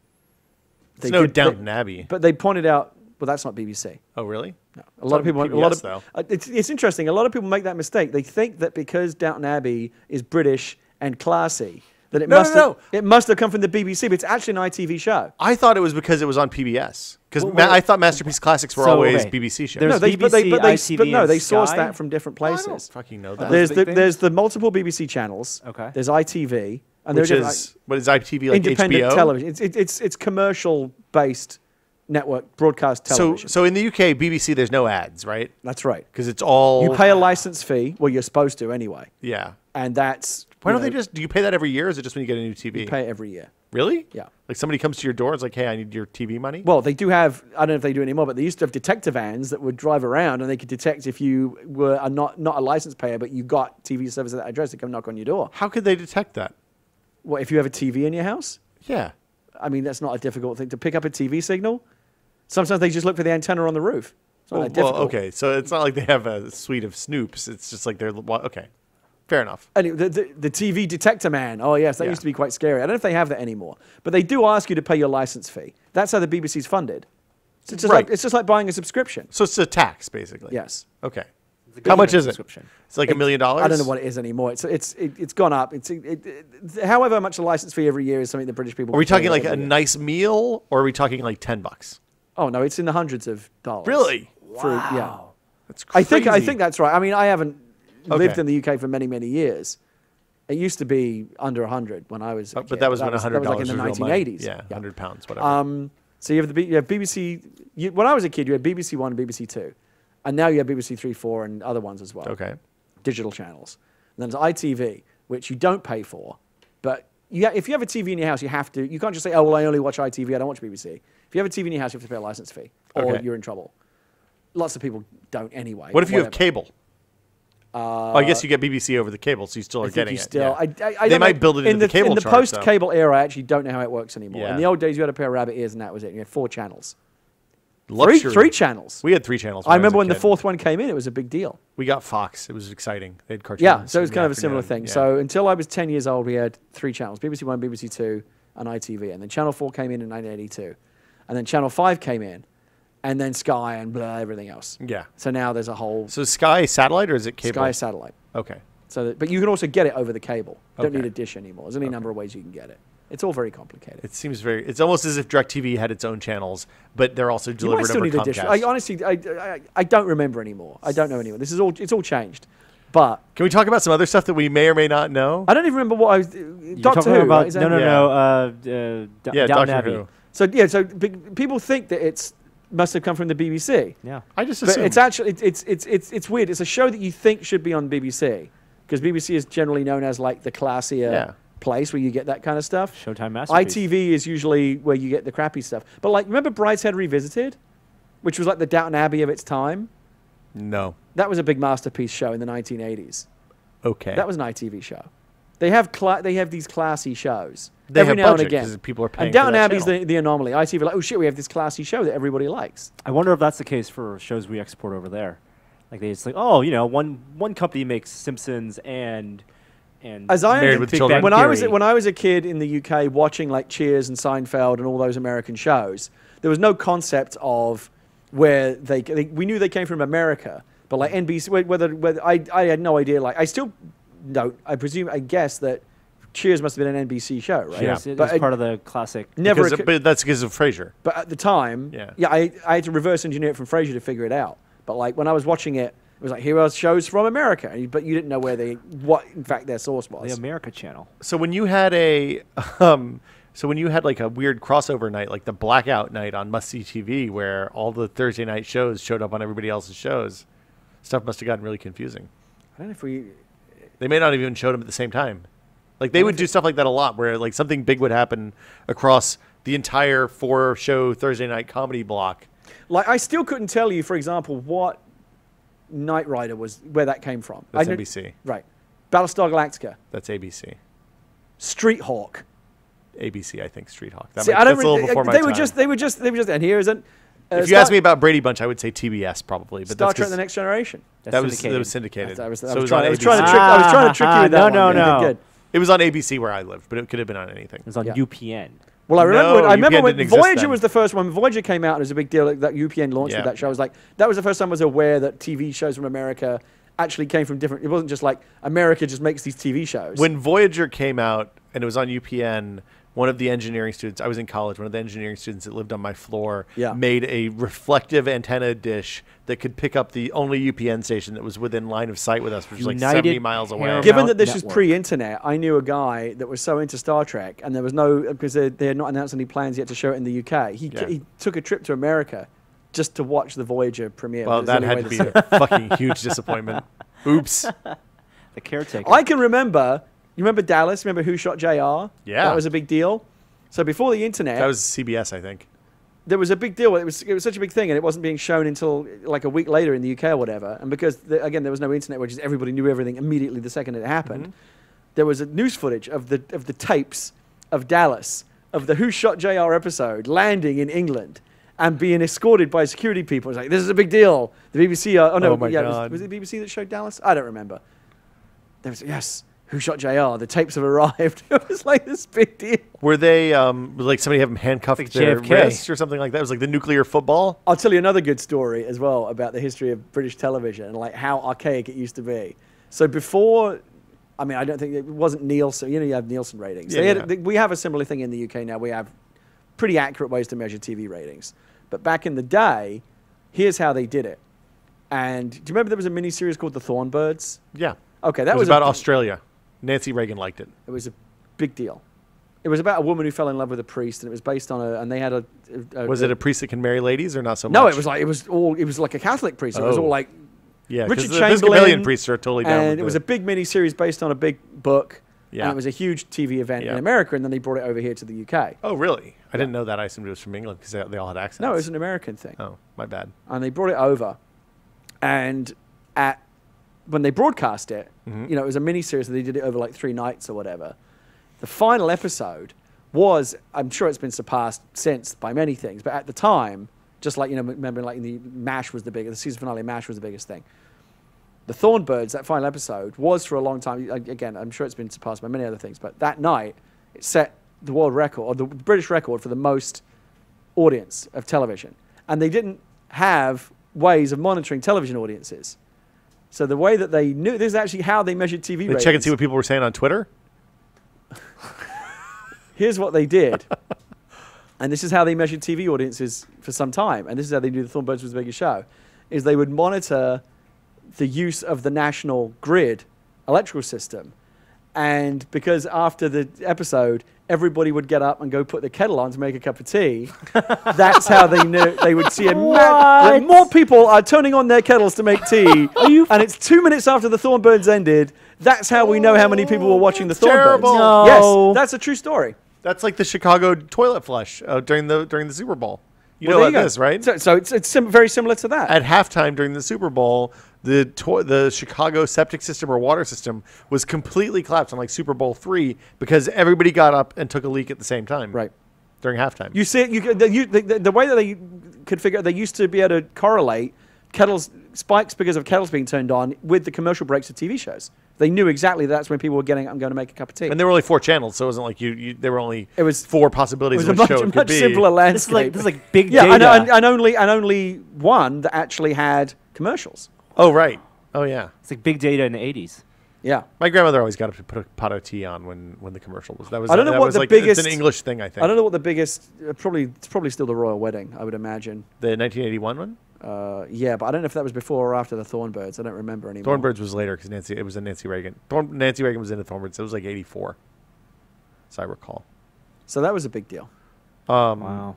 It's no Downton Abbey. but they pointed out, well, that's not BBC. Oh, really? No. A lot of people. PBS, though. It's interesting. A lot of people make that mistake. They think that because Downton Abbey is British and classy, that it must have come from the BBC. But it's actually an ITV show. I thought it was because it was on PBS. Because Well, I thought Masterpiece Classics were so, always okay. BBC shows. There's No, they BBC, ITV, but no, and they source Sky? that from different I don't places. fucking know that. There's big things? the multiple BBC channels. Okay. There's ITV, and Which there's is, what is ITV, like independent HBO? television. It's commercial based network broadcast television. So in the UK, BBC, there's no ads, right? That's right. Because it's all... You pay a license fee. Well, you're supposed to anyway. Yeah. And that's Why don't they just? Do you pay that every year? Or is it just when you get a new TV? You pay it every year. Really? Yeah. Like somebody comes to your door, it's like, hey, I need your TV money. Well, they do have. I don't know if they do anymore, but they used to have detector vans that would drive around and they could detect if you were not a license payer, but you got TV service at that address. They come knock on your door. How could they detect that? What if you have a TV in your house? Yeah. I mean, that's not a difficult thing to pick up a TV signal. Sometimes they just look for the antenna on the roof. It's not that difficult. Okay, so it's not like they have a suite of snoops. It's just like they're okay. Fair enough. Anyway, the TV detector man. Oh, yes, that used to be quite scary. I don't know if they have that anymore. But they do ask you to pay your license fee. That's how the BBC's funded. So it's just like buying a subscriction. So it's a tax, basically. Yes. Okay. How much is it? It's like $1 million? I don't know what it is anymore. It's gone up. However much a license fee every year is something the British people... Are we talking like a nice meal, or are we talking like $10? Oh, no, it's in the hundreds of dollars. Really? Wow. Yeah. That's crazy. I think that's right. I mean, I haven't lived in the UK for many, many years. It used to be under 100 when I was a kid. But that was when $100 that was like in the was real money. 1980s. Yeah, 100 pounds, whatever. So you have BBC... when I was a kid, you had BBC One and BBC Two. And now you have BBC 3, 4 and other ones as well. Okay. Digital channels. And then there's ITV, which you don't pay for. But if you have a TV in your house, you have to... You can't just say, oh, well, I only watch ITV, I don't watch BBC. If you have a TV in your house, you have to pay a license fee. Or you're in trouble. Lots of people don't anyway. What if you have cable? I guess you get BBC over the cable, so you still are getting it. Yeah. They might build it into the cable in the charge, post-cable era, I actually don't know how it works anymore. Yeah. In the old days, you had a pair of rabbit ears, and that was it. You had 4 channels. Luxury. Three channels. We had 3 channels. I remember when the 4th one came in, it was a big deal. We got Fox. It was exciting. They had cartoons. Yeah, so it was kind of a similar thing. Yeah. So until I was 10 years old, we had 3 channels, BBC One, BBC Two, and ITV. And then Channel 4 came in 1982. And then Channel 5 came in. And then Sky and blah, everything else. Yeah. So now there's a whole... So Sky satellite or is it cable? Sky satellite. Okay. But you can also get it over the cable. You don't Okay. need a dish anymore. There's any number of ways you can get it. It's all very complicated. It seems very... It's almost as if DirecTV had its own channels, but they're also You might delivered still over need a dish. Comcast. Honestly, I don't remember anymore. I don't know anymore. It's all changed. But Can we talk about some other stuff that we may or may not know? I don't even remember what I was... You're Doctor talking Who, about, right? Is that- Yeah, Downton Doctor Abbey. Who. So people think that it's must have come from the BBC. Yeah. I just But assumed. it's actually it's weird. It's a show that you think should be on BBC because BBC is generally known as like the classier place where you get that kind of stuff. Showtime masterpiece. ITV is usually where you get the crappy stuff. But like, remember Brideshead Revisited, which was like the Downton Abbey of its time. No. That was a big masterpiece show in the 1980s. Okay. That was an ITV show. They have these classy shows They every have now budget and again. 'cause people are paying And Downton for that Abbey's channel. the anomaly. ITV like, oh shit, we have this classy show that everybody likes. I wonder if that's the case for shows we export over there. Like they just like, oh, one company makes Simpsons and As I Married with Big Children. Bang Theory. when I was a kid in the UK watching like Cheers and Seinfeld and all those American shows, there was no concept of where we knew they came from America, but like NBC, whether I had no idea. Like I still don't. I guess that Cheers must have been an NBC show, right? Yes, it but was part of the classic. But that's because of Frasier. But at the time, I had to reverse engineer it from Frasier to figure it out. But like when I was watching it, it was like, here are shows from America, but you didn't know what in fact their source was. The America Channel. So when you had like a weird crossover night, like the blackout night on Must See TV, where all the Thursday night shows showed up on everybody else's shows, stuff must have gotten really confusing. I don't know if They may not have even showed them at the same time. Like they would do stuff like that a lot, where like something big would happen across the entire 4-show Thursday night comedy block. Like I still couldn't tell you, for example, what Knight Rider was, where that came from. That's NBC. Right. Battlestar Galactica. That's ABC. Street Hawk. ABC, I think. Street Hawk. See, that's a little before my time. They were just, and here's an. If you ask me about Brady Bunch, I would say TBS probably. But Star that's Trek: The Next Generation. That was syndicated. I was So it was trying on to trick ABC. you with that one. No. Yeah, good. It was on ABC where I lived, but it could have been on anything. It was on Yeah. UPN. Well, I remember UPN when didn't exist Voyager then. was the first one. Voyager came out and it was a big deal that UPN launched with that show. I was like, that was the first time I was aware that TV shows from America actually came from different. It wasn't just like America just makes these TV shows. When Voyager came out and it was on UPN, one of the engineering students, I was in college, one of the engineering students that lived on my floor made a reflective antenna dish that could pick up the only UPN station that was within line of sight with us, which was like 70 miles away. Paramount Given that this was Network. pre-internet, I knew a guy that was so into Star Trek, and there was no, because they had not announced any plans yet to show it in the UK. He took a trip to America just to watch the Voyager premiere. Well, that had to be a fucking huge disappointment. Oops. The caretaker. I can remember You remember Dallas? Remember Who Shot JR? Yeah. That was a big deal. So before the internet, That was CBS, I think. there was a big deal. It was such a big thing, and it wasn't being shown until like a week later in the UK or whatever. And because again there was no internet, which is everybody knew everything immediately the second it happened. There was a news footage of the tapes of Dallas of the Who Shot JR episode landing in England and being escorted by security people. It's like, this is a big deal. The BBC. Oh my God. Was it the BBC that showed Dallas? I don't remember. There was yes. Who Shot JR? The tapes have arrived. It was like this big deal. Were they like somebody have them handcuffed Like to their JFK. wrists or something like that? It was like the nuclear football. I'll tell you another good story as well about the history of British television and like how archaic it used to be. So before, I mean, I don't think it wasn't Nielsen. You know, you have Nielsen ratings. Yeah, We have a similar thing in the UK now. We have pretty accurate ways to measure TV ratings. But back in the day, here's how they did it. And do you remember there was a miniseries called The Thornbirds? Yeah. Okay, that It was was about Australia. Nancy Reagan liked it. It was a big deal. It was about a woman who fell in love with a priest, and it was based on and they had Was it a priest that can marry ladies or not so much? No, it was like a Catholic priest. It was all like yeah, Richard because the Episcopalian Chamberlain, priests are totally down and with it was a big mini-series based on a big book, Yeah. and it was a huge TV event Yeah. in America, and then they brought it over here to the UK. Oh, really? I didn't know that. I assumed it was from England because they all had accents. No, it was an American thing. Oh, my bad. And they brought it over, and when they broadcast it, you know, it was a mini-series, and they did it over like 3 nights or whatever. The final episode was, I'm sure it's been surpassed since by many things, but at the time, just like, you know, remember like in the MASH was the season finale of MASH was the biggest thing. The Thornbirds, that final episode, was for a long time, again, I'm sure it's been surpassed by many other things, but that night, it set the world record, or the British record for the most audience of television. And they didn't have ways of monitoring television audiences. So the way that they knew, this is actually how they measured TV They ratings. check and see what people were saying on Twitter? Here's what they did. And this is how they measured TV audiences for some time. And this is how they knew the Thornbirds was the biggest show. Is they would monitor the use of the national grid electrical system. And because after the episode, everybody would get up and go put the kettle on to make a cup of tea, that's how they knew they would see that more people are turning on their kettles to make tea. And it's 2 minutes after the Thornbirds ended. That's how we know how many people were watching the Thornbirds. terrible. No. Yes, that's a true story. That's like the Chicago toilet flush during the Super Bowl. You Well, know there about go. this, right? So it's very similar to that. At halftime during the Super Bowl, the Chicago septic system or water system was completely collapsed on like Super Bowl III because everybody got up and took a leak at the same time. Right. During halftime. You see it, the way that they could figure they used to be able to correlate spikes because of kettles being turned on with the commercial breaks of TV shows. They knew exactly that's when people were getting up and going to make a cup of tea. And there were only 4 channels, so it wasn't like there were only It was- 4 possibilities it of was what a show it much, could much be. simpler This landscape. is like big yeah, data. and only one that actually had commercials. Oh, right. Oh, yeah. It's like big data in the 80s. Yeah. My grandmother always got up to put a pot of tea on when the commercial was. That was I don't know that what was the like, biggest- It's an English thing, I think. I don't know what the biggest. It's probably still the Royal Wedding, I would imagine. The 1981 one. Yeah, but I don't know if that was before or after the Thornbirds. I don't remember anymore. Thornbirds was later because it was a Nancy Reagan. Nancy Reagan was in the Thornbirds. It was like 84, as I recall. So that was a big deal. Wow.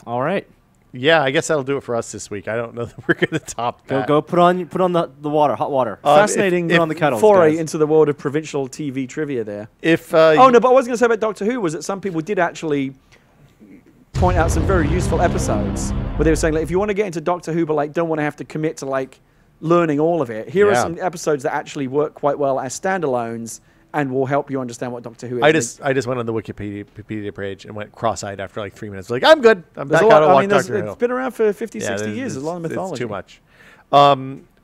All right. Yeah, I guess that'll do it for us this week. I don't know that we're going to top that. Go put on the water, hot water. Fascinating Put on the kettles, foray guys. into the world of provincial TV trivia there. If Oh, no, but what I was going to say about Doctor Who was that some people did actually point out some very useful episodes where they were saying, like, if you want to get into Doctor Who but like don't want to have to commit to like learning all of it, here are Yeah. some episodes that actually work quite well as standalones and will help you understand what Doctor Who is. I just went on the Wikipedia page and went cross-eyed after like 3 minutes. Like, I'm good. I'm There's back a out of lot, I watch mean, Doctor Who. it's been around for 50, Yeah, 60 years. There's a lot of mythology. It's too much.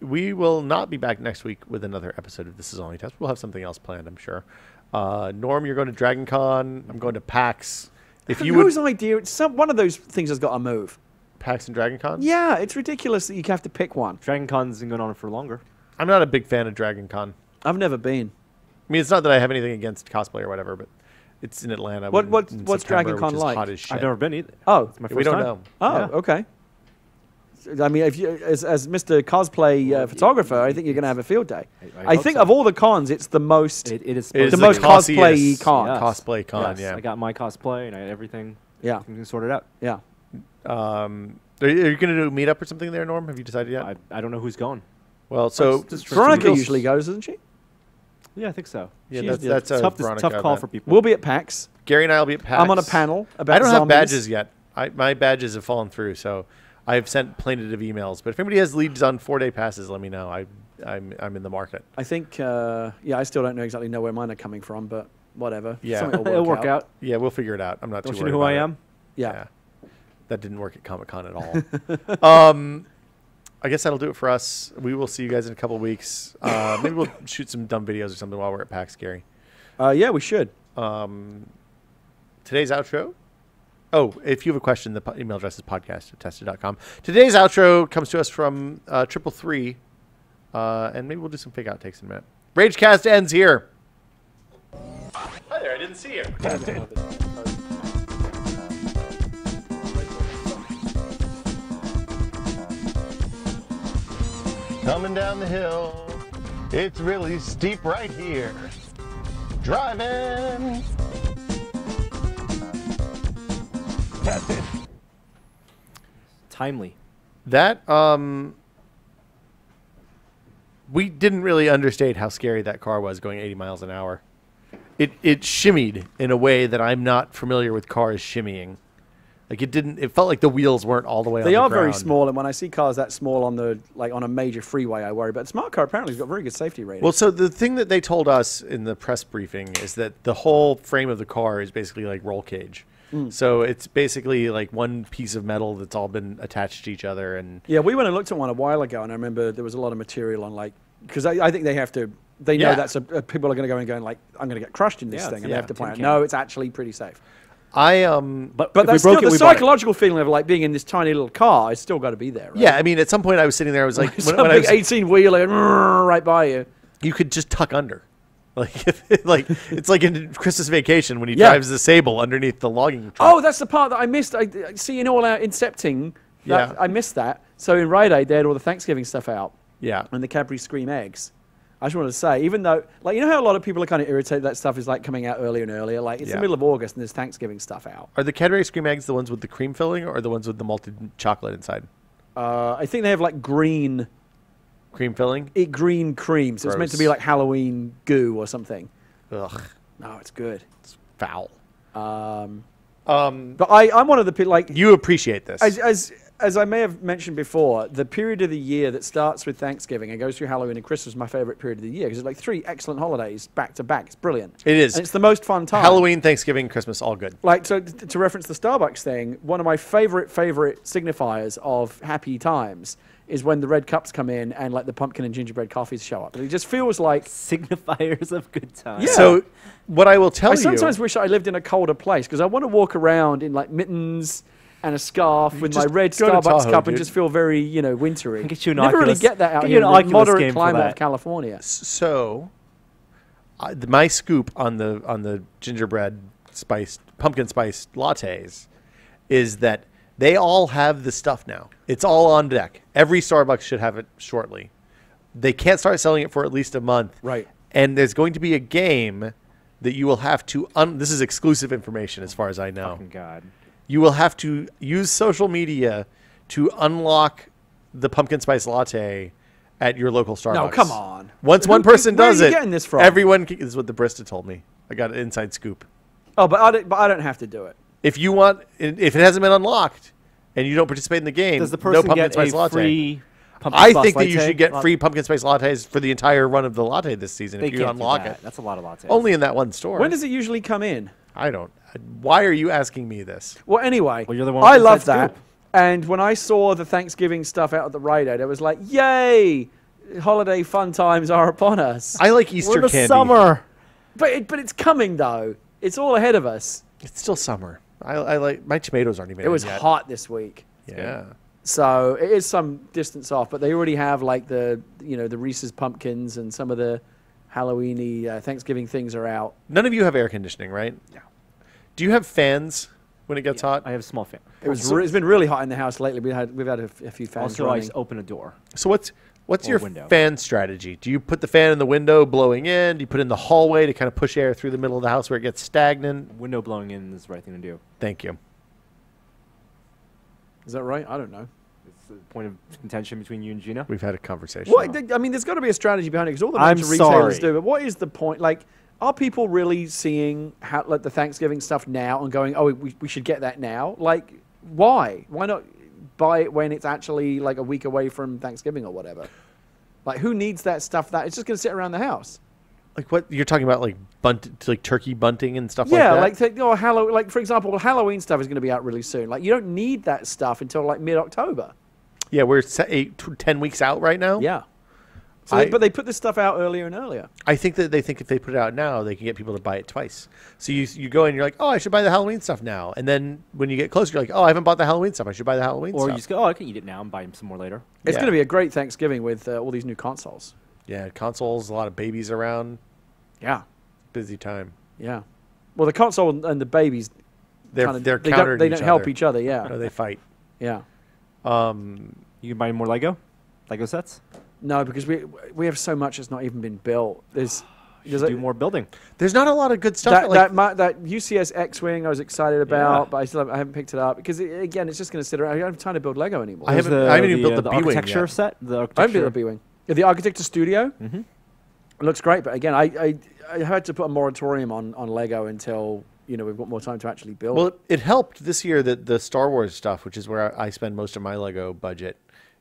We will not be back next week with another episode of This Is Only Test. We'll have something else planned, I'm sure. Norm, you're going to Dragon Con. I'm going to PAX. If you Whose would idea? It's one of those things has got to move. PAX and Dragon Con? Yeah, it's ridiculous that you have to pick one. Dragon Con's been going on for longer. I'm not a big fan of Dragon Con. I've never been. I mean, it's not that I have anything against cosplay or whatever, but it's in Atlanta. What's in Dragon September, Con which is like? hot as shit. I've never been either. Oh, It's my first We don't time. know. oh, Yeah. okay. I mean, if you, as Mr. Cosplay photographer, I think you're going to have a field day. I hope think so. of all the cons, it's the most. It is It is the supposed most to be. cosplay-y cossiest con. Yes. Cosplay con, Yes, yeah. I got my cosplay and I had everything Yeah, sorted out. yeah. Are you going to do a meetup or something there, Norm? Have you decided yet? I don't know who's going. Well, so Just for Veronica Studios. usually goes, doesn't she? Yeah, I think so. Yeah, She's that's a tough Veronica call event. for people. We'll be at PAX. Gary and I will be at PAX. I'm on a panel about I don't have zombies. badges yet. My badges have fallen through, so I've sent plaintive emails. But if anybody has leads on 4-day passes, let me know. I'm in the market. I think, I still don't exactly know where mine are coming from, but whatever. Yeah. Something will It'll work out. Yeah, we'll figure it out. I'm not Don't too you worried know who about I it. am? Yeah. That didn't work at Comic-Con at all. I guess that'll do it for us. We will see you guys in a couple weeks. Maybe we'll shoot some dumb videos or something while we're at PAX, Gary. Yeah, we should. Today's outro. Oh, if you have a question, the email address is podcast@tested.com. Today's outro comes to us from 333, and maybe we'll do some fake outtakes in a minute. Ragecast ends here. Hi there, I didn't see you. Coming down the hill, it's really steep right here. Driving. That's it. Timely. That we didn't really understate how scary that car was going 80 miles an hour. It shimmied in a way that I'm not familiar with cars shimmying. Like it felt like the wheels weren't all the way on the They are ground. very small, and when I see cars that small on on a major freeway, I worry. But smart car apparently has got very good safety rating. Well, so the thing that they told us in the press briefing is that the whole frame of the car is basically like roll cage. So it's basically like one piece of metal that's all been attached to each other. And yeah, we went and looked at one a while ago, and I remember there was a lot of material on because I think they have to. They know Yeah. that's people are going to go and going like, I'm going to get crushed in this Yeah, thing, and yeah, they have to tin plan. can. No, it's actually pretty safe. I But if we that's broke still it, the we bought it. psychological feeling of like being in this tiny little car. It's still got to be there. Right? yeah, I mean, at some point I was sitting there. I was like, Some when I big was, 18 wheeler right by you. you could just tuck under. Like, it's like in Christmas Vacation when he Yeah. drives the Sable underneath the logging truck. Oh, that's the part that I missed. I see in all our Incepting. Yeah. I missed that. So in Rite Aid, they had all the Thanksgiving stuff out. Yeah. And the Cadbury Scream eggs. I just wanted to say, even though, like, you know how a lot of people are kind of irritated that stuff is like coming out earlier and earlier. Like it's Yeah. the middle of August and there's Thanksgiving stuff out. Are the Cadbury Scream Eggs the ones with the cream filling or the ones with the malted chocolate inside? I think they have like green Cream filling? cream. So it's meant to be Gross. like Halloween goo or something. Ugh. No, it's good. It's foul. But I'm one of the people like You appreciate this. as I may have mentioned before, the period of the year that starts with Thanksgiving and goes through Halloween and Christmas is my favorite period of the year because it's like 3 excellent holidays back to back. It's brilliant. It is. And it's the most fun time. Halloween, Thanksgiving, Christmas, all good. Like, so to reference the Starbucks thing, one of my favorite signifiers of happy times is when the red cups come in and like the pumpkin and gingerbread coffees show up. It just feels like Signifiers of good times. Yeah. So what I will tell I you... sometimes wish I lived in a colder place because I want to walk around in like mittens and a scarf with my just red go to Starbucks Tahoe, cup and dude. just feel very, wintry. Get you an Never really Oculus- get that out get here you in an the Oculus moderate game for climate of that. California. So, my scoop on the gingerbread spiced, pumpkin spiced lattes is that they all have the stuff now. It's all on deck. Every Starbucks should have it shortly. They can't start selling it for at least a month. Right. And there's going to be a game that you will have to... this is exclusive information as far as I know. Fucking God. You will have to use social media to unlock the pumpkin spice latte at your local Starbucks. No, come on. Once one person where does are you it, getting this from? everyone this is what the Brista told me. I got an inside scoop. Oh, but I don't have to do it. If you want, if it hasn't been unlocked and you don't participate in the game, Does the no person pumpkin get spice a latte. free pumpkin I spice think that you latte? should get free pumpkin spice lattes for the entire run of the latte this season They if you can't do unlock that. it. That's a lot of lattes. Only in that one store. When does it usually come in? I don't. Why are you asking me this? Well, anyway, Well, you're the one I with the love inside that. scoop. And when I saw the Thanksgiving stuff out at the Rite Aid, I was like, yay! Holiday fun times are upon us. I like Easter We're the candy. summer. But it's coming, though. It's all ahead of us. It's still summer. I like my tomatoes aren't even. It was in yet. hot this week. Yeah. So it is some distance off, but they already have like the Reese's pumpkins and some of the Halloweeny Thanksgiving things are out. None of you have air conditioning, right? No. Do you have fans when it gets hot? I have a small fan. It's been really hot in the house lately. We've had a few fans Also, I running. just open a door. So what's Or your window. fan strategy? Do you put the fan in the window blowing in? Do you put it in the hallway to kind of push air through the middle of the house where it gets stagnant? Window blowing in is the right thing to do. Thank you. Is that right? I don't know. It's a point of contention between you and Gina. We've had a conversation. I mean, there's got to be a strategy behind it because all the I'm major retailers sorry. do. But what is the point? Like, are people really seeing like the Thanksgiving stuff now and going, "Oh, we should get that now"? Like, why? Why not buy it when it's actually like a week away from Thanksgiving or whatever? Like, who needs that stuff? That it's just going to sit around the house. Like what you're talking about, like turkey bunting and stuff Yeah, like that. like for example, Halloween stuff is going to be out really soon. Like, you don't need that stuff until like mid-October. Yeah, we're 10 weeks out right now. Yeah. So, but they put this stuff out earlier and earlier. I think that they think if they put it out now, they can get people to buy it twice. So you go in, you're like, oh, I should buy the Halloween stuff now. And then when you get closer, you're like, oh, I haven't bought the Halloween stuff. I should buy the Halloween Or stuff. you just go, oh, I can eat it now and buy some more later. It's Yeah. going to be a great Thanksgiving with all these new consoles. Yeah, consoles, a lot of babies around. Yeah. Busy time. Yeah. Well, the console and the babies, They're they countering don't each help other. each other. Yeah. No, they fight. Yeah. You can buy more Lego sets. No, because we have so much that's not even been built. There's Do more building. There's not a lot of good stuff. that UCS X-wing I was excited about, but I haven't picked it up because again it's just going to sit around. I don't have time to build Lego anymore. I haven't even built the B-wing architecture yet. set. The I haven't architecture. built the B-wing. Yeah, the Architecture Studio looks great, but again, I had to put a moratorium on Lego until we've got more time to actually build. Well, it helped this year that the Star Wars stuff, which is where I spend most of my Lego budget,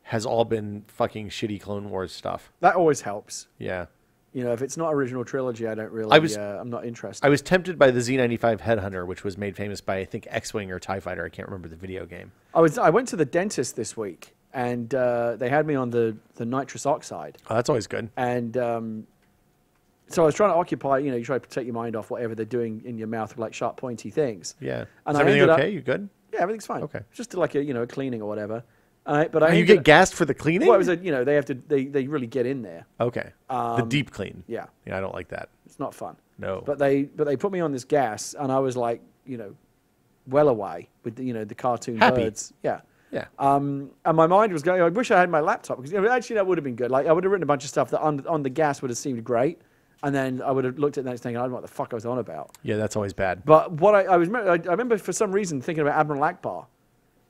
has all been fucking shitty Clone Wars stuff. That always helps. Yeah. If it's not original trilogy, I don't really. I'm not interested. I was tempted by the Z95 Headhunter, which was made famous by, I think, X-Wing or TIE Fighter. I can't remember the video game. I went to the dentist this week, and they had me on the nitrous oxide. Oh, that's always good. And so I was trying to occupy, you try to take your mind off whatever they're doing in your mouth with like sharp, pointy things. Yeah. And Is I everything ended okay? up- You good? Yeah, everything's fine. Okay. It's just like a cleaning or whatever. But I You ended get up- gassed for the cleaning? Well, it was they have to they really get in there. Okay. The deep clean. Yeah, Yeah, I don't like that. it's not fun. No. But they put me on this gas, and I was like, well away with the cartoon Happy. birds. Yeah. Yeah. And my mind was going, I wish I had my laptop because actually that would have been good. Like I would have written a bunch of stuff that on the gas would have seemed great, and then I would have looked at the next thing and I don't know what the fuck I was on about. Yeah, that's always bad. But what I remember for some reason thinking about Admiral Akbar,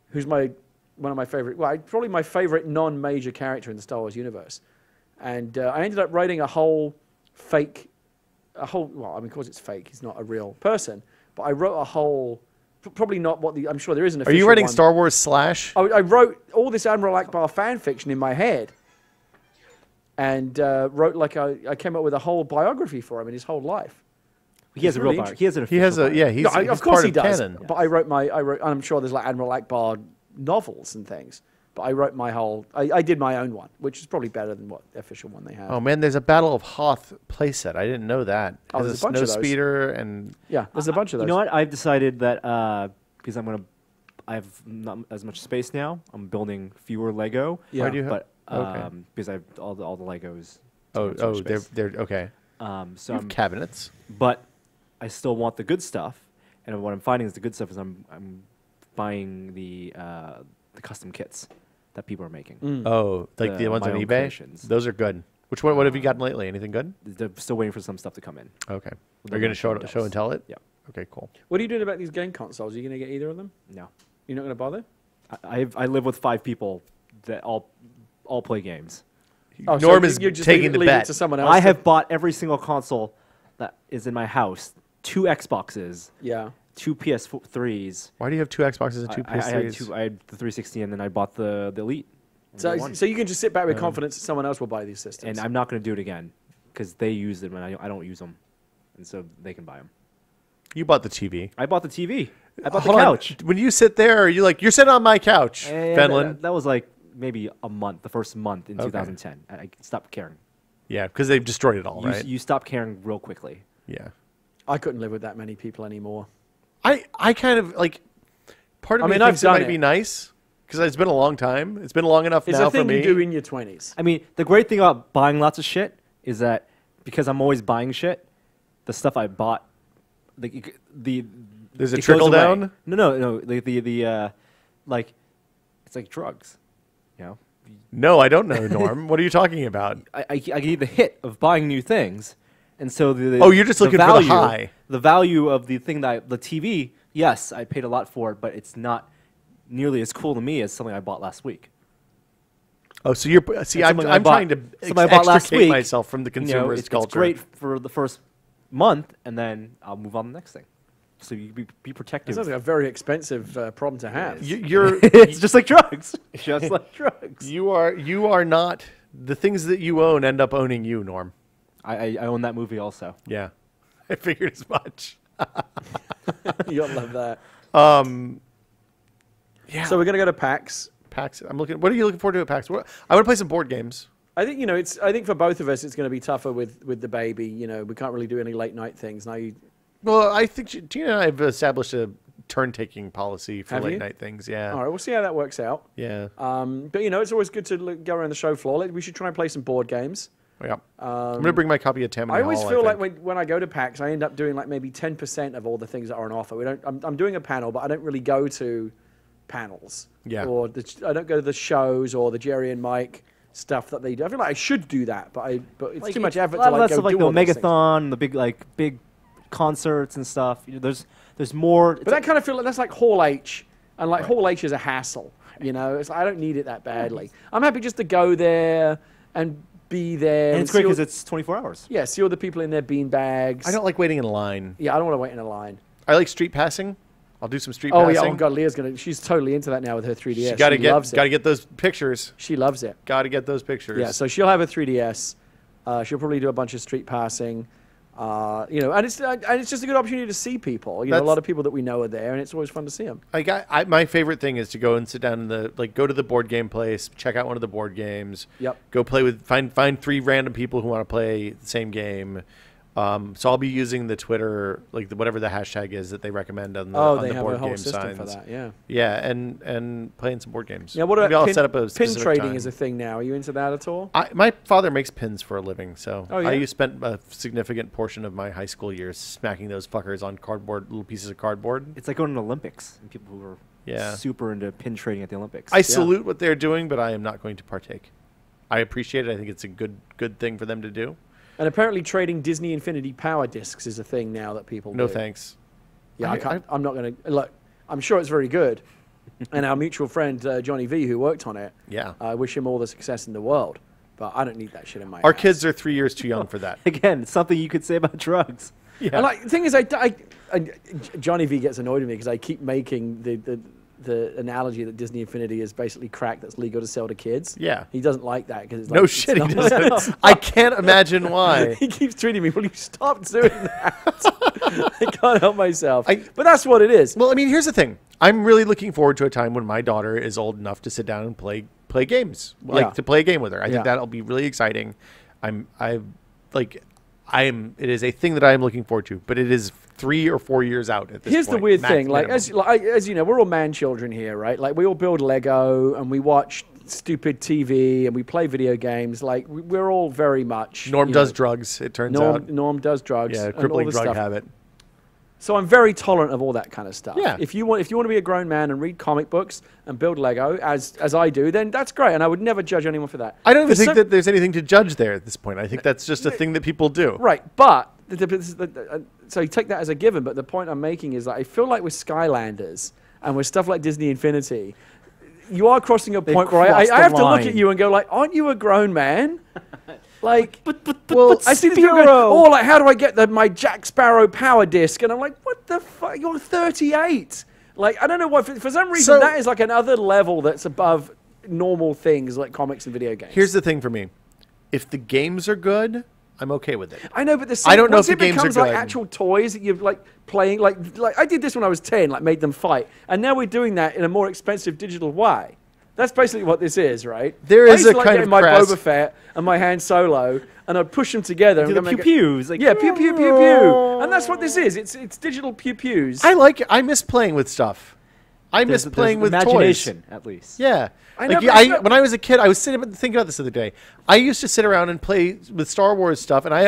who's one of my favorite, probably my favorite non-major character in the Star Wars universe, and I ended up writing well, of course it's fake. He's not a real person, but I wrote a whole. Probably not what I'm sure there is an Are official you writing one. Star Wars slash? I wrote all this Admiral Akbar fan fiction in my head, and wrote I came up with a whole biography for him in his whole life. He has a really real bio. He has an He has official a bio. yeah. He's, No, he's of course part he of does. canon. But I wrote. I'm sure there's like Admiral Akbar novels and things. But I wrote my whole. I did my own one, which is probably better than what the official one they have. Oh man, there's a Battle of Hoth playset. I didn't know that. Oh, Has there's a bunch of those. speeder and Yeah, there's a bunch of those. You know what? I've decided that because I have not as much space now. I'm building fewer Lego. Yeah. Why do you have? But Okay. because I have all the Legos. Oh, take up so much space. they're okay. So You have cabinets. but I still want the good stuff, and what I'm finding is the good stuff is I'm buying the custom kits that people are making. Oh, like the The ones my on own eBay. creations. Those are good. Which one? What have you gotten lately? Anything good? They're still waiting for some stuff to come in. Okay. They're Are you gonna gonna show show show and tell it? Yeah. Okay, cool. What are you doing about these game consoles? Are you going to get either of them? No, You're not going to bother? I live with 5 people that all play games. Oh, so Norm is you just taking the leave it bet. to someone else. I have bought every single console that is in my house. 2 Xboxes, Yeah. 2 PS3s. Why do you have 2 Xboxes and 2 I had PS3s? I had the 360, and then I bought the Elite. on day one. So you can just sit back with confidence that someone else will buy these systems. And I'm not going to do it again because they use them and I don't use them, and so they can buy them. You bought the TV. I bought the TV. I bought Hold the on. couch. When you sit there, you're sitting on my couch, And Fenlon. that was like maybe a month, the first month in Okay. 2010. And I stopped caring. Yeah, because they've destroyed it all, right? You stop caring real quickly. Yeah. I couldn't live with that many people anymore. I kind of like. Part of I me mean, I've thinks it done might be it. nice because it's been a long time. It's been long enough It's now a thing for me. you do in your 20s. I mean, the great thing about buying lots of shit is that because I'm always buying shit, the stuff I bought, the There's a it goes trickle away. down? No. Like it's like drugs, you know. No, I don't know, Norm. What are you talking about? I get the hit of buying new things, and so Oh, you're just looking for the value, high. The value of the thing the TV. Yes, I paid a lot for it, but it's not nearly as cool to me as something I bought last week. Oh, so you're I'm something I bought- trying to something I bought last extricate week. myself from the consumerist it's culture. great for the first month, and then I'll move on to the next thing. So you be It protective. sounds like a very expensive problem to have. You're It's just like drugs. Just like drugs. you are not the things that you own end up owning you, Norm. I own that movie also. Yeah, I figured as much. You'll love that. Yeah. So we're going to go to PAX. PAX. What are you looking forward to at PAX? I want to play some board games. I think I think for both of us, it's going to be tougher with the baby. We can't really do any late night things now. Well, I think Gina and I have established a turn-taking policy for Have late you? night things. Yeah. All right, we'll see how that works out. Yeah. But it's always good to go around the show floor. We should try and play some board games. Yeah. I'm gonna bring my copy of Tammany I always Hall, feel think. like when I go to PAX, I end up doing like maybe 10% of all the things that are on offer. I'm doing a panel, but I don't really go to panels. Yeah. Or I don't go to the shows or the Jerry and Mike stuff that they do. I feel like I should do that, but it's too much effort A lot to of like that go stuff, like do the all these things. Megathon, the big concerts and stuff. There's more. But that kind of feel like that's like Hall H, and like Hall H is a hassle. It's like, I don't need it that badly. I'm happy just to go there and be there. and it's see great all- because it's 24 hours. yeah, see all the people in their bean bags. I don't like waiting in a line. Yeah, I don't want to wait in a line. I like street passing. I'll do some street Oh passing. yeah, oh god, Leah's she's totally into that now with her 3DS. She gotta loves it. get those pictures. She loves it. Gotta get those pictures. Yeah, so she'll have a 3DS. She'll probably do a bunch of street passing. And it's just a good opportunity to see people. A That's- lot of people that we know are there, and it's always fun to see them. My favorite thing is to go and sit down in go to the board game place, check out one of the board games. Yep. Go play find 3 random people who want to play the same game. So I'll be using the Twitter, whatever the hashtag is that they recommend on the, They the have board a whole game system signs. for that. Yeah. Yeah, and playing some board games. Yeah. What Maybe I'll about set up a pin specific trading time. is a thing now. Are you into that at all? My father makes pins for a living, so Oh, yeah? I spent a significant portion of my high school years smacking those fuckers on little pieces of cardboard. It's like going to the Olympics and people who are Yeah. super into pin trading at the Olympics. I salute what they're doing, but I am not going to partake. I appreciate it. I think it's a good thing for them to do. And apparently, trading Disney Infinity Power Discs is a thing now that people No do. thanks. Yeah, I can't. I'm not going to look. I'm sure it's very good. And our mutual friend Johnny V, who worked on it, Yeah. I wish him all the success in the world. But I don't need that shit in my Our house. kids are 3 years too young for that. Again, it's something you could say about drugs. Yeah. And the thing is, Johnny V gets annoyed with me because I keep making the analogy that Disney Infinity is basically crack that's legal to sell to kids. Yeah. He doesn't like that because it's No like, shit, he it's not- doesn't. I can't imagine why. He keeps treating me. Will you stop doing that? I can't help myself. I- But that's what it is. Well, I mean, here's the thing. I'm really looking forward to a time when my daughter is old enough to sit down and play games, Yeah. to play a game with her. I Yeah. think that'll be really exciting. It is a thing that I am looking forward to, but it is 3 or 4 years out at this Here's point. the weird max thing, minimum. as you know, we're all man children here, right? Like we all build Lego and we watch stupid TV and we play video games. Like we're all very much. Norm you does know, drugs, it turns out. Norm does drugs. Yeah, and all crippling this drug stuff. habit. So I'm very tolerant of all that kind of stuff. Yeah. If you want to be a grown man and read comic books and build Lego as I do, then that's great, and I would never judge anyone for that. I don't even For think that there's anything to judge there at this point. I think that's just a thing that people do. Right, but so you take that as a given. But the point I'm making is that I feel like with Skylanders and with stuff like Disney Infinity, you are crossing a point where I crossed the have to look at line. you and go like, "Aren't you a grown man?" Like, Well, I see these people go, "Oh, like how do I get my Jack Sparrow power disc?" And I'm like, "What the fuck? You're 38." Like, I don't know why. For some reason, So- that is like another level that's above normal things like comics and video games. Here's the thing for me. If the games are good, I'm okay with it. I know, but I don't know once if the it games are becomes like good. actual toys that you're like playing, like I did this when I was 10, like made them fight, and now we're doing that in a more expensive digital way. That's basically what this is, right? There I is used to a like kind getting of my crass- Boba Fett and my Han Solo, and I'd push them together. Do and the go- pew-pews. Like, Yeah, pew pew pew pew, and that's what this is. It's digital pew pews. I miss playing with stuff. I miss playing with imagination, toys. at least. Yeah. I know, Like, but it's not- when I was a kid, I was thinking about this the other day. I used to sit around and play with Star Wars stuff, and I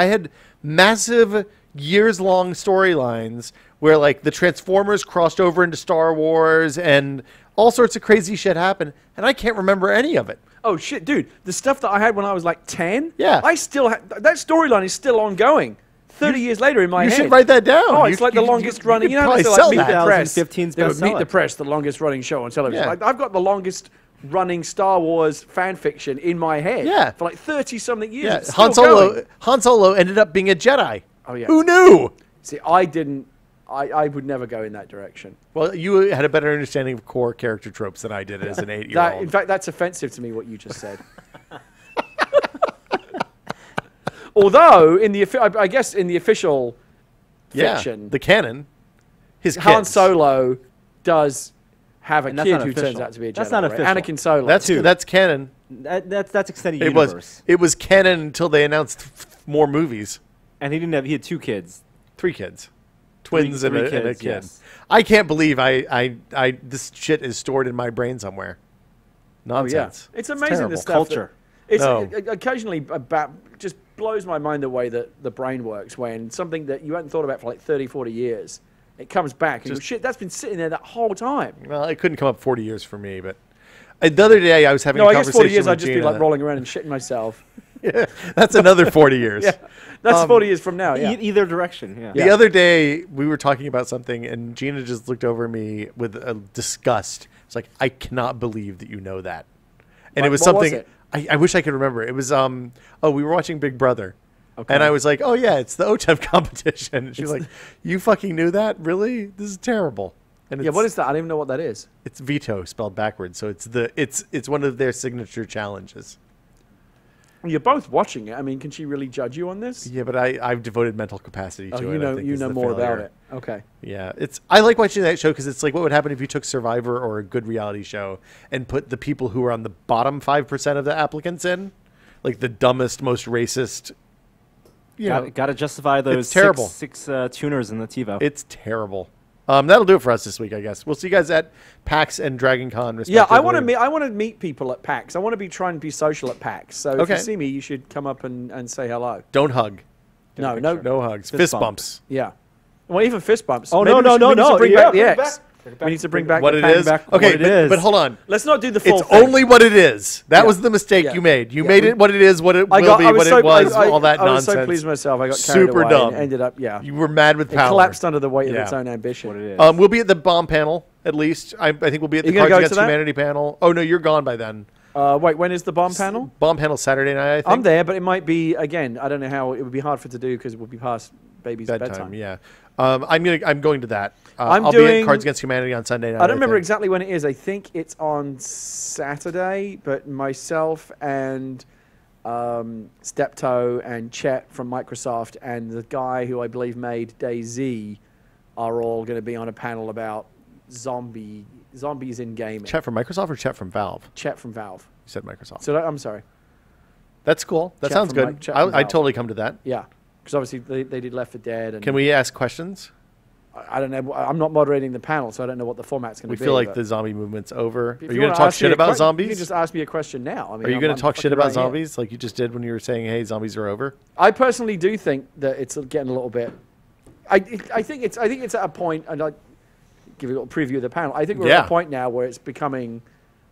had massive years-long storylines where like the Transformers crossed over into Star Wars and all sorts of crazy shit happened, and I can't remember any of it. Oh shit, dude! The stuff that I had when I was like 10. Yeah. I still that storyline is still ongoing. 30 years later in my You head. should write that down. Oh, it's like the You longest running. could You know, how probably they sell like Meet that. the Press. 2015's They would Meet bestseller. the Press, the longest running show on television. Yeah. Like, I've got the longest running Star Wars fan fiction in my head Yeah. for like 30-something years. Yeah, It's still going. Han Solo ended up being a Jedi. Oh, yeah. Who knew? See, I didn't. I would never go in that direction. Well, you had a better understanding of core character tropes than I did as an 8-year-old. That, in fact, that's offensive to me, what you just said. Although, I guess in the official fiction, the canon, his Han kids. Solo does have a And that's kid not who turns official. out to be a Jedi. That's not right? official. Anakin Solo. That's canon. That's extended It universe. was canon until they announced more movies. And he didn't have. He had 2 kids. 3 kids, twins Three and a kids, kid. yes. I can't believe I this shit is stored in my brain somewhere. Nonsense. It's amazing terrible. the stuff. Culture. It's No. occasionally about just blows my mind the way that the brain works when something that you hadn't thought about for like 30, 40 years, it comes back and you go, shit, that's been sitting there that whole time. Well, it couldn't come up 40 years for me, but the other day I was having No, a I guess conversation 40 years with I'd just be Gina. like rolling around and shitting myself. Yeah, that's another 40 years. Yeah, that's 40 years from now. Yeah. Either direction. Yeah. The other day we were talking about something, and Gina just looked over at me with a disgust. It's like, I cannot believe that you know that. And it was What was something it? I wish I could remember. It was we were watching Big Brother. Okay. And I was like, oh yeah, it's the OTEV competition. And she was like, you fucking knew that? Really? This is terrible. And Yeah, what is that? I don't even know what that is. It's veto spelled backwards. So it's one of their signature challenges. You're both watching it. I mean, can she really judge you on this? Yeah, but I've devoted mental capacity to Oh, it. you I know, think you is know the more about failure. it. Okay. Yeah, I like watching that show because it's like what would happen if you took Survivor or a good reality show and put the people who are on the bottom 5% of the applicants in, like the dumbest, most racist. You know, Got to justify those it's terrible. six tuners in the TiVo. It's terrible. That'll do it for us this week, I guess. We'll see you guys at PAX and Dragon Con, respectively. Yeah, I want to meet people at PAX. I want to be trying to be social at PAX. So if Okay. you see me, you should come up and say hello. Don't hug. No. No hugs. Fist bumps. Yeah. Well, even fist bumps. Oh, Maybe no, we no, need to no. bring Yeah, back the bring it X. We need to bring back What the it pack is. back. Okay, what it is. but hold on. Let's not do the full It's thing. only what it is. That Yeah. was the mistake Yeah. you made. You Yeah. made it what it is, what it I will got. be, I was what so, it was, I, all that I was nonsense. so pleased with myself. I got carried Super away dumb. and ended up. Yeah. You were mad with It power. collapsed under the weight of Yeah. its own ambition. what it is. We'll be at the bomb panel at least. I think we'll be at the You gonna Cards go to Against that? Humanity panel. Oh no, you're gone by then. Wait, when is the bomb panel? Bomb panel Saturday night. I think. I'm there, but it might be again. I don't know how it would be hard for it to do because it will be past baby's bedtime. Yeah. I'm going to that. I'm I'll be at doing- Cards Against Humanity on Sunday night. I don't remember think. exactly when it is. I think it's on Saturday, but myself and Steptoe and Chet from Microsoft and the guy who I believe made DayZ are all going to be on a panel about zombies in gaming. Chet from Microsoft or Chet from Valve? Chet from Valve. You said Microsoft. So I'm sorry. That's cool. That Chet sounds from good. Chet from I'd Valve. totally come to that. Yeah, because obviously they did Left 4 Dead. And Can we ask questions? I don't know. I'm not moderating the panel, so I don't know what the format's going to We be. feel like but the zombie movement's over. if Are you going wanna to talk ask me shit a about You can zombies? just ask me a question now. I mean, Are you going I'm to talk shit fucking about right here. zombies like you just did when you were saying, "Hey, zombies are over"? I personally do think that it's getting a little bit. I think it's at a point, and I give you a little preview of the panel. I think we're Yeah. at a point now where it's becoming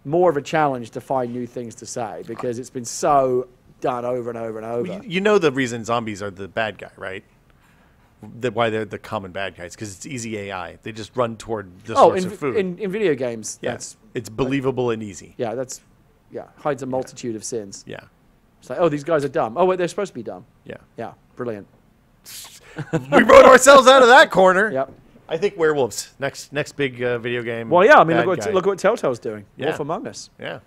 more of a challenge to find new things to say because it's been so done over and over and over. You know the reason zombies are the bad guy, right? Why they're the common bad guys? Because it's easy AI. They just run toward the source of food. in video games, Yeah. that's It's believable and easy. hides a multitude of sins. Yeah. It's like, oh, these guys are dumb. Oh, wait, they're supposed to be dumb. Yeah. Yeah, brilliant. We wrote ourselves out of that corner. Yep. I think werewolves next big video game. Well, yeah. I mean, bad look guy. what Telltale's doing. Yeah. Wolf Among Us. Yeah.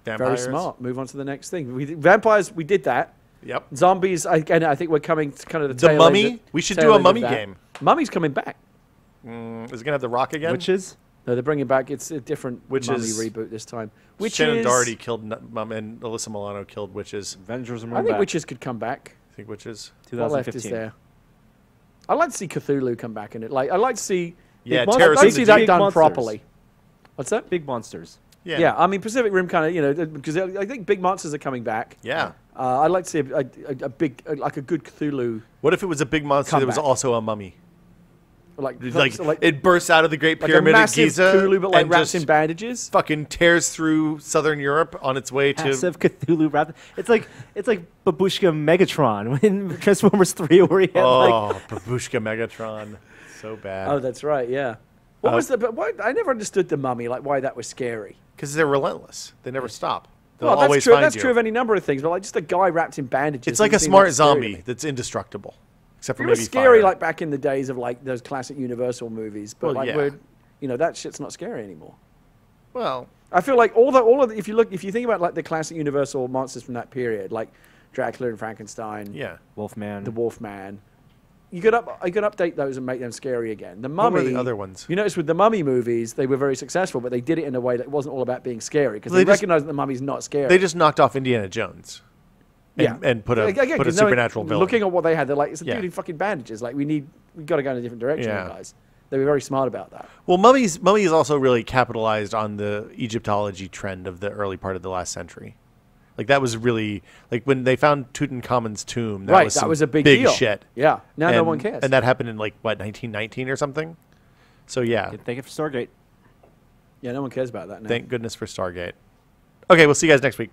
Very Vampires. smart. Move on to the next thing. Vampires. We did that. Yep. Zombies. Again, I think we're coming to kind of the The tail Mummy? end of- We should tail do a end of Mummy that. game. Mummy's coming back. Is it gonna have the Rock again? Witches. No, they're bringing back. It's a different Witches. Mummy reboot this time. Shannon Witches. Doherty killed Mum and Alyssa Milano killed Witches. Avengers are I think Witches could come back. I think Witches. What left is 2015. there? I'd like to see Cthulhu come back in it. Like, I'd like to see. Yeah, I'd like Terrorism. to see that Big done monsters. properly. What's that? Big monsters. Yeah, I mean Pacific Rim kind of, because I think big monsters are coming back. Yeah. I'd like to see a big, like a good Cthulhu, What if it was a big monster that was Comeback. also a mummy? like It bursts out of the Great like a Pyramid at massive Giza Cthulhu, but like and wraps just in bandages. fucking tears through southern Europe on its way to. Massive Cthulhu wrap. It's like Babushka Megatron in Transformers 3, where he had Oh, Babushka Megatron, so bad. Oh, that's right. Yeah. What was the? But why, I never understood the Mummy. Like why that was scary. Because they're relentless. They never stop. They'll Well, always that's true. find That's you. true of any number of things, but like just a guy wrapped in bandages. It's like a doesn't seem smart scary to zombie me. that's indestructible, except for It was maybe scary fire. like back in the days of like those classic Universal movies, but Well, like yeah. that shit's not scary anymore. Well, I feel like all of the, if you think about like the classic Universal monsters from that period, like Dracula and Frankenstein, yeah. Wolfman. the Wolfman, you could update those and make them scary again. The What Mummy, were the other ones? You notice with the Mummy movies, they were very successful, but they did it in a way that wasn't all about being scary because Well, they they just- recognized that the Mummy's not scary. They just knocked off Indiana Jones. And, Yeah. and put a Again, put a 'cause knowing- supernatural villain. Looking at what they had, they're like, it's a Yeah. dude in fucking bandages. Like we got to go in a different direction, Yeah. guys. They were very smart about that. Well, Mummies also really capitalized on the Egyptology trend of the early part of the last century. Like that was really like when they found Tutankhamun's tomb. That Right, was that some was a big deal. shit. Yeah, now no And- one cares. And that happened in like what 1919 or something. So yeah, Thank you for Stargate. Yeah, no one cares about that now. thank goodness for Stargate. Okay, we'll see you guys next week.